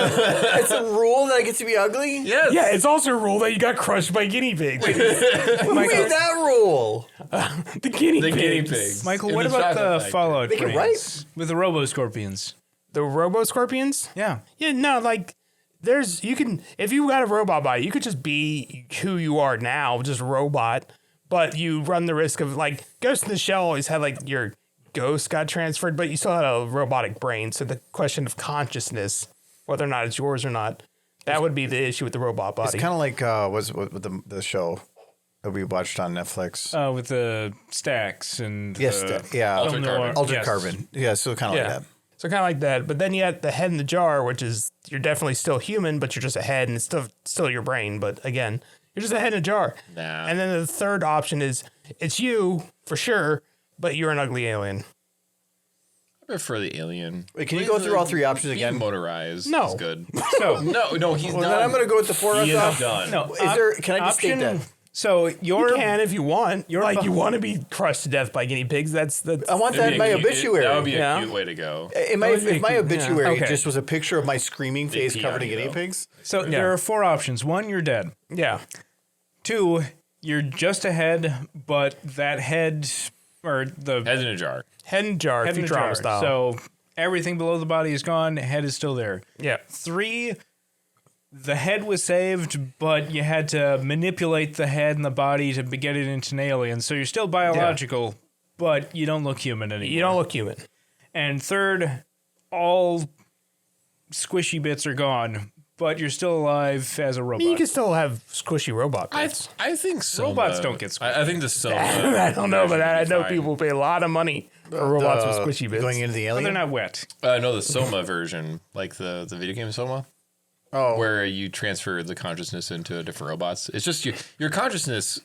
[SPEAKER 3] It's a rule that I get to be ugly?
[SPEAKER 2] Yes.
[SPEAKER 1] Yeah, it's also a rule that you got crushed by guinea pigs.
[SPEAKER 3] Who made that rule?
[SPEAKER 1] The guinea
[SPEAKER 2] The
[SPEAKER 1] pigs.
[SPEAKER 2] guinea pigs.
[SPEAKER 4] Michael?
[SPEAKER 2] In
[SPEAKER 4] What
[SPEAKER 2] the
[SPEAKER 4] about
[SPEAKER 2] chocolate
[SPEAKER 4] the
[SPEAKER 2] factory.
[SPEAKER 4] Fallout
[SPEAKER 3] Make it
[SPEAKER 4] brains
[SPEAKER 3] right.
[SPEAKER 4] with the Robo Scorpions?
[SPEAKER 1] The robo scorpions?
[SPEAKER 4] Yeah.
[SPEAKER 1] Yeah, no, like you can if you got a robot body, you could just be who you are now, just a robot. But you run the risk of like Ghost in the Shell always had like your ghost got transferred, but you still had a robotic brain. So the question of consciousness, whether or not it's yours or not, that would be the issue with the robot body.
[SPEAKER 3] It's kind of like what's with the show? that we watched on Netflix.
[SPEAKER 4] With the stacks and
[SPEAKER 3] Yes, yeah.
[SPEAKER 2] Altered carbon.
[SPEAKER 3] Altered
[SPEAKER 4] Yes.
[SPEAKER 3] carbon. Yeah, so kind of
[SPEAKER 1] Yeah.
[SPEAKER 3] like that.
[SPEAKER 1] So kind of like that. But then you have the head in the jar, which is you're definitely still human, but you're just a head and it's still your brain. But again, you're just a head in a jar.
[SPEAKER 2] Nah.
[SPEAKER 1] And then the third option is it's you for sure, but you're an ugly alien.
[SPEAKER 2] I prefer the alien.
[SPEAKER 3] Wait, can you go through all three options
[SPEAKER 2] Being
[SPEAKER 3] again?
[SPEAKER 2] motorized
[SPEAKER 1] No.
[SPEAKER 2] is good.
[SPEAKER 4] So
[SPEAKER 2] No, he's
[SPEAKER 3] Well,
[SPEAKER 2] done.
[SPEAKER 3] then I'm going to go with the four
[SPEAKER 2] He
[SPEAKER 3] options.
[SPEAKER 2] is done.
[SPEAKER 4] no,
[SPEAKER 3] Is there? Can I just state that?
[SPEAKER 4] So
[SPEAKER 1] You can if you want.
[SPEAKER 4] you're
[SPEAKER 1] Like
[SPEAKER 4] fu-
[SPEAKER 1] you want to be crushed to death by guinea pigs. That's
[SPEAKER 3] I want that in my obituary.
[SPEAKER 2] That would be
[SPEAKER 1] Yeah.
[SPEAKER 2] a cute way to go.
[SPEAKER 3] In my,
[SPEAKER 1] That would be
[SPEAKER 3] if my
[SPEAKER 1] cute, yeah.
[SPEAKER 3] obituary
[SPEAKER 4] Okay.
[SPEAKER 3] just was a picture of my screaming face
[SPEAKER 2] pee
[SPEAKER 3] covered
[SPEAKER 2] on
[SPEAKER 3] in
[SPEAKER 2] you,
[SPEAKER 3] guinea
[SPEAKER 2] though.
[SPEAKER 3] pigs.
[SPEAKER 4] So there are four options. One, you're dead.
[SPEAKER 1] yeah.
[SPEAKER 4] 2, you're just a head, but that head or the
[SPEAKER 2] Head in a jar.
[SPEAKER 1] Head in jar,
[SPEAKER 4] head in a
[SPEAKER 1] Futurama
[SPEAKER 4] jar.
[SPEAKER 1] style.
[SPEAKER 4] So everything below the body is gone. Head is still there.
[SPEAKER 1] yeah.
[SPEAKER 4] 3, the head was saved, but you had to manipulate the head and the body to get it into an alien. So you're still biological, but you don't look human anymore.
[SPEAKER 1] You don't look human.
[SPEAKER 4] And 3rd, all squishy bits are gone, but you're still alive as a robot.
[SPEAKER 1] You can still have squishy robot bits.
[SPEAKER 2] I think so.
[SPEAKER 4] Robots don't get squishy.
[SPEAKER 2] I think the Soma.
[SPEAKER 1] I don't know, but I know
[SPEAKER 2] fine.
[SPEAKER 1] people pay a lot of money for robots with squishy bits.
[SPEAKER 3] Going into the
[SPEAKER 4] but
[SPEAKER 3] alien.
[SPEAKER 4] they're not wet.
[SPEAKER 2] No, the Soma version, like the video game Soma,
[SPEAKER 3] Oh,
[SPEAKER 2] where you transfer the consciousness into different robots. It's just your consciousness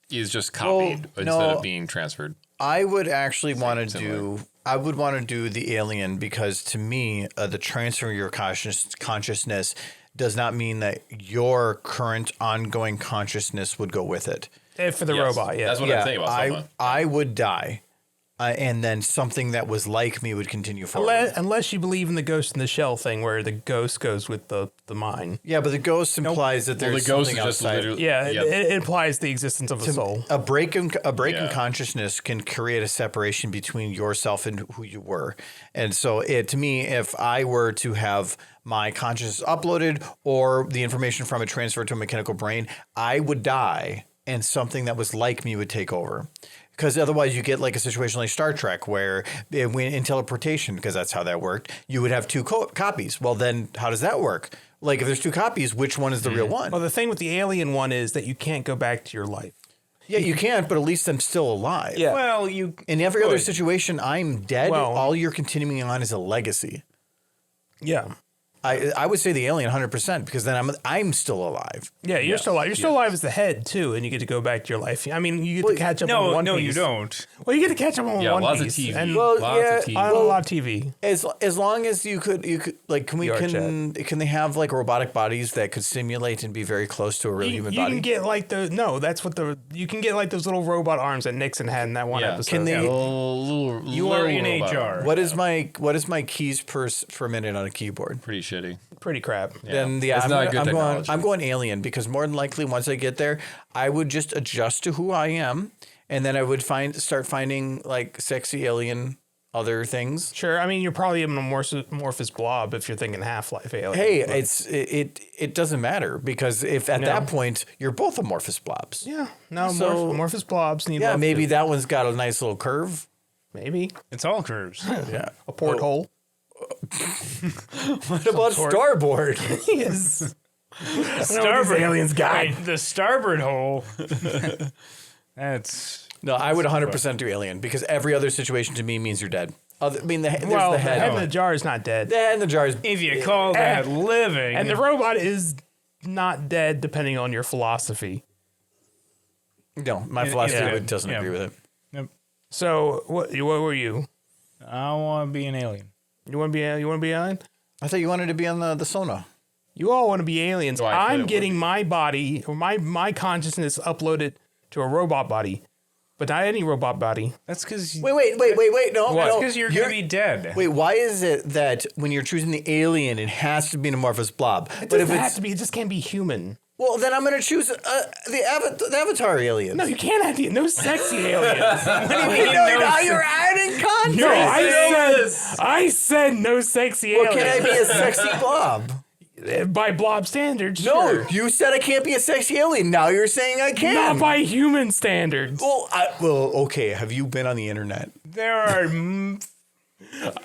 [SPEAKER 2] is just copied instead
[SPEAKER 3] no.
[SPEAKER 2] of being transferred.
[SPEAKER 3] I would actually want to
[SPEAKER 2] similar.
[SPEAKER 3] do. I would want to do the alien because to me, the transfer of your consciousness does not mean that your current ongoing consciousness would go with it.
[SPEAKER 1] For the
[SPEAKER 2] Yes,
[SPEAKER 1] robot, yeah.
[SPEAKER 2] That's what I'm thinking about
[SPEAKER 3] I
[SPEAKER 2] Soma.
[SPEAKER 3] I would die, and then something that was like me would continue forward.
[SPEAKER 1] Unless you believe in the ghost in the shell thing where the ghost goes with the mind.
[SPEAKER 3] Yeah, but the ghost implies that
[SPEAKER 2] Well,
[SPEAKER 3] there's
[SPEAKER 2] the ghost
[SPEAKER 3] something
[SPEAKER 2] is just
[SPEAKER 3] outside.
[SPEAKER 2] literally.
[SPEAKER 1] Yeah,
[SPEAKER 2] Yep.
[SPEAKER 1] it implies the existence of a soul.
[SPEAKER 3] A break in
[SPEAKER 2] Yeah.
[SPEAKER 3] consciousness can create a separation between yourself and who you were. And so to me, if I were to have my consciousness uploaded or the information from it transferred to a mechanical brain, I would die and something that was like me would take over. Because otherwise you get like a situation like Star Trek where in teleportation, because that's how that worked, you would have two copies. Well, then how does that work? Like if there's two copies, which one is the real one?
[SPEAKER 1] Well, the thing with the alien one is that you can't go back to your life.
[SPEAKER 3] Yeah, you can't, but at least I'm still alive.
[SPEAKER 1] Yeah.
[SPEAKER 4] Well, you
[SPEAKER 3] In every other
[SPEAKER 4] could.
[SPEAKER 3] situation, I'm dead.
[SPEAKER 1] Well-
[SPEAKER 3] All you're continuing on is a legacy.
[SPEAKER 1] Yeah.
[SPEAKER 3] I would say the alien 100% because then I'm still alive.
[SPEAKER 1] Yeah, you're still alive. You're still alive as the head too, and you get to go back to your life. I mean, you get to catch up on
[SPEAKER 4] No,
[SPEAKER 1] One
[SPEAKER 4] no,
[SPEAKER 1] Piece.
[SPEAKER 4] you don't.
[SPEAKER 1] Well, you get to catch up on
[SPEAKER 2] Yeah,
[SPEAKER 1] One
[SPEAKER 2] lots
[SPEAKER 1] Piece.
[SPEAKER 2] of TV.
[SPEAKER 1] And
[SPEAKER 3] Well,
[SPEAKER 2] lots
[SPEAKER 3] yeah,
[SPEAKER 2] of TV.
[SPEAKER 1] on a lot of TV.
[SPEAKER 3] As long as you could like can we
[SPEAKER 1] VR
[SPEAKER 3] can they have like robotic bodies that could simulate and be very close to a real human
[SPEAKER 1] You
[SPEAKER 3] body?
[SPEAKER 1] can get like that's what you can get like those little robot arms that Nixon had in that one
[SPEAKER 2] Yeah.
[SPEAKER 1] episode.
[SPEAKER 3] Can they-
[SPEAKER 4] You are in a jar.
[SPEAKER 3] What is my keys per minute on a keyboard?
[SPEAKER 2] Pretty shitty.
[SPEAKER 1] Pretty crap.
[SPEAKER 3] Then
[SPEAKER 2] It's
[SPEAKER 3] I'm,
[SPEAKER 2] not
[SPEAKER 3] gonna-
[SPEAKER 2] good
[SPEAKER 3] I'm going
[SPEAKER 2] technology.
[SPEAKER 3] I'm going alien because more than likely once I get there, I would just adjust to who I am, and then I would start finding like sexy alien other things.
[SPEAKER 1] Sure. I mean, you're probably an amorphous blob if you're thinking Half-Life alien.
[SPEAKER 3] Hey,
[SPEAKER 1] but-
[SPEAKER 3] it doesn't matter because if at that point you're both amorphous blobs.
[SPEAKER 1] yeah, no,
[SPEAKER 3] So-
[SPEAKER 1] amorphous blobs need
[SPEAKER 3] Yeah,
[SPEAKER 1] love
[SPEAKER 3] maybe
[SPEAKER 1] too.
[SPEAKER 3] that one's got a nice little curve.
[SPEAKER 1] Maybe
[SPEAKER 4] It's all curves.
[SPEAKER 3] Yeah.
[SPEAKER 1] a porthole.
[SPEAKER 3] What about starboard?
[SPEAKER 1] Yes.
[SPEAKER 4] Starboard
[SPEAKER 1] aliens got.
[SPEAKER 4] Right, the starboard hole. That's
[SPEAKER 3] No, I would 100% do alien because every other situation to me means you're dead. There's
[SPEAKER 1] Well,
[SPEAKER 3] the
[SPEAKER 1] the
[SPEAKER 3] head.
[SPEAKER 1] head in the jar is not dead.
[SPEAKER 3] The head in the jar is
[SPEAKER 4] if you call that living.
[SPEAKER 1] And the robot is not dead, depending on your philosophy.
[SPEAKER 3] no. My philosophy
[SPEAKER 4] yeah.
[SPEAKER 3] doesn't
[SPEAKER 4] Yeah.
[SPEAKER 3] agree with it.
[SPEAKER 1] So, what were you?
[SPEAKER 4] I want to be an alien.
[SPEAKER 1] You want to be alien?
[SPEAKER 3] I thought you wanted to be on the Sona.
[SPEAKER 1] You all want to be aliens.
[SPEAKER 2] I thought it
[SPEAKER 1] I'm
[SPEAKER 2] would
[SPEAKER 1] getting
[SPEAKER 2] be.
[SPEAKER 1] my body or my consciousness uploaded to a robot body, but not any robot body.
[SPEAKER 4] That's because
[SPEAKER 3] Wait. No,
[SPEAKER 4] That's
[SPEAKER 3] no.
[SPEAKER 4] because you're going to be dead.
[SPEAKER 3] Wait, why is it that when you're choosing the alien, it has to be an amorphous blob?
[SPEAKER 1] It
[SPEAKER 3] But
[SPEAKER 1] doesn't
[SPEAKER 3] if
[SPEAKER 1] have
[SPEAKER 3] it's
[SPEAKER 1] to be. It just can't be human.
[SPEAKER 3] well, then I'm going to choose the Avatar alien.
[SPEAKER 1] No, you can't have no sexy aliens.
[SPEAKER 3] Now you're adding context.
[SPEAKER 1] No, I said no sexy
[SPEAKER 3] Well,
[SPEAKER 1] aliens.
[SPEAKER 3] can I be a sexy blob?
[SPEAKER 1] By blob standards,
[SPEAKER 3] No,
[SPEAKER 1] sure.
[SPEAKER 3] you said I can't be a sexy alien. Now you're saying I can.
[SPEAKER 1] Not by human standards.
[SPEAKER 3] Well, okay. Have you been on the internet?
[SPEAKER 4] There are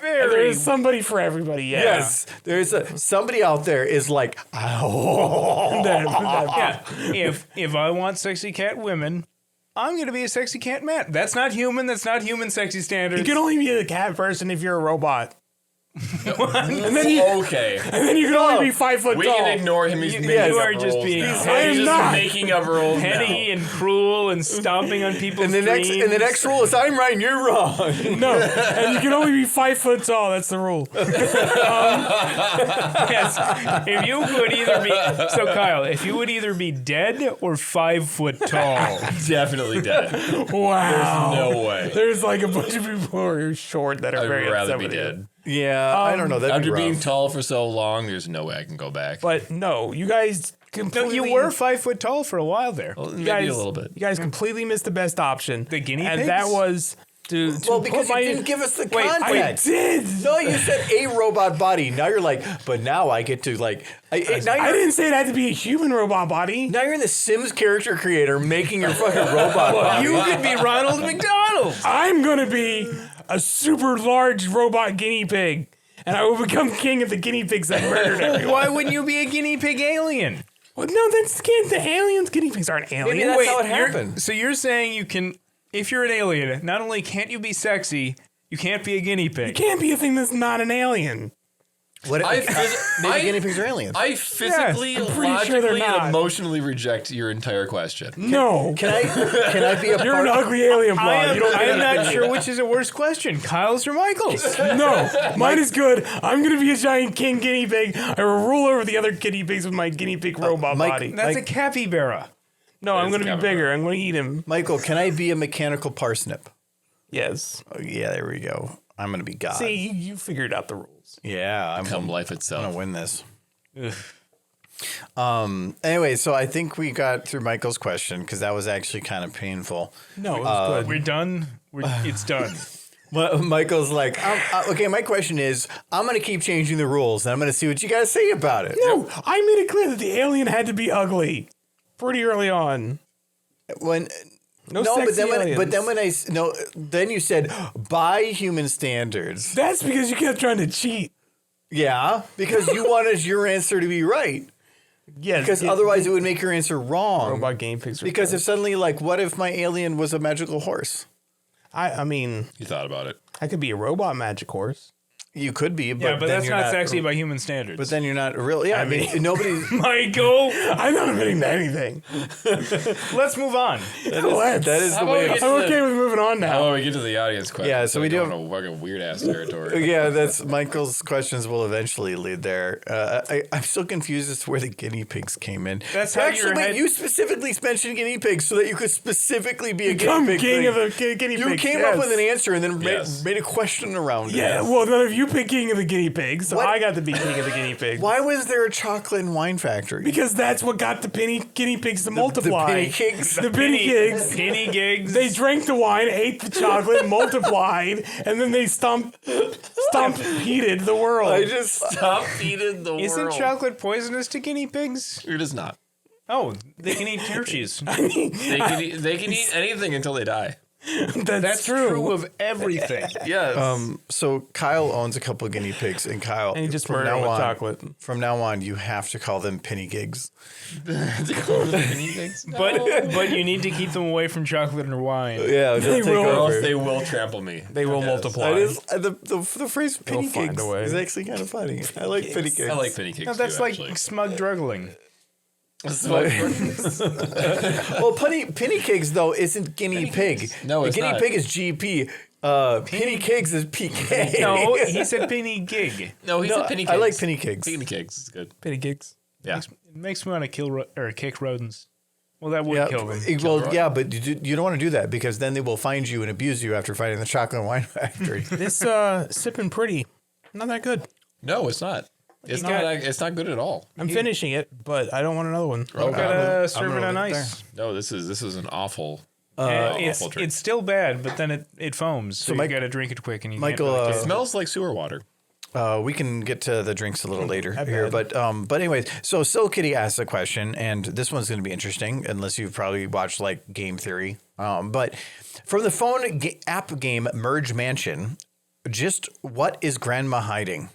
[SPEAKER 1] There's somebody for everybody. Yeah.
[SPEAKER 3] Yes, there's somebody out there is like, oh.
[SPEAKER 4] Yeah. If I want sexy cat women, I'm going to be a sexy cat man. That's not human. That's not human sexy standards.
[SPEAKER 1] You can only be a cat person if you're a robot.
[SPEAKER 2] And then okay.
[SPEAKER 1] And then you can only be 5 foot
[SPEAKER 2] We
[SPEAKER 1] tall.
[SPEAKER 2] can ignore him. He's making
[SPEAKER 4] you
[SPEAKER 2] up
[SPEAKER 4] are just
[SPEAKER 2] rules
[SPEAKER 4] being
[SPEAKER 2] now.
[SPEAKER 1] I am
[SPEAKER 2] He's just
[SPEAKER 1] not.
[SPEAKER 2] making up rules
[SPEAKER 4] petty and cruel and stomping on people's
[SPEAKER 3] And the
[SPEAKER 4] dreams.
[SPEAKER 3] next rule is I'm right and you're wrong.
[SPEAKER 1] No, and you can only be 5 foot tall. That's the rule.
[SPEAKER 4] Yes. If you would either be so Kyle, if you would either be dead or 5 foot tall.
[SPEAKER 2] Definitely dead.
[SPEAKER 1] Wow.
[SPEAKER 2] No way.
[SPEAKER 1] There's like a bunch of people who are short that are
[SPEAKER 2] I'd
[SPEAKER 1] very
[SPEAKER 2] rather
[SPEAKER 1] upset
[SPEAKER 2] be
[SPEAKER 1] with you.
[SPEAKER 2] dead.
[SPEAKER 3] Yeah, I don't know. That'd
[SPEAKER 2] After
[SPEAKER 3] be
[SPEAKER 2] being
[SPEAKER 3] rough.
[SPEAKER 2] tall for so long, there's no way I can go back.
[SPEAKER 1] But no, you guys
[SPEAKER 4] No,
[SPEAKER 1] completely.
[SPEAKER 4] you were 5 foot tall for a while there.
[SPEAKER 2] Well,
[SPEAKER 1] you
[SPEAKER 2] maybe
[SPEAKER 1] guys,
[SPEAKER 2] a little bit.
[SPEAKER 1] You guys completely missed the best option.
[SPEAKER 4] The guinea
[SPEAKER 1] and
[SPEAKER 4] pigs?
[SPEAKER 1] that was to
[SPEAKER 3] Well,
[SPEAKER 1] put
[SPEAKER 3] because
[SPEAKER 1] my,
[SPEAKER 3] you didn't give us the
[SPEAKER 4] Wait, I
[SPEAKER 1] I
[SPEAKER 3] context.
[SPEAKER 1] did.
[SPEAKER 3] No, you said a robot body. Now you're like, but now I get to like. Now
[SPEAKER 1] I
[SPEAKER 3] you're,
[SPEAKER 1] didn't say it had to be a human robot body.
[SPEAKER 3] now you're in the Sims character creator making your fucking robot body.
[SPEAKER 4] You could be Ronald McDonald.
[SPEAKER 1] I'm gonna be a super large robot guinea pig, and I will become king of the guinea pigs that murdered everyone.
[SPEAKER 4] Why wouldn't you be a guinea pig alien?
[SPEAKER 1] Well, no, that's the aliens. Guinea pigs aren't aliens.
[SPEAKER 3] Maybe that's how it
[SPEAKER 4] you're-
[SPEAKER 3] happened.
[SPEAKER 4] So you're saying you can, if you're an alien, not only can't you be sexy, you can't be a guinea pig.
[SPEAKER 1] It can't be a thing that's not an alien.
[SPEAKER 3] What? Maybe guinea pigs are aliens.
[SPEAKER 2] I physically,
[SPEAKER 1] I'm pretty sure they're
[SPEAKER 2] logically,
[SPEAKER 1] not.
[SPEAKER 2] and emotionally reject your entire question.
[SPEAKER 1] No,
[SPEAKER 3] Can I be a
[SPEAKER 1] you're an
[SPEAKER 3] part?
[SPEAKER 1] ugly alien blob. You don't
[SPEAKER 4] I am
[SPEAKER 1] get
[SPEAKER 4] not sure which is a worse question, Kyle's or Michael's.
[SPEAKER 1] No, mine is good. I'm gonna be a giant king guinea pig. I will rule over the other guinea pigs with my guinea pig robot
[SPEAKER 3] Mike-
[SPEAKER 1] body.
[SPEAKER 4] That's
[SPEAKER 3] Like-
[SPEAKER 4] a capybara.
[SPEAKER 1] No, I'm
[SPEAKER 2] is
[SPEAKER 1] gonna be
[SPEAKER 2] capybara.
[SPEAKER 1] bigger. I'm gonna eat him.
[SPEAKER 3] Michael, can I be a mechanical parsnip?
[SPEAKER 1] Yes.
[SPEAKER 3] Oh, yeah, there we go. I'm gonna be God.
[SPEAKER 1] See, you figured out the rules.
[SPEAKER 3] Yeah, I'm
[SPEAKER 2] Come life
[SPEAKER 3] gonna
[SPEAKER 2] itself.
[SPEAKER 3] win this. Anyway, so I think we got through Michael's question because that was actually kind of painful.
[SPEAKER 1] No, it was
[SPEAKER 4] We're
[SPEAKER 1] good.
[SPEAKER 4] done. It's done.
[SPEAKER 3] Michael's like, okay, my question is, I'm going to keep changing the rules and I'm going to see what you guys say about it.
[SPEAKER 1] No, I made it clear that the alien had to be ugly pretty early on.
[SPEAKER 3] When
[SPEAKER 1] No,
[SPEAKER 3] but
[SPEAKER 1] sexy
[SPEAKER 3] then
[SPEAKER 1] aliens.
[SPEAKER 3] then you said by human standards.
[SPEAKER 1] That's because you kept trying to cheat.
[SPEAKER 3] Yeah, because you wanted your answer to be right.
[SPEAKER 1] Yes,
[SPEAKER 3] Because otherwise it would make your answer wrong.
[SPEAKER 1] robot game pigs. Are
[SPEAKER 3] Because
[SPEAKER 1] good.
[SPEAKER 3] if suddenly, like, what if my alien was a magical horse?
[SPEAKER 1] I mean,
[SPEAKER 2] You thought about it.
[SPEAKER 1] I could be a robot magic horse.
[SPEAKER 3] You could be, but
[SPEAKER 4] Yeah, but
[SPEAKER 3] then
[SPEAKER 4] that's
[SPEAKER 3] you're
[SPEAKER 4] not sexy by human standards.
[SPEAKER 3] But then you're not real. Yeah, I mean, nobody's.
[SPEAKER 4] Michael,
[SPEAKER 1] I'm not admitting to anything.
[SPEAKER 4] let's move on.
[SPEAKER 1] Let's.
[SPEAKER 3] That is
[SPEAKER 2] How
[SPEAKER 3] the
[SPEAKER 2] about
[SPEAKER 3] way.
[SPEAKER 2] we
[SPEAKER 3] Of,
[SPEAKER 2] get
[SPEAKER 1] I'm okay with moving on
[SPEAKER 2] How
[SPEAKER 1] now.
[SPEAKER 2] about we get to the audience question?
[SPEAKER 3] Yeah, so we do
[SPEAKER 2] go
[SPEAKER 3] have-
[SPEAKER 2] into fucking weird ass territory.
[SPEAKER 3] yeah, that's Michael's questions will eventually lead there. I'm still confused as to where the guinea pigs came in.
[SPEAKER 4] That's how
[SPEAKER 3] Actually,
[SPEAKER 4] your
[SPEAKER 3] wait,
[SPEAKER 4] head-
[SPEAKER 3] you specifically mentioned guinea pigs so that you could specifically be a
[SPEAKER 1] Become
[SPEAKER 3] guinea pig.
[SPEAKER 1] king
[SPEAKER 3] thing.
[SPEAKER 1] of the guinea
[SPEAKER 3] You
[SPEAKER 1] pigs.
[SPEAKER 3] came
[SPEAKER 1] yes.
[SPEAKER 3] up with an answer and then
[SPEAKER 2] Yes.
[SPEAKER 3] made a question around it.
[SPEAKER 1] Yeah, well, none of you picked king of the guinea pigs, so
[SPEAKER 3] What?
[SPEAKER 1] I got to be king of the guinea pigs.
[SPEAKER 3] Why was there a chocolate and wine factory?
[SPEAKER 1] Because that's what got the guinea pigs to multiply.
[SPEAKER 3] The penny pigs.
[SPEAKER 1] The penny pigs.
[SPEAKER 4] Guinea gigs.
[SPEAKER 1] They drank the wine, ate the chocolate, multiplied, and then they heated the world.
[SPEAKER 3] I just.
[SPEAKER 2] Stop feeding the
[SPEAKER 4] Isn't
[SPEAKER 2] world.
[SPEAKER 4] chocolate poisonous to guinea pigs?
[SPEAKER 2] It is not.
[SPEAKER 4] Oh, they can eat Hershey's.
[SPEAKER 2] They can eat anything until they die.
[SPEAKER 1] That's
[SPEAKER 4] True of everything.
[SPEAKER 2] Yes.
[SPEAKER 3] So Kyle owns a couple of guinea pigs, and Kyle,
[SPEAKER 1] And he just
[SPEAKER 3] from
[SPEAKER 1] murdered
[SPEAKER 3] now
[SPEAKER 1] them with
[SPEAKER 3] on,
[SPEAKER 1] chocolate.
[SPEAKER 3] From now on, you have to call them penny gigs.
[SPEAKER 4] But you need to keep them away from chocolate or wine.
[SPEAKER 3] Yeah,
[SPEAKER 1] They
[SPEAKER 3] just take
[SPEAKER 1] will.
[SPEAKER 2] or
[SPEAKER 3] over.
[SPEAKER 2] else they will trample me.
[SPEAKER 1] They will multiply.
[SPEAKER 3] That is the phrase penny
[SPEAKER 1] find
[SPEAKER 3] gigs
[SPEAKER 1] a way.
[SPEAKER 3] is actually kind of funny. I like penny gigs.
[SPEAKER 2] I like penny cakes.
[SPEAKER 4] No, that's
[SPEAKER 2] too,
[SPEAKER 4] like
[SPEAKER 2] actually.
[SPEAKER 4] smug druggling.
[SPEAKER 3] Well, penny gigs though isn't guinea pig.
[SPEAKER 2] No, it's
[SPEAKER 3] guinea
[SPEAKER 2] not.
[SPEAKER 3] pig is GP. Penny gigs is PK.
[SPEAKER 4] No, he said penny gig.
[SPEAKER 2] No, he
[SPEAKER 3] No,
[SPEAKER 2] said penny
[SPEAKER 3] I
[SPEAKER 2] cakes.
[SPEAKER 3] like penny cakes.
[SPEAKER 2] Penny cakes is good.
[SPEAKER 1] penny gigs.
[SPEAKER 2] Yeah.
[SPEAKER 4] It makes me want to kill or kick rodents. Well, that would kill them.
[SPEAKER 3] Well, yeah, but you don't want to do that because then they will find you and abuse you after finding the chocolate and wine factory.
[SPEAKER 1] This sipping pretty, not that good.
[SPEAKER 2] No, it's not. It's not good at all.
[SPEAKER 1] I'm finishing it, but I don't want another one.
[SPEAKER 2] Oh,
[SPEAKER 4] Gotta serve it
[SPEAKER 3] gonna
[SPEAKER 4] on
[SPEAKER 3] leave it
[SPEAKER 4] ice.
[SPEAKER 2] No, this is an awful.
[SPEAKER 4] It's
[SPEAKER 2] awful drink.
[SPEAKER 4] it's still bad, but then it foams. So
[SPEAKER 3] Mike-
[SPEAKER 4] you gotta drink it quick, and you
[SPEAKER 3] Michael,
[SPEAKER 4] can't really
[SPEAKER 2] It
[SPEAKER 4] taste it.
[SPEAKER 2] smells like sewer water.
[SPEAKER 3] We can get to the drinks a little later
[SPEAKER 1] I
[SPEAKER 3] here,
[SPEAKER 1] bet.
[SPEAKER 3] but anyways, so Still Kitty asked a question, and this one's going to be interesting, unless you've probably watched like Game Theory. But from the phone app game Merge Mansion, just what is Grandma hiding?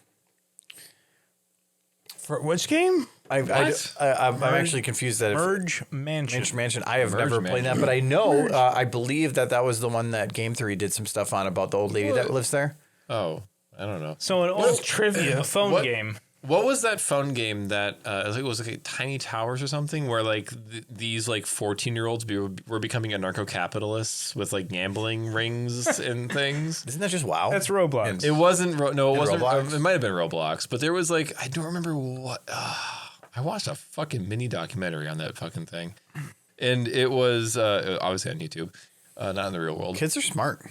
[SPEAKER 1] For which game?
[SPEAKER 3] I'm actually confused that
[SPEAKER 4] Merge Mansion.
[SPEAKER 3] Mansion. I have never played that, but I know I believe that was the one that Game Theory did some stuff on about the old lady that lives there.
[SPEAKER 2] Oh, I don't know.
[SPEAKER 4] So an old
[SPEAKER 1] trivia?
[SPEAKER 4] a phone game.
[SPEAKER 2] What was that phone game that it was like Tiny Towers or something, where like these like 14-year-olds were becoming anarcho-capitalists with like gambling rings and things?
[SPEAKER 3] Isn't that just WoW?
[SPEAKER 4] That's Roblox.
[SPEAKER 2] It wasn't. No, it wasn't.
[SPEAKER 3] Roblox?
[SPEAKER 2] It might have been Roblox, but there was like I don't remember what. I watched a fucking mini documentary on that fucking thing, and it was obviously on YouTube, not in the real world.
[SPEAKER 3] Kids are smart.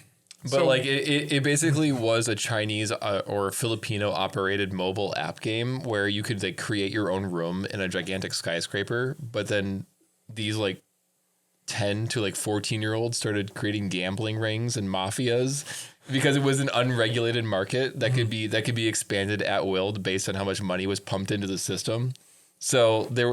[SPEAKER 2] But like it basically was a Chinese or Filipino operated mobile app game where you could like create your own room in a gigantic skyscraper. But then these like 10 to like 14-year-olds started creating gambling rings and mafias because it was an unregulated market that could be expanded at will based on how much money was pumped into the system. So they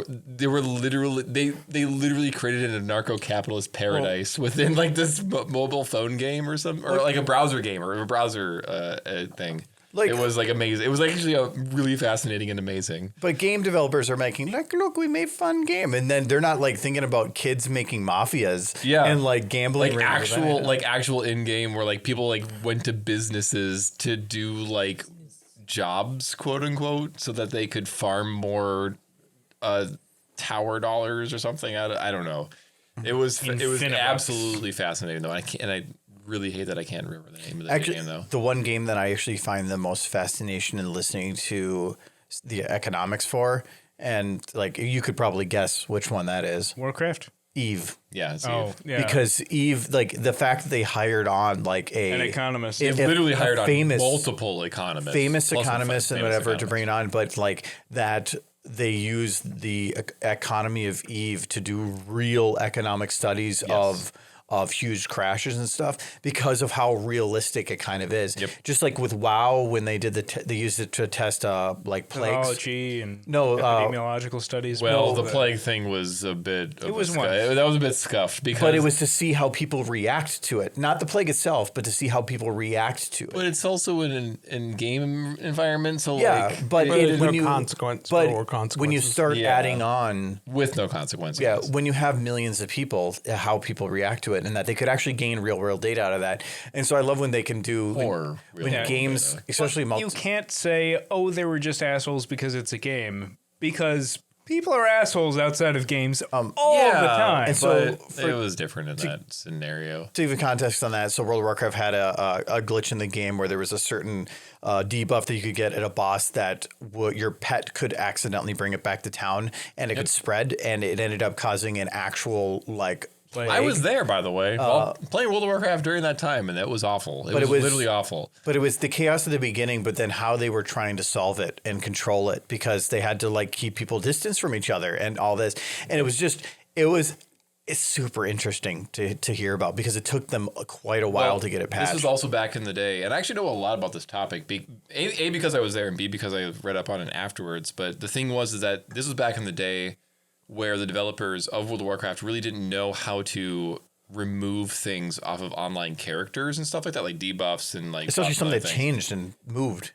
[SPEAKER 2] were literally they literally created an anarcho-capitalist paradise within like this mobile phone game or something, or like a browser game or a browser thing. Like, it was like amazing. It was actually a really fascinating and amazing.
[SPEAKER 3] But game developers are making like, look, we made fun game, and then they're not like thinking about kids making mafias, and like gambling,
[SPEAKER 2] like actual in game where like people like went to businesses to do like jobs, quote unquote, so that they could farm more tower dollars or something. I don't know. It was absolutely fascinating though. I really hate that I can't remember the name of the game though.
[SPEAKER 3] The one game that I actually find the most fascination in listening to the economics for, and like you could probably guess which one that is.
[SPEAKER 4] Warcraft.
[SPEAKER 3] Eve.
[SPEAKER 2] Yeah, it's Eve.
[SPEAKER 4] Yeah.
[SPEAKER 3] Because Eve, like the fact that they hired on like
[SPEAKER 4] an economist.
[SPEAKER 2] They literally hired on multiple economists.
[SPEAKER 3] Famous economists and whatever to bring it on, but like that they use the economy of Eve to do real economic studies of huge crashes and stuff because of how realistic it kind of is.
[SPEAKER 2] Yep.
[SPEAKER 3] Just like with WoW, when they did they used it to test like plagues.
[SPEAKER 4] Pathology and epidemiological studies.
[SPEAKER 2] Well, the plague thing was a bit. That was a bit scuffed because.
[SPEAKER 3] But it was to see how people react to it, not the plague itself, but to see how people react to it.
[SPEAKER 2] But it's also in game environment, so
[SPEAKER 3] but when you start
[SPEAKER 2] Yeah.
[SPEAKER 3] adding on
[SPEAKER 2] with no consequences.
[SPEAKER 3] Yeah, when you have millions of people, how people react to it, and that they could actually gain real world data out of that. And so I love when they can do when games, data. Especially
[SPEAKER 4] you can't say, "Oh, they were just assholes because it's a game," because people are assholes outside of games all the time.
[SPEAKER 3] And so
[SPEAKER 2] it was different in that scenario.
[SPEAKER 3] To give context on that, so World of Warcraft had a glitch in the game where there was a certain debuff that you could get at a boss that your pet could accidentally bring it back to town, and it could spread, and it ended up causing an actual like.
[SPEAKER 2] I was there, by the way, playing World of Warcraft during that time, and that was awful. It was literally awful.
[SPEAKER 3] But it was the chaos at the beginning, but then how they were trying to solve it and control it because they had to like keep people distance from each other and all this. And it's super interesting to hear about because it took them quite a while to get it patched.
[SPEAKER 2] This was also back in the day, and I actually know a lot about this topic. A, because I was there, and B, because I read up on it afterwards. But the thing is that this was back in the day where the developers of World of Warcraft really didn't know how to remove things off of online characters and stuff like that, like debuffs and like
[SPEAKER 3] especially something that changed and moved.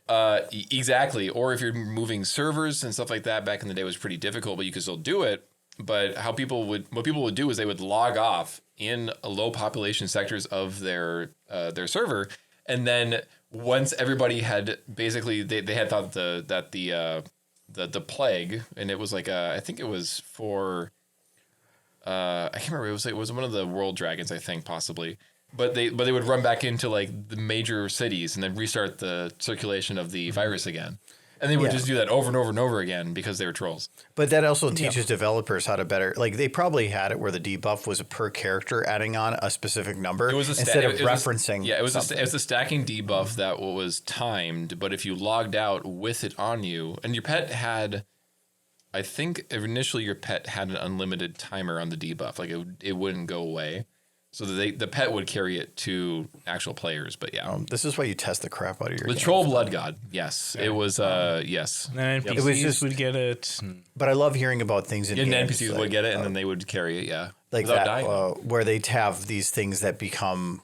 [SPEAKER 2] Exactly. Or if you're moving servers and stuff like that, back in the day was pretty difficult, but you could still do it. But what people would do is they would log off in low population sectors of their server, and then once everybody had basically they had thought that the plague, and it was like I think it was for I can't remember, it was one of the world dragons, I think, possibly, but they would run back into like the major cities and then restart the circulation of the virus again, and they would just do that over and over and over again because they were trolls. But that also teaches developers how to better, like they probably had it where the debuff was a per character adding on a specific number instead of referencing. It was a stacking debuff that was timed, but if you logged out with it on you, and your pet had, I think initially your pet had an unlimited timer on the debuff, like it wouldn't go away. So the pet would carry it to actual players, but this is why you test the crap out of your game. Troll Blood God, yes, it was yes. And NPCs it was just, would get it, but I love hearing about things in games. NPCs would get it, and then they would carry it, like that, where they have these things that become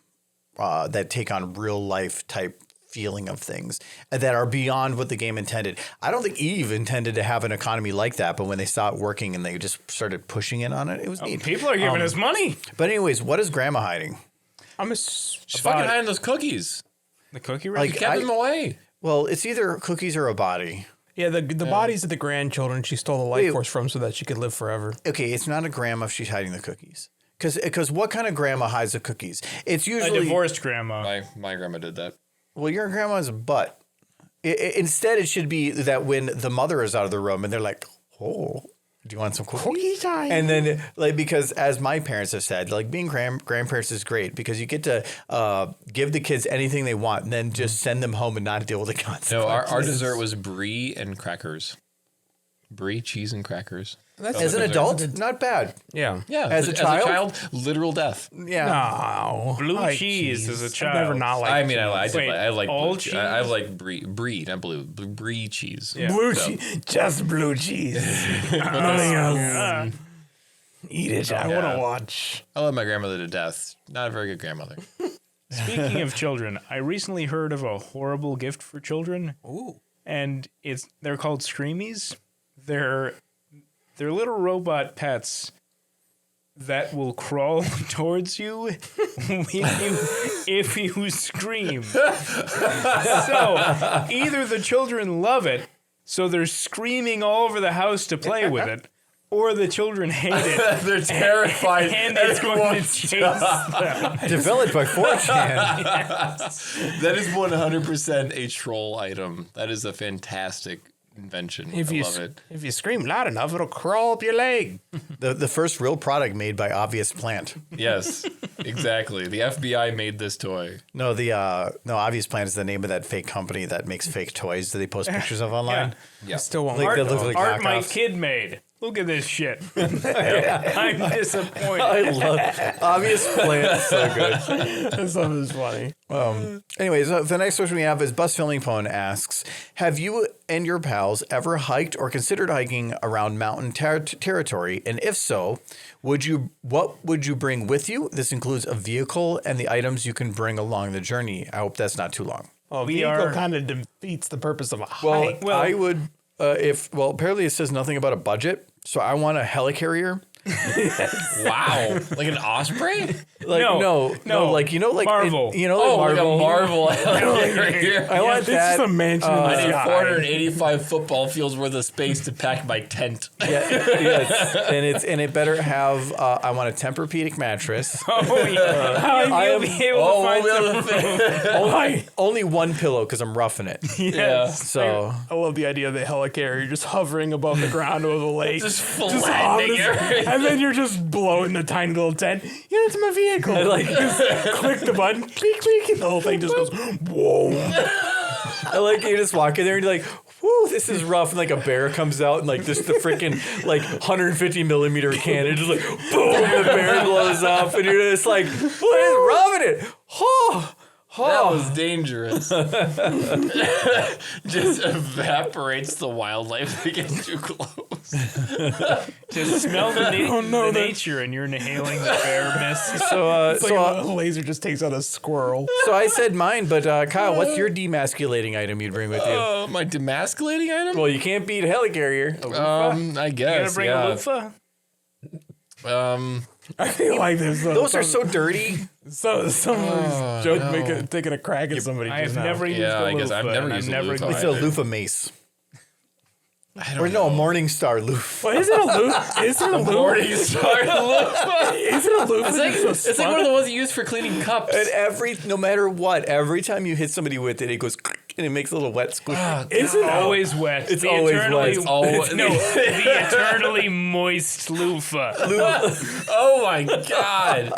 [SPEAKER 2] that take on real life type
[SPEAKER 3] feeling of things that are beyond what the game intended. I don't think Eve intended to have an economy like that, but when they saw it working and they just started pushing it on it was neat.
[SPEAKER 4] People are giving us money.
[SPEAKER 3] But anyways, what is Grandma hiding?
[SPEAKER 2] She's fucking hiding those cookies.
[SPEAKER 4] The cookie
[SPEAKER 3] Like,
[SPEAKER 4] rack?
[SPEAKER 2] Kept them away.
[SPEAKER 3] Well, it's either cookies or a body.
[SPEAKER 1] Yeah, the bodies of the grandchildren she stole the life force from so that she could live forever.
[SPEAKER 3] Okay, it's not a grandma if she's hiding the cookies. Because what kind of grandma hides the cookies? It's
[SPEAKER 4] A
[SPEAKER 3] usually
[SPEAKER 4] divorced grandma.
[SPEAKER 2] My grandma did that.
[SPEAKER 3] well, your grandma's butt. Instead, it should be that when the mother is out of the room and they're like, "Oh, do you want some cookies?" And then, like, because as my parents have said, like being grandparents is great because you get to give the kids anything they want and then just send them home and not deal with the consequences.
[SPEAKER 2] No, our dessert was brie and crackers. Brie, cheese, and crackers.
[SPEAKER 3] As an adult, not bad.
[SPEAKER 1] Yeah.
[SPEAKER 2] Yeah.
[SPEAKER 3] As a child?
[SPEAKER 2] literal death.
[SPEAKER 3] Yeah.
[SPEAKER 1] No.
[SPEAKER 4] Blue
[SPEAKER 1] I like
[SPEAKER 4] cheese as a
[SPEAKER 1] I've
[SPEAKER 4] child.
[SPEAKER 1] never not liked
[SPEAKER 2] I mean, I
[SPEAKER 4] Wait,
[SPEAKER 2] like
[SPEAKER 4] all
[SPEAKER 2] blue
[SPEAKER 4] cheese?
[SPEAKER 2] I like brie, not blue. Brie cheese.
[SPEAKER 4] Yeah.
[SPEAKER 1] blue cheese. Just blue cheese. Nothing else. Eat it. I want to watch.
[SPEAKER 2] I love my grandmother to death. Not a very good grandmother.
[SPEAKER 4] Speaking of children, I recently heard of a horrible gift for children.
[SPEAKER 1] Ooh.
[SPEAKER 4] And they're called Screamies. They're little robot pets that will crawl towards you if you scream. So either the children love it, so they're screaming all over the house to play with it, or the children hate it.
[SPEAKER 2] They're terrified.
[SPEAKER 4] And it's going to chase them.
[SPEAKER 3] Developed by 4chan.
[SPEAKER 2] That is 100% a troll item. That is a fantastic invention. I love it.
[SPEAKER 1] If you scream loud enough, it'll crawl up your leg.
[SPEAKER 3] The first real product made by Obvious Plant.
[SPEAKER 2] Yes, exactly. The FBI made this toy.
[SPEAKER 3] No, Obvious Plant is the name of that fake company that makes fake toys that they post pictures of online.
[SPEAKER 2] Yeah.
[SPEAKER 1] Still won't
[SPEAKER 3] Like
[SPEAKER 1] work.
[SPEAKER 3] that looks like
[SPEAKER 4] Art my
[SPEAKER 3] knockoffs.
[SPEAKER 4] kid made. Look at this shit. I'm disappointed.
[SPEAKER 3] I love Obvious Plant. So good.
[SPEAKER 1] This stuff is funny.
[SPEAKER 3] Anyways, the next question we have is Bus Filling Pone asks, have you and your pals ever hiked or considered hiking around mountain territory? And if so, what would you bring with you? This includes a vehicle and the items you can bring along the journey. I hope that's not too long.
[SPEAKER 1] Well, vehicle kind of defeats the purpose of a hike.
[SPEAKER 3] Well, I would, apparently it says nothing about a budget. So I want a helicarrier.
[SPEAKER 2] Wow. Like an osprey?
[SPEAKER 3] Like no, like like
[SPEAKER 4] Marvel.
[SPEAKER 3] Marvel.
[SPEAKER 2] Like a Marvel.
[SPEAKER 3] I want
[SPEAKER 1] This
[SPEAKER 3] that.
[SPEAKER 1] is a mansion in the
[SPEAKER 2] I need
[SPEAKER 1] sky.
[SPEAKER 2] 485 football fields worth of space to pack my tent.
[SPEAKER 3] Yes, and it better have. I want a Tempur-Pedic mattress.
[SPEAKER 4] Oh, yeah. How you'll be able to find some
[SPEAKER 3] Only one pillow because I'm roughing it.
[SPEAKER 2] Yeah.
[SPEAKER 3] So
[SPEAKER 1] I love the idea of the helicarrier just hovering above the ground over the lake.
[SPEAKER 2] Just
[SPEAKER 1] on
[SPEAKER 2] flattening
[SPEAKER 1] this-
[SPEAKER 2] everything.
[SPEAKER 1] and then you're just blowing the tiny little tent. Yeah, it's my vehicle. Like just click the button, click, click, and the whole thing just goes, whoa.
[SPEAKER 3] I like you just walk in there and you're like, whoo, this is rough. And like a bear comes out and like just the freaking like 150 millimeter cannon just like boom, the bear blows up and you're just like, what is rubbing it?
[SPEAKER 2] That was dangerous. Just evaporates the wildlife that gets too close.
[SPEAKER 4] Just smell the nature, and you're inhaling the bear mist.
[SPEAKER 3] So,
[SPEAKER 1] It's like a laser just takes out a squirrel.
[SPEAKER 3] so I said mine, but Kyle, what's your demasculating item you'd bring with you?
[SPEAKER 2] My demasculating item?
[SPEAKER 3] Well, you can't beat a helicarrier.
[SPEAKER 2] I
[SPEAKER 4] You
[SPEAKER 2] guess.
[SPEAKER 4] gonna bring a loofah?
[SPEAKER 1] I feel like there's
[SPEAKER 3] Those are so dirty.
[SPEAKER 1] someone's taking a crack at somebody.
[SPEAKER 4] I've
[SPEAKER 1] just now.
[SPEAKER 4] never used
[SPEAKER 2] Yeah,
[SPEAKER 4] a
[SPEAKER 2] I guess
[SPEAKER 4] loofah.
[SPEAKER 2] I've never
[SPEAKER 4] and
[SPEAKER 2] used a
[SPEAKER 4] never
[SPEAKER 2] loofah.
[SPEAKER 3] It's a loofah mace.
[SPEAKER 2] Or
[SPEAKER 3] No, a Morningstar loofah.
[SPEAKER 1] What is it a loop? Is it a loop?
[SPEAKER 2] Morning Star loofah.
[SPEAKER 1] Is it a loop?
[SPEAKER 2] It's like one of the ones you use for cleaning cups.
[SPEAKER 3] And no matter what, every time you hit somebody with it, it goes and it makes a little wet squish.
[SPEAKER 1] Is it
[SPEAKER 4] Always wet.
[SPEAKER 3] It's always wet.
[SPEAKER 4] The eternally moist loofah.
[SPEAKER 2] Oh my god.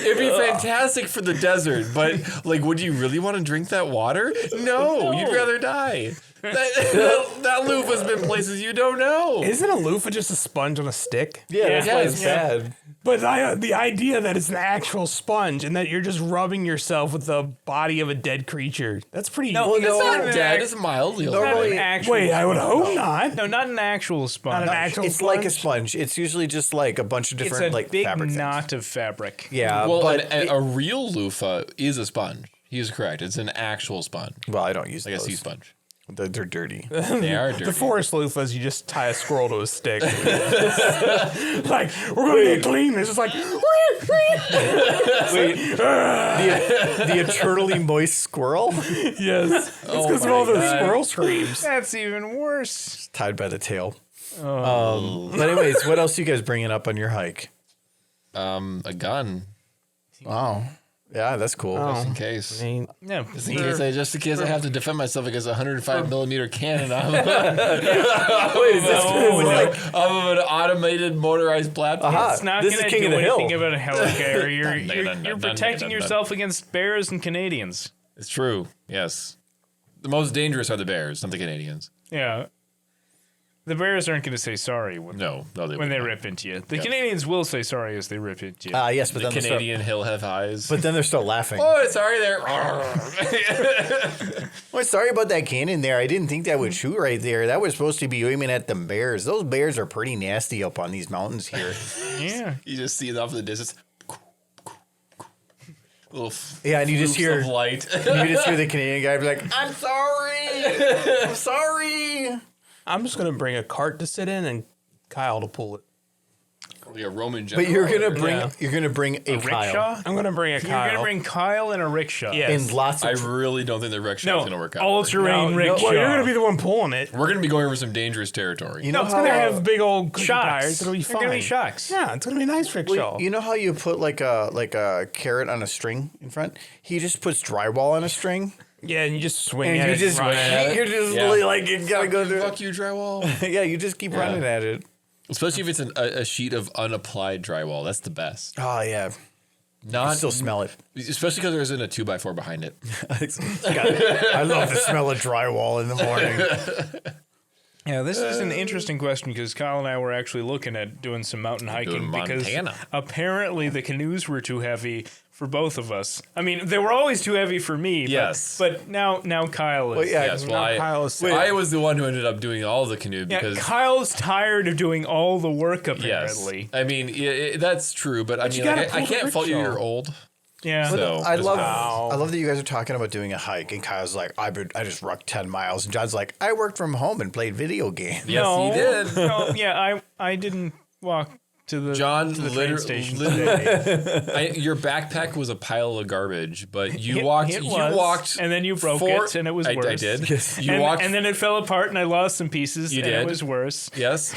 [SPEAKER 2] It'd be fantastic for the desert, but like would you really want to drink that water? No, you'd rather die. That loofah's been places you don't know.
[SPEAKER 1] Isn't a loofah just a sponge on a stick?
[SPEAKER 3] Yeah, that's why it's
[SPEAKER 2] Yes.
[SPEAKER 3] bad.
[SPEAKER 1] But the idea that it's an actual sponge and that you're just rubbing yourself with the body of a dead creature, that's pretty...
[SPEAKER 3] No,
[SPEAKER 2] It's not
[SPEAKER 4] an
[SPEAKER 2] dead,
[SPEAKER 4] act-
[SPEAKER 2] it's mildly
[SPEAKER 4] Not
[SPEAKER 3] Normally-
[SPEAKER 4] an actual
[SPEAKER 1] Wait, I would hope not.
[SPEAKER 4] No, not an actual sponge.
[SPEAKER 1] Not an actual
[SPEAKER 3] It's like a sponge. It's usually just like a bunch of different
[SPEAKER 4] It's a
[SPEAKER 3] like
[SPEAKER 4] big
[SPEAKER 3] fabric things.
[SPEAKER 4] knot of fabric.
[SPEAKER 3] Yeah,
[SPEAKER 2] Well,
[SPEAKER 3] but
[SPEAKER 2] a real loofah is a sponge. He is correct. It's an actual sponge,
[SPEAKER 3] Well, I don't use
[SPEAKER 2] like a
[SPEAKER 3] those.
[SPEAKER 2] sea sponge.
[SPEAKER 3] They're dirty.
[SPEAKER 2] They are dirty.
[SPEAKER 1] The forest loofahs, you just tie a squirrel to a stick. Like, we're going to get clean. It's just like,
[SPEAKER 3] Wait, the eternally moist squirrel
[SPEAKER 1] yes. It's because of all those squirrel screams.
[SPEAKER 4] That's even worse.
[SPEAKER 3] tied by the tail. But anyways, what else are you guys bringing up on your hike?
[SPEAKER 2] A gun,
[SPEAKER 3] Wow. Yeah, that's cool.
[SPEAKER 2] just in case.
[SPEAKER 1] I mean,
[SPEAKER 4] Yeah.
[SPEAKER 2] Just in case I have to defend myself against a 105 millimeter cannon off of an automated motorized platform.
[SPEAKER 3] Aha.
[SPEAKER 4] It's not
[SPEAKER 3] This
[SPEAKER 4] going
[SPEAKER 3] is
[SPEAKER 4] to
[SPEAKER 3] King of
[SPEAKER 4] do
[SPEAKER 3] the Hill.
[SPEAKER 4] anything about a helicarrier. You're protecting yourself against bears and Canadians.
[SPEAKER 2] It's true. Yes. The most dangerous are the bears, not the Canadians.
[SPEAKER 4] Yeah. The bears aren't going to say sorry when
[SPEAKER 2] No, they
[SPEAKER 4] they
[SPEAKER 2] wouldn't.
[SPEAKER 4] rip into you. The Canadians will say sorry as they rip into you.
[SPEAKER 3] Yes, but
[SPEAKER 2] The
[SPEAKER 3] then
[SPEAKER 2] Canadian hill have eyes.
[SPEAKER 3] but then they're still laughing.
[SPEAKER 2] Oh, sorry there.
[SPEAKER 3] Well, sorry about that cannon there. I didn't think that would shoot right there. That was supposed to be aiming at the bears. Those bears are pretty nasty up on these mountains here.
[SPEAKER 4] Yeah.
[SPEAKER 2] You just see it off in the distance. Little
[SPEAKER 3] Yeah, and you just
[SPEAKER 2] flukes
[SPEAKER 3] hear
[SPEAKER 2] of light.
[SPEAKER 3] you just hear the Canadian guy be like, "I'm sorry, I'm sorry."
[SPEAKER 1] I'm just going to bring a cart to sit in and Kyle to pull it.
[SPEAKER 2] Like a Roman general.
[SPEAKER 3] But you're gonna
[SPEAKER 1] Yeah.
[SPEAKER 3] bring a Kyle.
[SPEAKER 4] Rickshaw?
[SPEAKER 1] I'm going to bring a
[SPEAKER 4] You're
[SPEAKER 1] Kyle.
[SPEAKER 4] going to bring Kyle in a rickshaw.
[SPEAKER 1] Yes.
[SPEAKER 3] And lots
[SPEAKER 2] I
[SPEAKER 3] of
[SPEAKER 2] really don't think the rickshaw is going to work out.
[SPEAKER 4] All-terrain rickshaw.
[SPEAKER 1] Well, you're going to be the one pulling it.
[SPEAKER 2] We're going to be going over some dangerous territory.
[SPEAKER 3] you know
[SPEAKER 1] It's
[SPEAKER 3] how
[SPEAKER 1] going to have big old cushion
[SPEAKER 4] Shocks.
[SPEAKER 1] tires. It'll be
[SPEAKER 4] They're
[SPEAKER 1] fine.
[SPEAKER 4] going to be shocks.
[SPEAKER 1] Yeah, it's going to be a nice rickshaw.
[SPEAKER 3] you know how you put like a carrot on a string in front? He just puts drywall on a string,
[SPEAKER 1] Yeah, and you just swing
[SPEAKER 3] and
[SPEAKER 1] at
[SPEAKER 3] you
[SPEAKER 1] it.
[SPEAKER 3] just
[SPEAKER 1] run at it.
[SPEAKER 3] you're just
[SPEAKER 2] Yeah.
[SPEAKER 3] really like you gotta go through.
[SPEAKER 2] Fuck you, drywall.
[SPEAKER 3] Yeah, you just keep running at it.
[SPEAKER 2] Especially if it's a sheet of unapplied drywall. That's the best.
[SPEAKER 3] Oh yeah,
[SPEAKER 2] Not
[SPEAKER 3] still smell it.
[SPEAKER 2] Especially because there isn't a 2x4 behind it.
[SPEAKER 3] I love the smell of drywall in the morning.
[SPEAKER 4] Yeah, this is an interesting question because Kyle and I were actually looking at doing some mountain hiking because
[SPEAKER 2] Montana.
[SPEAKER 4] apparently the canoes were too heavy for both of us. I mean, they were always too heavy for me.
[SPEAKER 2] Yes.
[SPEAKER 4] But now Kyle is.
[SPEAKER 3] Well, yeah,
[SPEAKER 2] Yes, well,
[SPEAKER 1] Now Kyle is
[SPEAKER 2] I was the one who ended up doing all the canoe
[SPEAKER 4] Yeah,
[SPEAKER 2] because
[SPEAKER 4] Kyle's tired of doing all the work
[SPEAKER 2] yes,
[SPEAKER 4] apparently.
[SPEAKER 2] I mean that's true, but I mean
[SPEAKER 1] gotta
[SPEAKER 2] I
[SPEAKER 1] pull the
[SPEAKER 2] can't fault you.
[SPEAKER 1] rickshaw.
[SPEAKER 2] You're old.
[SPEAKER 4] Yeah.
[SPEAKER 2] So
[SPEAKER 3] I
[SPEAKER 2] that's
[SPEAKER 3] love
[SPEAKER 2] fine.
[SPEAKER 3] I love that you guys are talking about doing a hike, and Kyle's like, I just rucked 10 miles, and John's like, I worked from home and played video games.
[SPEAKER 2] Yes,
[SPEAKER 4] no,
[SPEAKER 2] he did.
[SPEAKER 4] No, yeah, I didn't walk to the
[SPEAKER 2] John,
[SPEAKER 4] to the train station
[SPEAKER 2] literally,
[SPEAKER 4] today.
[SPEAKER 2] your backpack was a pile of garbage, but you
[SPEAKER 4] It
[SPEAKER 2] walked.
[SPEAKER 4] was, and then you broke it, and it was worse.
[SPEAKER 2] I did.
[SPEAKER 3] Yes.
[SPEAKER 2] You
[SPEAKER 4] and,
[SPEAKER 2] walked,
[SPEAKER 4] and then it fell apart, and I lost some pieces.
[SPEAKER 2] You
[SPEAKER 4] and
[SPEAKER 2] did.
[SPEAKER 4] It was worse.
[SPEAKER 2] yes.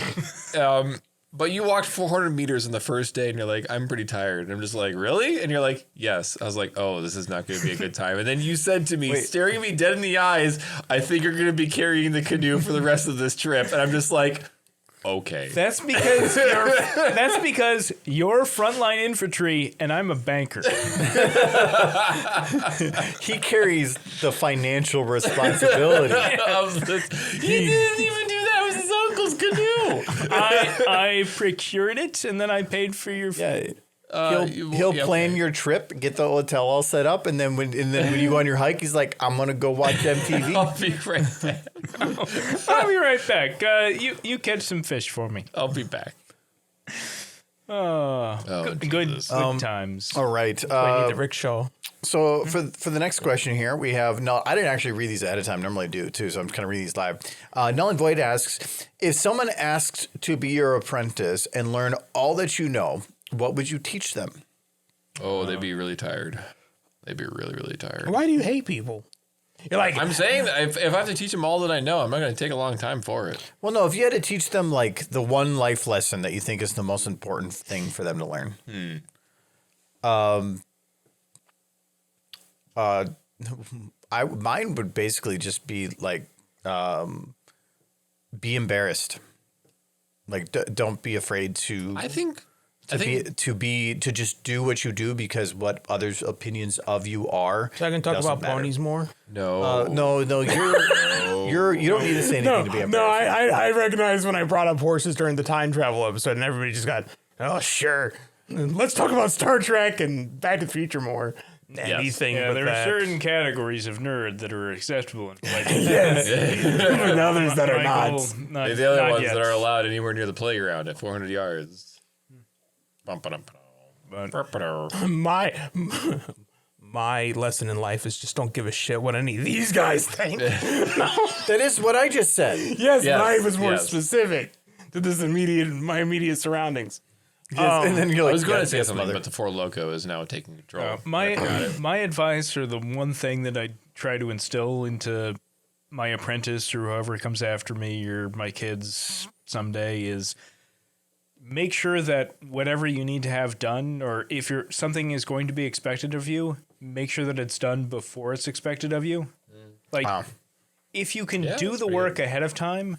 [SPEAKER 2] But you walked 400 meters in the first day, and you're like, I'm pretty tired. And I'm just like, really? And you're like, yes. I was like, oh, this is not going to be a good time. And then you said to me, staring me dead in the eyes, I think you're going to be carrying the canoe for the rest of this trip. And I'm just like, okay.
[SPEAKER 4] That's because you're frontline infantry, and I'm a banker.
[SPEAKER 3] He carries the financial responsibility.
[SPEAKER 2] He didn't even do that. It was his uncle's canoe.
[SPEAKER 4] I procured it, and then I paid for your.
[SPEAKER 3] Yeah.
[SPEAKER 2] You-
[SPEAKER 3] He'll
[SPEAKER 2] yeah,
[SPEAKER 3] plan
[SPEAKER 2] okay.
[SPEAKER 3] your trip, get the hotel all set up, and then when you go on your hike, he's like, I'm gonna go watch MTV.
[SPEAKER 2] I'll be right back.
[SPEAKER 4] I'll be right back. You catch some fish for me.
[SPEAKER 2] I'll be back.
[SPEAKER 4] Good
[SPEAKER 2] Jesus.
[SPEAKER 4] times.
[SPEAKER 3] All right.
[SPEAKER 1] I need the rickshaw.
[SPEAKER 3] So for the next question here, we have I didn't actually read these ahead of time. Normally I do too, so I'm just gonna read these live. Null and Void asks, if someone asked to be your apprentice and learn all that you know, what would you teach them?
[SPEAKER 2] Oh, they'd be really tired. They'd be really, really tired.
[SPEAKER 1] Why do you hate people? You're like,
[SPEAKER 2] I'm saying that if I have to teach them all that I know, I'm not going to take a long time for it.
[SPEAKER 3] Well, no, if you had to teach them like the one life lesson that you think is the most important thing for them to learn. Mine would basically just be like, be embarrassed. Like, don't be afraid to just do what you do because what others' opinions of you are.
[SPEAKER 1] so I can talk
[SPEAKER 3] doesn't
[SPEAKER 1] about
[SPEAKER 3] matter.
[SPEAKER 1] ponies more.
[SPEAKER 2] No.
[SPEAKER 3] No, you don't need to say anything to be embarrassed.
[SPEAKER 1] No, I recognize when I brought up horses during the time travel episode, and everybody just got, oh, sure. Let's talk about Star Trek and Back to the Future more. Anything
[SPEAKER 4] Yeah,
[SPEAKER 1] but
[SPEAKER 4] there
[SPEAKER 1] that.
[SPEAKER 4] are certain categories of nerd that are acceptable in like
[SPEAKER 1] Yes. And others that are not.
[SPEAKER 2] They're the other ones that are allowed anywhere near the playground at 400
[SPEAKER 1] my lesson in life is just don't give a shit what any of these guys think.
[SPEAKER 3] That is what I just said.
[SPEAKER 1] Yes,
[SPEAKER 2] Yes,
[SPEAKER 1] but I was more
[SPEAKER 2] yes.
[SPEAKER 1] specific to my immediate surroundings.
[SPEAKER 3] And then you're
[SPEAKER 2] I
[SPEAKER 3] like,
[SPEAKER 2] was going to
[SPEAKER 3] "Yes,
[SPEAKER 2] say
[SPEAKER 3] yes,
[SPEAKER 2] something,
[SPEAKER 3] mother."
[SPEAKER 2] but the Four Loko is now taking control.
[SPEAKER 4] My advice, or the one thing that I try to instill into my apprentice or whoever comes after me or my kids someday, is make sure that whatever you need to have done, or if something is going to be expected of you, make sure that it's done before it's expected of you. Like,
[SPEAKER 3] Wow.
[SPEAKER 4] if you can
[SPEAKER 2] Yeah,
[SPEAKER 4] do
[SPEAKER 2] that's
[SPEAKER 4] the
[SPEAKER 2] pretty
[SPEAKER 4] work
[SPEAKER 2] good.
[SPEAKER 4] ahead of time,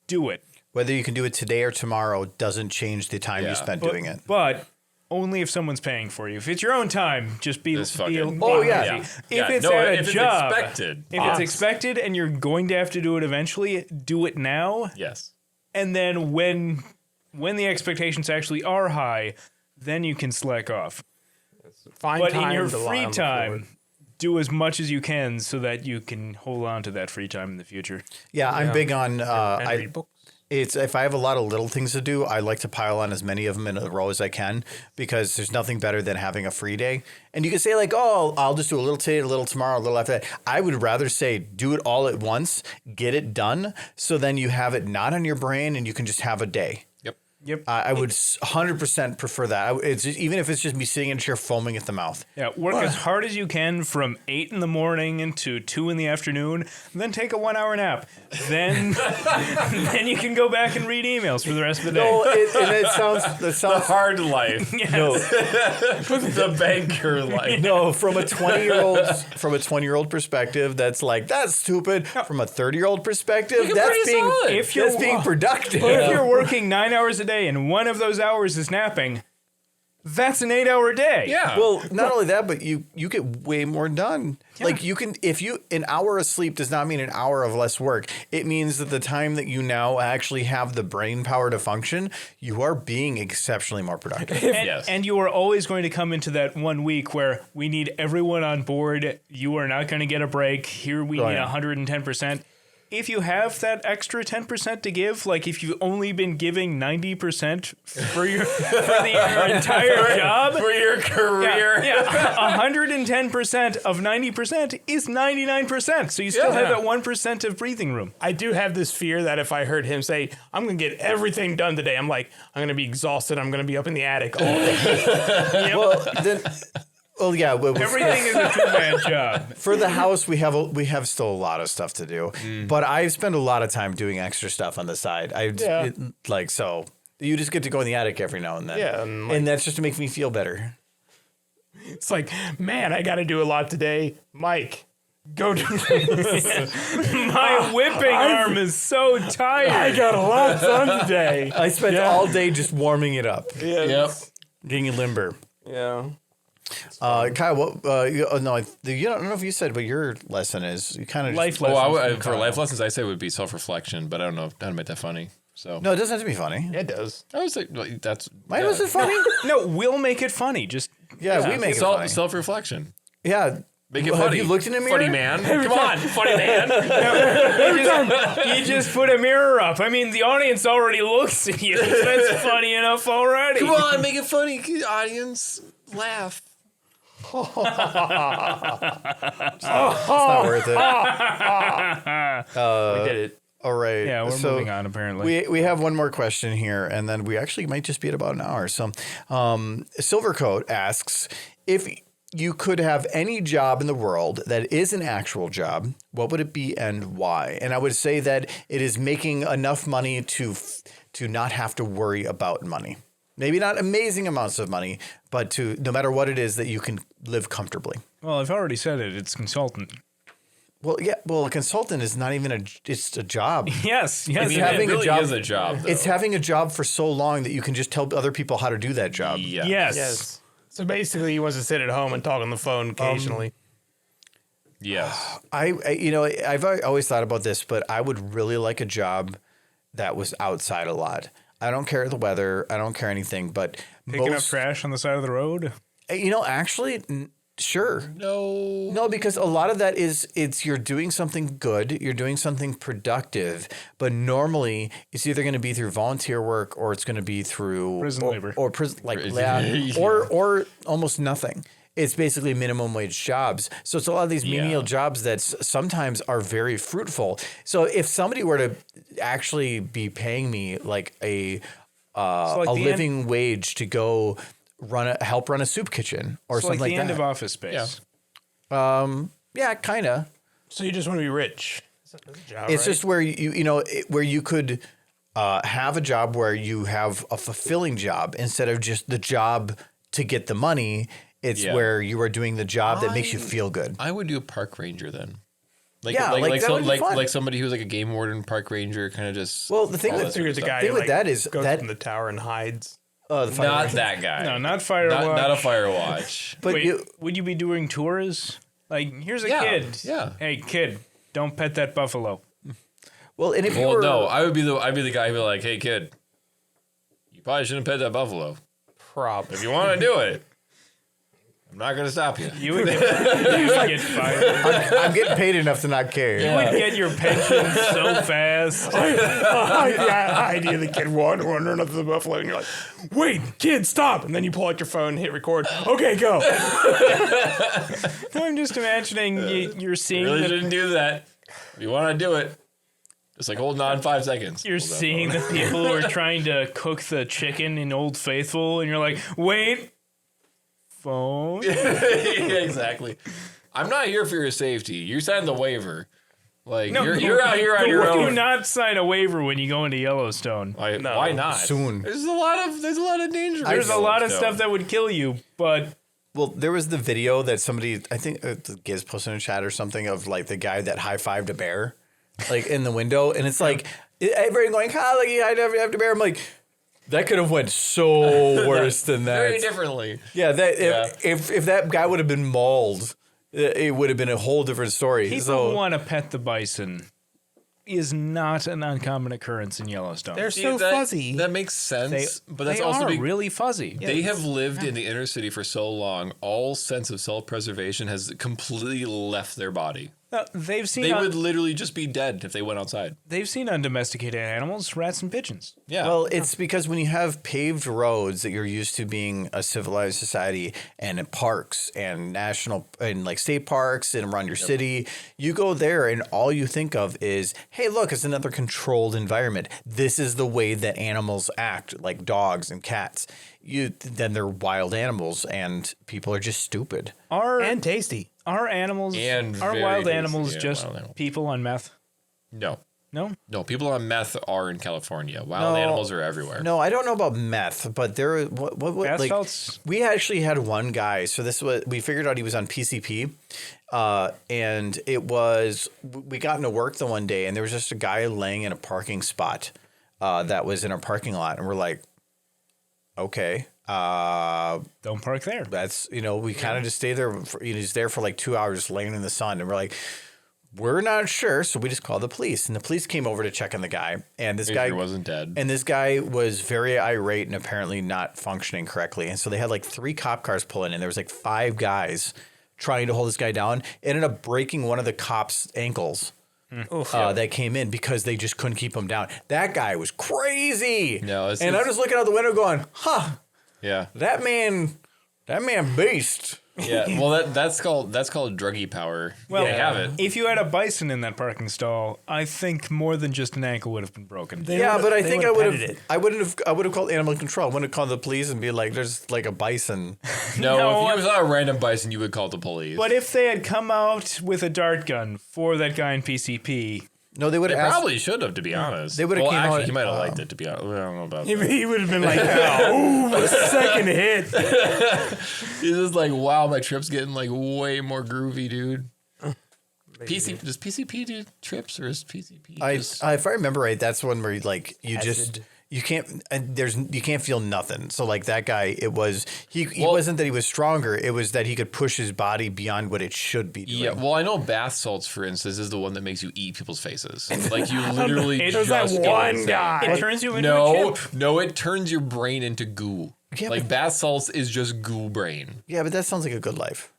[SPEAKER 4] do it.
[SPEAKER 3] Whether you can do it today or tomorrow doesn't change the time you
[SPEAKER 2] Yeah.
[SPEAKER 3] spent doing it.
[SPEAKER 4] But only if someone's paying for you. If it's your own time, just be
[SPEAKER 2] Just fuck it.
[SPEAKER 3] Oh, yeah.
[SPEAKER 4] lazy.
[SPEAKER 2] Yeah.
[SPEAKER 4] If
[SPEAKER 2] Yeah.
[SPEAKER 4] it's
[SPEAKER 2] No,
[SPEAKER 4] at a
[SPEAKER 2] if it's
[SPEAKER 4] job,
[SPEAKER 2] expected.
[SPEAKER 4] if it's expected and you're going to have to do it eventually, do it now.
[SPEAKER 2] Yes.
[SPEAKER 4] And then when the expectations actually are high, then you can slack off.
[SPEAKER 1] Find
[SPEAKER 4] But
[SPEAKER 1] time
[SPEAKER 4] in your
[SPEAKER 1] to lie
[SPEAKER 4] free
[SPEAKER 1] on the floor.
[SPEAKER 4] time, do as much as you can so that you can hold on to that free time in the future.
[SPEAKER 3] Yeah, I'm big on.
[SPEAKER 1] And read books.
[SPEAKER 3] It's if I have a lot of little things to do, I like to pile on as many of them in a row as I can because there's nothing better than having a free day. And you can say like, oh, I'll just do a little today, a little tomorrow, a little after that. I would rather say do it all at once, get it done, so then you have it not on your brain and you can just have a day.
[SPEAKER 4] Yep.
[SPEAKER 3] I would 100% prefer that. It's just, even if it's just me sitting in a chair foaming at the mouth.
[SPEAKER 4] Yeah, work as hard as you can from 8 in the morning into 2 in the afternoon, and then take a 1 hour nap. Then then you can go back and read emails for the rest of the day.
[SPEAKER 3] No, and it sounds
[SPEAKER 2] The hard life.
[SPEAKER 3] no,
[SPEAKER 2] The banker life.
[SPEAKER 3] no. From a 20-year-old perspective, that's like that's stupid. From a 30-year-old perspective,
[SPEAKER 2] Looking
[SPEAKER 3] that's
[SPEAKER 2] pretty
[SPEAKER 3] being
[SPEAKER 2] solid.
[SPEAKER 4] If you're
[SPEAKER 3] that's being productive.
[SPEAKER 4] If you're working 9 hours a day and one of those hours is napping, that's an 8-hour day.
[SPEAKER 2] Yeah.
[SPEAKER 3] Well, not only that, but you get way more done. Like you can, if you an hour of sleep does not mean an hour of less work. It means that the time that you now actually have the brain power to function, you are being exceptionally more productive.
[SPEAKER 4] And,
[SPEAKER 2] Yes.
[SPEAKER 4] and you are always going to come into that 1 week where we need everyone on board. You are not going to get a break. Here we need
[SPEAKER 3] yeah.
[SPEAKER 4] 110%. If you have that extra 10% to give, like if you've only been giving 90% for your entire job,
[SPEAKER 2] For your career.
[SPEAKER 4] yeah, 110% of 90% is 99%. So you still have that 1% of breathing room.
[SPEAKER 1] I do have this fear that if I heard him say, I'm going to get everything done today, I'm like, I'm going to be exhausted. I'm going to be up in the attic all day.
[SPEAKER 3] Well, then, well, yeah.
[SPEAKER 4] Everything is a two-man job.
[SPEAKER 3] For the house, we have still a lot of stuff to do, but I spend a lot of time doing extra stuff on the side. So you just get to go in the attic every now and then.
[SPEAKER 1] Yeah,
[SPEAKER 3] and that's just to make me feel better.
[SPEAKER 1] It's like, man, I got to do a lot today. Mike, go do this.
[SPEAKER 4] My whipping arm is so tired.
[SPEAKER 1] I got a lot done today.
[SPEAKER 3] I spent all day just warming it up,
[SPEAKER 2] Yep.
[SPEAKER 3] getting limber.
[SPEAKER 1] Yeah.
[SPEAKER 3] Kyle, what? I don't know if you said what your lesson is. You kind of
[SPEAKER 4] Life
[SPEAKER 2] Oh,
[SPEAKER 4] lessons.
[SPEAKER 2] for life lessons, I say it would be self-reflection, but I don't know how to make that funny. So
[SPEAKER 3] No, it doesn't have to be funny.
[SPEAKER 1] It does.
[SPEAKER 2] I was like, that's
[SPEAKER 3] Mine wasn't funny.
[SPEAKER 4] No, we'll make it funny. Just
[SPEAKER 3] Yeah, we make it funny.
[SPEAKER 2] self-reflection.
[SPEAKER 3] Yeah.
[SPEAKER 2] Make it
[SPEAKER 3] Have
[SPEAKER 2] funny.
[SPEAKER 3] you looked in a mirror?
[SPEAKER 2] Funny man. Come on, funny man.
[SPEAKER 4] you just put a mirror up. I mean, the audience already looks at you. That's funny enough already.
[SPEAKER 2] Come on, make it funny, audience. Laugh.
[SPEAKER 3] It's not worth it.
[SPEAKER 1] We did it.
[SPEAKER 3] All right.
[SPEAKER 4] Yeah, we're
[SPEAKER 3] so
[SPEAKER 4] moving on. Apparently,
[SPEAKER 3] we have one more question here, and then we actually might just be at about an hour. So, Silvercoat asks if you could have any job in the world that is an actual job, what would it be and why? And I would say that it is making enough money to not have to worry about money. Maybe not amazing amounts of money, but to no matter what it is that you can live comfortably.
[SPEAKER 4] well, I've already said it. It's consultant.
[SPEAKER 3] Well, yeah. Well, a consultant is not even it's a job.
[SPEAKER 4] Yes.
[SPEAKER 2] I mean,
[SPEAKER 3] having
[SPEAKER 2] it
[SPEAKER 3] a
[SPEAKER 2] really
[SPEAKER 3] job-
[SPEAKER 2] is a job. Though.
[SPEAKER 3] It's having a job for so long that you can just tell other people how to do that job.
[SPEAKER 2] Yeah.
[SPEAKER 4] Yes.
[SPEAKER 1] Yes. So basically, he wants to sit at home and talk on the phone occasionally.
[SPEAKER 2] Yes.
[SPEAKER 3] I've always thought about this, but I would really like a job that was outside a lot. I don't care the weather. I don't care anything, but
[SPEAKER 4] Picking up trash on the side of the road.
[SPEAKER 3] Actually, sure.
[SPEAKER 2] No.
[SPEAKER 3] No, because a lot of that it's you're doing something good, you're doing something productive, but normally it's either going to be through volunteer work or it's going to be through
[SPEAKER 4] Prison labor.
[SPEAKER 3] or prison or almost nothing. it's basically minimum wage jobs. So it's a lot of these menial jobs that sometimes are very fruitful. So if somebody were to actually be paying me like a living wage to go help run a soup kitchen or something like
[SPEAKER 4] the
[SPEAKER 3] that.
[SPEAKER 4] end of Office Space.
[SPEAKER 3] Yeah, kind of.
[SPEAKER 1] So you just want to be rich. That's a job,
[SPEAKER 3] It's
[SPEAKER 1] right?
[SPEAKER 3] just where where you could have a job where you have a fulfilling job instead of just the job to get the money. It's where you are doing the job that makes you feel good.
[SPEAKER 2] I would do a park ranger then.
[SPEAKER 3] That would be fun.
[SPEAKER 2] Like somebody who's like a game warden, park ranger, kind of just.
[SPEAKER 3] Well, the thing with
[SPEAKER 1] the guy
[SPEAKER 3] thing
[SPEAKER 1] who,
[SPEAKER 3] with that is
[SPEAKER 1] goes
[SPEAKER 3] that
[SPEAKER 1] from the tower and hides.
[SPEAKER 2] not that guy.
[SPEAKER 4] No, not Firewatch.
[SPEAKER 2] Not a Firewatch.
[SPEAKER 3] but
[SPEAKER 4] Wait, would you be doing tours? Like, here's a kid.
[SPEAKER 2] Yeah.
[SPEAKER 4] Hey, kid, don't pet that buffalo.
[SPEAKER 3] well, and if you
[SPEAKER 2] Well,
[SPEAKER 3] were
[SPEAKER 2] no, I'd be the guy who'd be like, hey kid, you probably shouldn't pet that buffalo.
[SPEAKER 1] Probably.
[SPEAKER 2] If you want to do it, I'm not gonna stop you.
[SPEAKER 4] You would get fired.
[SPEAKER 3] I'm getting paid enough to not care.
[SPEAKER 4] You would get your pension so fast.
[SPEAKER 1] the idea of the kid wandering up to the buffalo, and you're like, "Wait, kid, stop!" And then you pull out your phone, hit record. Okay, go.
[SPEAKER 4] I'm just imagining you're seeing
[SPEAKER 2] Really
[SPEAKER 4] the,
[SPEAKER 2] shouldn't do that. If you want to do it, just like holding on 5 seconds.
[SPEAKER 4] you're
[SPEAKER 2] Hold that
[SPEAKER 4] seeing the people who are trying to cook the chicken in Old Faithful, and you're like, wait, phone.
[SPEAKER 2] yeah, exactly. I'm not here for your safety. You signed the waiver. Like you're out here on your
[SPEAKER 4] Do
[SPEAKER 2] own.
[SPEAKER 4] not sign a waiver when you go into Yellowstone.
[SPEAKER 2] Why not?
[SPEAKER 3] Soon.
[SPEAKER 2] There's a lot of danger.
[SPEAKER 4] There's a lot of stuff that would kill you, but
[SPEAKER 3] Well, there was the video that somebody, I think Giz posted in a chat or something of like the guy that high-fived a bear, like in the window. And it's like, everyone going, like you high-fived a bear. I'm like, that could have went so worse than that.
[SPEAKER 2] very differently.
[SPEAKER 3] Yeah, if that guy would have been mauled, it would have been a whole different story.
[SPEAKER 4] people want to pet the bison is not an uncommon occurrence in Yellowstone.
[SPEAKER 1] They're
[SPEAKER 2] See,
[SPEAKER 1] so fuzzy.
[SPEAKER 2] That makes sense, but that's
[SPEAKER 4] they
[SPEAKER 2] also
[SPEAKER 4] are
[SPEAKER 2] big.
[SPEAKER 4] really fuzzy.
[SPEAKER 2] They have lived in the inner city for so long. All sense of self-preservation has completely left their body.
[SPEAKER 4] They've seen
[SPEAKER 2] They would literally just be dead if they went outside.
[SPEAKER 4] they've seen undomesticated animals, rats and pigeons.
[SPEAKER 2] Yeah.
[SPEAKER 3] Well, it's because when you have paved roads that you're used to being a civilized society and in parks and like state parks and around your city, you go there and all you think of is, hey, look, it's another controlled environment. This is the way that animals act, like dogs and cats. Then they're wild animals and people are just stupid.
[SPEAKER 1] and tasty.
[SPEAKER 4] Are animals
[SPEAKER 2] And
[SPEAKER 4] are
[SPEAKER 2] very
[SPEAKER 4] wild
[SPEAKER 2] tasty,
[SPEAKER 4] animals
[SPEAKER 2] yeah,
[SPEAKER 4] just
[SPEAKER 2] wild animals.
[SPEAKER 4] people on meth?
[SPEAKER 2] no.
[SPEAKER 4] No?
[SPEAKER 2] No, people on meth are in California. Wild animals are everywhere.
[SPEAKER 3] No, I don't know about meth, but there what
[SPEAKER 4] Bath
[SPEAKER 3] like
[SPEAKER 4] salts?
[SPEAKER 3] we actually had one guy. So this was we figured out he was on PCP, and it was we got into work the one day, and there was just a guy laying in a parking spot that was in a parking lot, and we're like, okay.
[SPEAKER 4] Don't park there.
[SPEAKER 3] That's we kind of just stay there. He's there for like 2 hours, laying in the sun, and we're like, we're not sure, so we just called the police, and the police came over to check on the guy, and this guy
[SPEAKER 2] wasn't dead.
[SPEAKER 3] and this guy was very irate and apparently not functioning correctly, and so they had like 3 cop cars pull in, and there was like 5 guys trying to hold this guy down. Ended up breaking one of the cops' ankles. That came in because they just couldn't keep him down. That guy was crazy.
[SPEAKER 2] No,
[SPEAKER 3] and I'm just looking out the window going, huh.
[SPEAKER 2] Yeah.
[SPEAKER 3] That man beast.
[SPEAKER 2] Yeah. Well, that's called druggy power.
[SPEAKER 4] Well,
[SPEAKER 2] they have it.
[SPEAKER 4] If you had a bison in that parking stall, I think more than just an ankle would have been broken.
[SPEAKER 3] Yeah, but I think I
[SPEAKER 1] would've
[SPEAKER 3] would
[SPEAKER 1] petted
[SPEAKER 3] have. I would have called animal control. I wouldn't have called the police and be like, "There's like a bison."
[SPEAKER 2] No, if you saw a random bison, you would call the police.
[SPEAKER 4] But if they had come out with a dart gun for that guy in PCP,
[SPEAKER 3] No, they would
[SPEAKER 2] they
[SPEAKER 3] have asked.
[SPEAKER 2] probably should have, to be honest.
[SPEAKER 3] They would've
[SPEAKER 2] well,
[SPEAKER 3] came
[SPEAKER 2] actually,
[SPEAKER 3] out-
[SPEAKER 2] he might have liked it, to be honest. I don't know about that.
[SPEAKER 1] He would have been like, "Oh, a second hit."
[SPEAKER 2] He's just like, wow, my trip's getting like way more groovy, dude. Does PCP do trips, or is PCP just...
[SPEAKER 3] If I remember right, that's one where you
[SPEAKER 1] Acid.
[SPEAKER 3] just you can't you can't feel nothing. So like that guy, it was he wasn't that he was stronger. It was that he could push his body beyond what it should be doing.
[SPEAKER 2] Yeah, well, I know bath salts, for instance, is the one that makes you eat people's faces. Like you literally
[SPEAKER 4] It
[SPEAKER 2] just
[SPEAKER 4] was that
[SPEAKER 2] go
[SPEAKER 1] one
[SPEAKER 2] insane.
[SPEAKER 1] guy.
[SPEAKER 4] it turns you into a chip.
[SPEAKER 2] No, it turns your brain into goo.
[SPEAKER 3] Yeah,
[SPEAKER 2] like
[SPEAKER 3] but-
[SPEAKER 2] bath salts is just goo brain.
[SPEAKER 3] Yeah, but that sounds like a good life.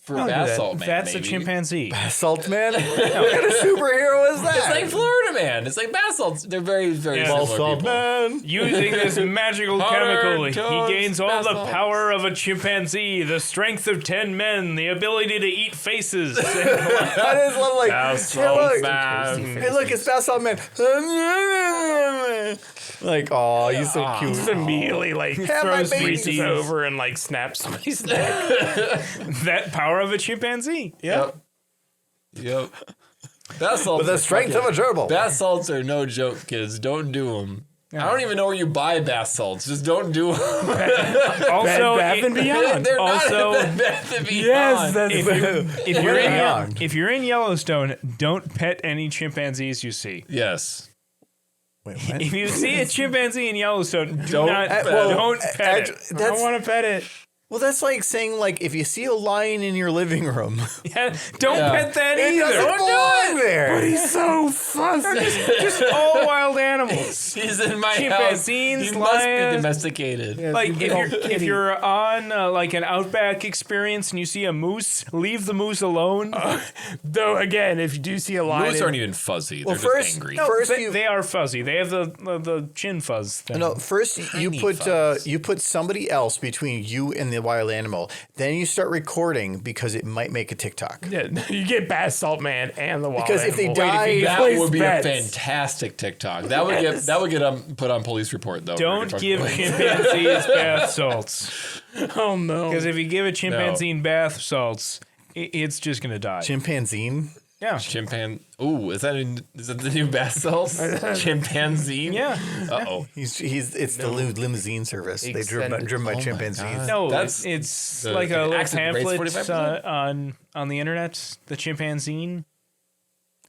[SPEAKER 2] For bath salt man,
[SPEAKER 4] That's
[SPEAKER 2] maybe.
[SPEAKER 4] a chimpanzee.
[SPEAKER 3] Salt Man? What kind of superhero is that?
[SPEAKER 2] It's like Florida Man. It's like bath salts. They're very, very
[SPEAKER 4] Yeah.
[SPEAKER 2] similar
[SPEAKER 3] Salt
[SPEAKER 2] people.
[SPEAKER 3] Man.
[SPEAKER 4] Using this magical
[SPEAKER 2] Hotter
[SPEAKER 4] chemical, he
[SPEAKER 2] toast
[SPEAKER 4] gains all the
[SPEAKER 2] bath
[SPEAKER 4] power of a chimpanzee, the strength of 10 men, the ability to eat faces.
[SPEAKER 3] That is one like,
[SPEAKER 2] Salt
[SPEAKER 3] hey,
[SPEAKER 2] man.
[SPEAKER 3] hey, look, it's Bath Salt Man. Like, oh, he's so cute.
[SPEAKER 1] Just immediately like
[SPEAKER 3] Have my
[SPEAKER 1] throws
[SPEAKER 3] babies.
[SPEAKER 1] Reese's over and like snaps somebody's neck.
[SPEAKER 4] That power of a chimpanzee.
[SPEAKER 2] Yep. Bath salts.
[SPEAKER 3] With the
[SPEAKER 2] are
[SPEAKER 3] strength of
[SPEAKER 2] fucking-
[SPEAKER 3] a gerbil.
[SPEAKER 2] Bath salts are no joke, kids. Don't do them. I don't even know where you buy bath salts. Just don't do them.
[SPEAKER 4] Also,
[SPEAKER 1] Bath and Beyond.
[SPEAKER 2] They're
[SPEAKER 4] Also-
[SPEAKER 2] not Bed Bath and Beyond.
[SPEAKER 1] Yes, that's
[SPEAKER 4] if you're in Yellowstone, don't pet any chimpanzees you see.
[SPEAKER 2] Yes.
[SPEAKER 3] Wait, what?
[SPEAKER 4] If you see a chimpanzee in Yellowstone,
[SPEAKER 2] Don't
[SPEAKER 4] don't
[SPEAKER 2] pet
[SPEAKER 4] pet it.
[SPEAKER 1] I want to pet it.
[SPEAKER 3] Well, that's like saying, like, if you see a lion in your living room,
[SPEAKER 4] Yeah, don't
[SPEAKER 2] Yeah.
[SPEAKER 4] pet that
[SPEAKER 3] it
[SPEAKER 4] either.
[SPEAKER 3] doesn't belong there.
[SPEAKER 1] He's so fussy.
[SPEAKER 4] Just all wild animals.
[SPEAKER 2] He's in my house.
[SPEAKER 4] Chimpanzees,
[SPEAKER 2] He must be
[SPEAKER 4] lions.
[SPEAKER 2] domesticated.
[SPEAKER 4] Like if you're on like an outback experience and you see a moose, leave the moose alone.
[SPEAKER 1] Though again, if you do see a lion,
[SPEAKER 2] Moose aren't even fuzzy. They're
[SPEAKER 3] Well, first,
[SPEAKER 2] just angry.
[SPEAKER 3] no, first
[SPEAKER 4] they,
[SPEAKER 3] you
[SPEAKER 4] they are fuzzy. They have the chin fuzz thing.
[SPEAKER 3] no, first you
[SPEAKER 2] Tiny
[SPEAKER 3] put
[SPEAKER 2] fuzz.
[SPEAKER 3] you put somebody else between you and the wild animal. Then you start recording because it might make a TikTok.
[SPEAKER 1] yeah, you get Bath Salt Man and the wild
[SPEAKER 3] Because if they
[SPEAKER 1] animal.
[SPEAKER 3] die-
[SPEAKER 1] Wait, if
[SPEAKER 2] That
[SPEAKER 1] place
[SPEAKER 2] would be
[SPEAKER 1] bets.
[SPEAKER 2] a fantastic TikTok. That would get put on police report though.
[SPEAKER 4] Don't
[SPEAKER 2] for
[SPEAKER 4] give
[SPEAKER 2] fucking-
[SPEAKER 4] chimpanzees bath salts.
[SPEAKER 1] Oh no!
[SPEAKER 4] Because if you give a chimpanzee bath salts, it's just gonna die.
[SPEAKER 3] Chimpanzee.
[SPEAKER 4] Yeah.
[SPEAKER 2] Ooh, is that the new bath salts? Chimpanzee?
[SPEAKER 4] Yeah.
[SPEAKER 2] Uh-oh.
[SPEAKER 3] It's the limousine service. They
[SPEAKER 1] Extended-
[SPEAKER 3] driven by
[SPEAKER 2] Oh my
[SPEAKER 3] chimpanzees.
[SPEAKER 2] God.
[SPEAKER 4] No,
[SPEAKER 2] That's
[SPEAKER 4] it's
[SPEAKER 2] the-
[SPEAKER 4] like
[SPEAKER 2] the
[SPEAKER 4] a little
[SPEAKER 2] accident rate's
[SPEAKER 4] pamphlet
[SPEAKER 2] 45%?
[SPEAKER 4] on the internet. The chimpanzee.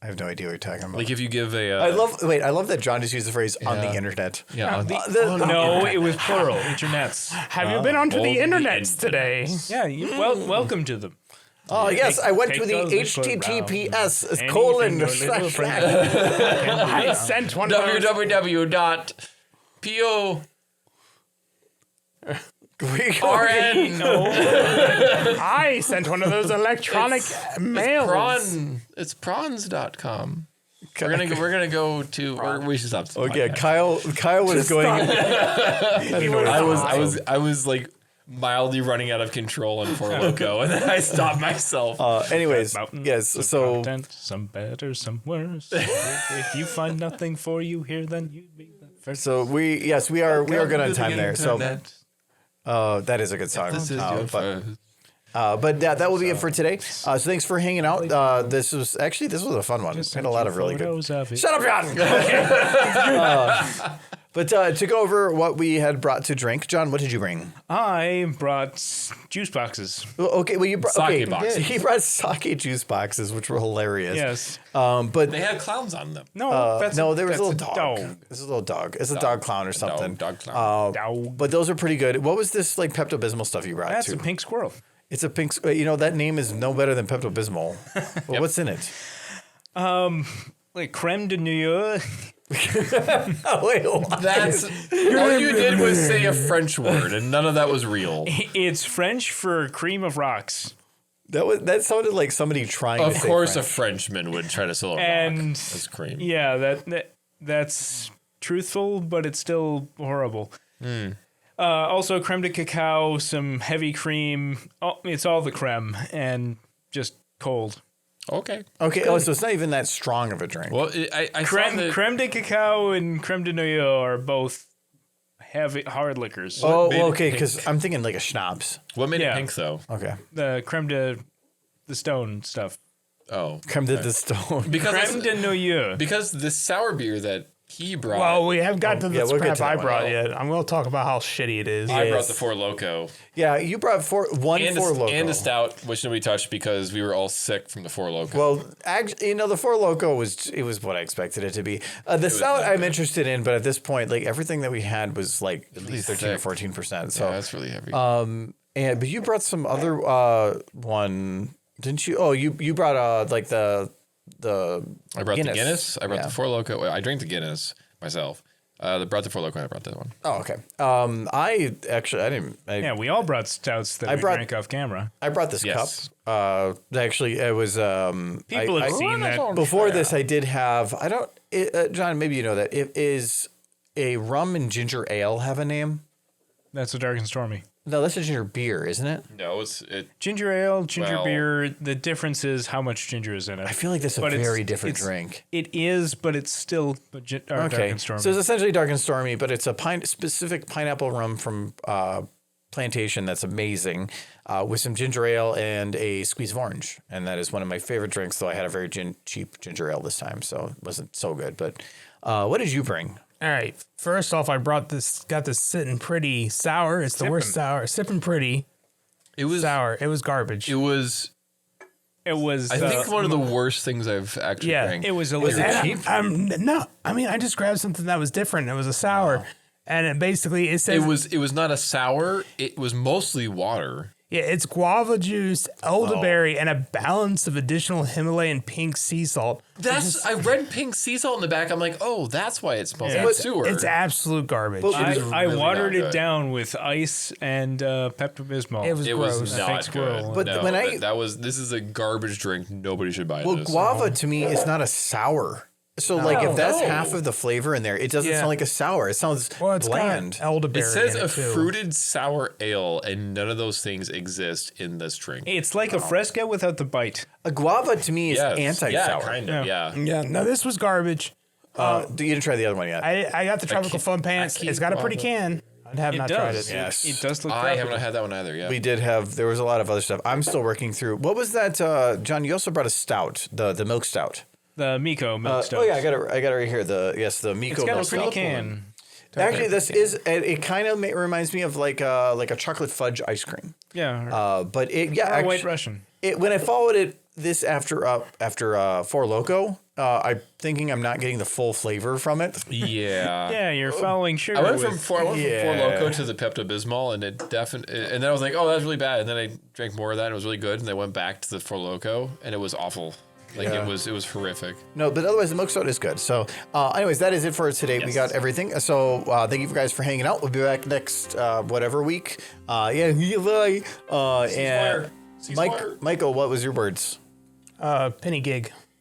[SPEAKER 3] I have no idea what you're talking about.
[SPEAKER 2] Like if you give a
[SPEAKER 3] I love that John just used the phrase on the internet.
[SPEAKER 2] yeah,
[SPEAKER 4] No, it was plural. Internets.
[SPEAKER 1] Have you been onto
[SPEAKER 2] all
[SPEAKER 1] the
[SPEAKER 2] the
[SPEAKER 1] internets today?
[SPEAKER 4] Yeah. Welcome to them.
[SPEAKER 3] Oh yes, I went to
[SPEAKER 4] take
[SPEAKER 3] the
[SPEAKER 4] those for
[SPEAKER 3] HTTPS
[SPEAKER 4] Anything
[SPEAKER 3] colon
[SPEAKER 4] your little
[SPEAKER 3] slash.
[SPEAKER 4] friend-
[SPEAKER 1] I sent one of those.
[SPEAKER 2] www.po
[SPEAKER 3] RN.
[SPEAKER 1] I sent one of those electronic mails.
[SPEAKER 2] It's prawns.com. We're gonna go to or we should stop.
[SPEAKER 3] Okay, Kyle was going.
[SPEAKER 2] I was like mildly running out of control on Four Loko, and then I stopped myself.
[SPEAKER 3] Anyways,
[SPEAKER 4] Mountains
[SPEAKER 3] yes.
[SPEAKER 4] of
[SPEAKER 3] So
[SPEAKER 4] content, some better, some worse. If you find nothing for you here, then you'd be the first.
[SPEAKER 3] we are good on time there. So that is a good song.
[SPEAKER 2] This is your first.
[SPEAKER 3] But that will be it for today. So thanks for hanging out. This was a fun one. Had a lot of really good.
[SPEAKER 4] photos of it.
[SPEAKER 3] Shut up, John. But to go over what we had brought to drink, John, what did you bring?
[SPEAKER 4] I brought juice boxes.
[SPEAKER 3] Okay, well you brought
[SPEAKER 2] Sake boxes.
[SPEAKER 3] He brought sake juice boxes, which were hilarious.
[SPEAKER 4] Yes.
[SPEAKER 3] But
[SPEAKER 2] They had clowns on them.
[SPEAKER 4] No, there was
[SPEAKER 3] no, there was a little
[SPEAKER 4] that's
[SPEAKER 3] dog.
[SPEAKER 4] dog.
[SPEAKER 3] This is a little dog. It's a dog clown or something.
[SPEAKER 2] Dog clown.
[SPEAKER 4] Dog.
[SPEAKER 3] But those are pretty good. What was this like Pepto-Bismol stuff you brought
[SPEAKER 4] That's
[SPEAKER 3] too?
[SPEAKER 4] a pink squirrel.
[SPEAKER 3] It's a pink. That name is no better than Pepto-Bismol. Well, what's in it?
[SPEAKER 4] Like creme de New York.
[SPEAKER 3] Oh wait, what?
[SPEAKER 2] That's all you did was say a French word, and none of that was real.
[SPEAKER 4] It's French for cream of rocks.
[SPEAKER 3] That sounded like somebody trying.
[SPEAKER 2] Of
[SPEAKER 3] to say
[SPEAKER 2] course,
[SPEAKER 3] French.
[SPEAKER 2] a Frenchman would try to sell a rock
[SPEAKER 4] And
[SPEAKER 2] as cream.
[SPEAKER 4] yeah, that's truthful, but it's still horrible. Also, creme de cacao, some heavy cream. Oh, it's all the creme and just cold.
[SPEAKER 2] Okay.
[SPEAKER 3] Okay. Oh, so it's not even that strong of a drink.
[SPEAKER 2] Well, I saw
[SPEAKER 4] Creme,
[SPEAKER 2] that
[SPEAKER 4] creme de cacao and creme de New York are both heavy hard liquors.
[SPEAKER 3] Oh,
[SPEAKER 2] made
[SPEAKER 3] well,
[SPEAKER 2] it
[SPEAKER 3] okay,
[SPEAKER 2] pink?
[SPEAKER 3] because I'm thinking like a schnapps.
[SPEAKER 2] What made
[SPEAKER 4] Yeah.
[SPEAKER 2] it pink though?
[SPEAKER 3] Okay.
[SPEAKER 4] The creme de the stone stuff.
[SPEAKER 2] Oh,
[SPEAKER 3] Creme de the stone.
[SPEAKER 4] Creme de New York.
[SPEAKER 2] because the sour beer that he brought.
[SPEAKER 1] Well, we have got to the
[SPEAKER 3] yeah, we'll get
[SPEAKER 1] crap
[SPEAKER 3] to that
[SPEAKER 1] I
[SPEAKER 3] one.
[SPEAKER 1] brought yet. I'm going to talk about how shitty it is.
[SPEAKER 2] I brought
[SPEAKER 3] Yes.
[SPEAKER 2] the Four Loco
[SPEAKER 3] Yeah, you brought one
[SPEAKER 2] and
[SPEAKER 3] Four Loko.
[SPEAKER 2] and a stout, which nobody touched because we were all sick from the Four Loco.
[SPEAKER 3] Well, actually, the Four Loko was what I expected it to be. The stout
[SPEAKER 2] not
[SPEAKER 3] I'm
[SPEAKER 2] good.
[SPEAKER 3] interested in, but at this point, like everything that we had was like at least 13 or
[SPEAKER 2] thick.
[SPEAKER 3] 14%.
[SPEAKER 2] yeah,
[SPEAKER 3] So,
[SPEAKER 2] that's really heavy.
[SPEAKER 3] but you brought some other one, didn't you? Oh, you brought like the
[SPEAKER 2] I brought the Guinness. I brought
[SPEAKER 3] Yeah.
[SPEAKER 2] the Four Loco. I drank the Guinness myself. The brought the Four Loko. I brought that one.
[SPEAKER 3] Oh, okay. I didn't.
[SPEAKER 4] Yeah, we all brought stouts that we drank off camera.
[SPEAKER 3] I brought this
[SPEAKER 2] Yes.
[SPEAKER 3] cup. Actually, it was.
[SPEAKER 4] People have seen that.
[SPEAKER 3] Before this, I did have. I don't. John, maybe you know that. It is a rum and ginger ale have a name?
[SPEAKER 4] That's a Dark and Stormy.
[SPEAKER 3] No, that's a ginger beer, isn't it?
[SPEAKER 2] No,
[SPEAKER 4] Ginger ale, ginger
[SPEAKER 2] Well-
[SPEAKER 4] beer. The difference is how much ginger is in it.
[SPEAKER 3] I feel like that's a
[SPEAKER 4] But
[SPEAKER 3] very different drink.
[SPEAKER 4] It is, but it's still Dark and Stormy.
[SPEAKER 3] So it's essentially dark and stormy, but it's a specific pineapple rum from plantation that's amazing, with some ginger ale and a squeeze of orange, and that is one of my favorite drinks. Though I had a very cheap ginger ale this time, so it wasn't so good. But what did you bring?
[SPEAKER 1] All right. First off, I got this sitting pretty sour. It's the worst sour. Sipping pretty.
[SPEAKER 2] it was
[SPEAKER 1] Sour. It was garbage.
[SPEAKER 2] It was.
[SPEAKER 4] it was.
[SPEAKER 2] I think one of the worst things I've actually drank.
[SPEAKER 4] It was a
[SPEAKER 3] Was
[SPEAKER 4] little
[SPEAKER 3] it
[SPEAKER 4] cheap.
[SPEAKER 3] cheap?
[SPEAKER 1] No, I mean, I just grabbed something that was different. It was a sour. And it basically, it says,
[SPEAKER 2] It was not a sour. It was mostly water.
[SPEAKER 1] yeah, it's guava juice, elderberry, and a balance of additional Himalayan pink sea salt.
[SPEAKER 2] I read pink sea salt in the back. I'm like, oh, that's why it smells like sewer.
[SPEAKER 1] It's absolute garbage.
[SPEAKER 4] I
[SPEAKER 2] really
[SPEAKER 4] watered
[SPEAKER 2] not
[SPEAKER 4] it
[SPEAKER 2] good.
[SPEAKER 4] down with ice and Pepto-Bismol.
[SPEAKER 1] It was
[SPEAKER 2] It
[SPEAKER 1] gross.
[SPEAKER 2] was
[SPEAKER 4] Fake
[SPEAKER 2] not
[SPEAKER 4] squirrel.
[SPEAKER 2] good.
[SPEAKER 3] But
[SPEAKER 2] no,
[SPEAKER 3] when I-
[SPEAKER 2] this is a garbage drink. Nobody should buy
[SPEAKER 3] Well,
[SPEAKER 2] this.
[SPEAKER 3] guava to me is not a sour. So like if that's
[SPEAKER 2] No.
[SPEAKER 3] half of the flavor in there, it doesn't
[SPEAKER 1] Yeah.
[SPEAKER 3] sound like a sour. It sounds
[SPEAKER 1] Well, it's
[SPEAKER 3] bland.
[SPEAKER 1] got elderberry.
[SPEAKER 2] It says
[SPEAKER 1] in
[SPEAKER 2] a
[SPEAKER 1] it too.
[SPEAKER 2] fruited sour ale, and none of those things exist in this drink.
[SPEAKER 4] It's like a Fresca without the bite.
[SPEAKER 3] A guava to me is
[SPEAKER 2] Yes.
[SPEAKER 3] anti-sour.
[SPEAKER 2] Yeah, kind of. Yeah.
[SPEAKER 1] Yeah, no, this was garbage.
[SPEAKER 3] You didn't try the other one yet.
[SPEAKER 1] I got the tropical fun pants. It's got a pretty can. I have not tried it.
[SPEAKER 3] Yes.
[SPEAKER 4] It does look.
[SPEAKER 2] I
[SPEAKER 4] tropical.
[SPEAKER 2] haven't had that one either. Yeah.
[SPEAKER 3] We did have. There was a lot of other stuff. I'm still working through. What was that, John? You also brought a stout, the milk stout.
[SPEAKER 4] The Miko milk stout.
[SPEAKER 3] Oh yeah, I got it right here. The Miko
[SPEAKER 4] It's got
[SPEAKER 3] milk
[SPEAKER 4] a pretty
[SPEAKER 3] stout.
[SPEAKER 4] can.
[SPEAKER 3] Actually, this is. It kind of reminds me of like a chocolate fudge ice cream.
[SPEAKER 4] Yeah.
[SPEAKER 3] But it
[SPEAKER 4] or
[SPEAKER 3] actually,
[SPEAKER 4] White Russian.
[SPEAKER 3] when I followed this after Four Loko, I'm thinking I'm not getting the full flavor from it.
[SPEAKER 2] Yeah.
[SPEAKER 4] Yeah, you're following sugar.
[SPEAKER 2] I went
[SPEAKER 4] with-
[SPEAKER 2] from Four Loko to the Pepto Bismol, and it definitely. And then I was like, "Oh, that's really bad." And then I drank more of that, and it was really good. And then I went back to the Four Loko, and it was awful. Like
[SPEAKER 3] Yeah.
[SPEAKER 2] it was horrific.
[SPEAKER 3] No, but otherwise the milk soda is good. So, anyways, that is it for today. We got everything. So, thank you guys for hanging out. We'll be back next whatever week. And
[SPEAKER 2] Ceasefire.
[SPEAKER 3] Michael, what was your words?
[SPEAKER 1] Penny gig.